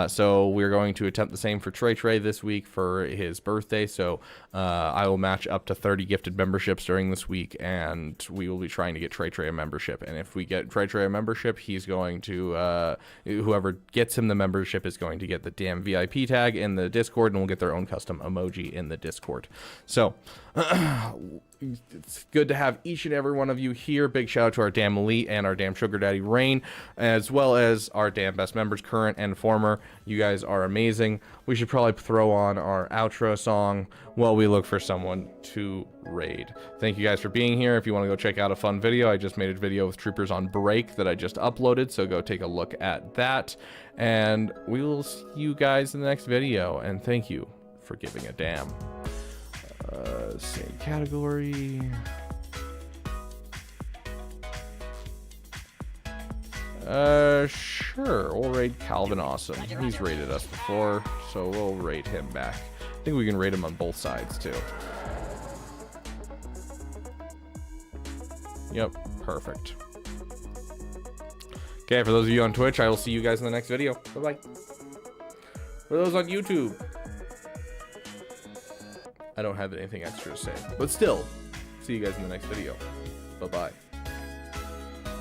So we're going to attempt the same for Trey this week for his birthday. So I will match up to 30 gifted memberships during this week, and we will be trying to get Trey a membership. And if we get Trey a membership, he's going to whoever gets him the membership is going to get the damn VIP tag in the Discord, and we'll get their own custom emoji in the Discord. So it's good to have each and every one of you here. Big shout out to our damn elite and our damn sugar daddy Rain, as well as our damn best members, current and former. You guys are amazing. We should probably throw on our outro song while we look for someone to raid. Thank you guys for being here. If you want to go check out a fun video, I just made a video with troopers on break that I just uploaded, so go take a look at that, and we will see you guys in the next video. And thank you for giving a damn. Same category. Sure, we'll raid Calvin Awesome. He's raided us before, so we'll raid him back. I think we can raid him on both sides too. Yep, perfect. Okay, for those of you on Twitch, I will see you guys in the next video. Bye-bye. For those on YouTube, I don't have anything extra to say, but still, see you guys in the next video. Bye-bye.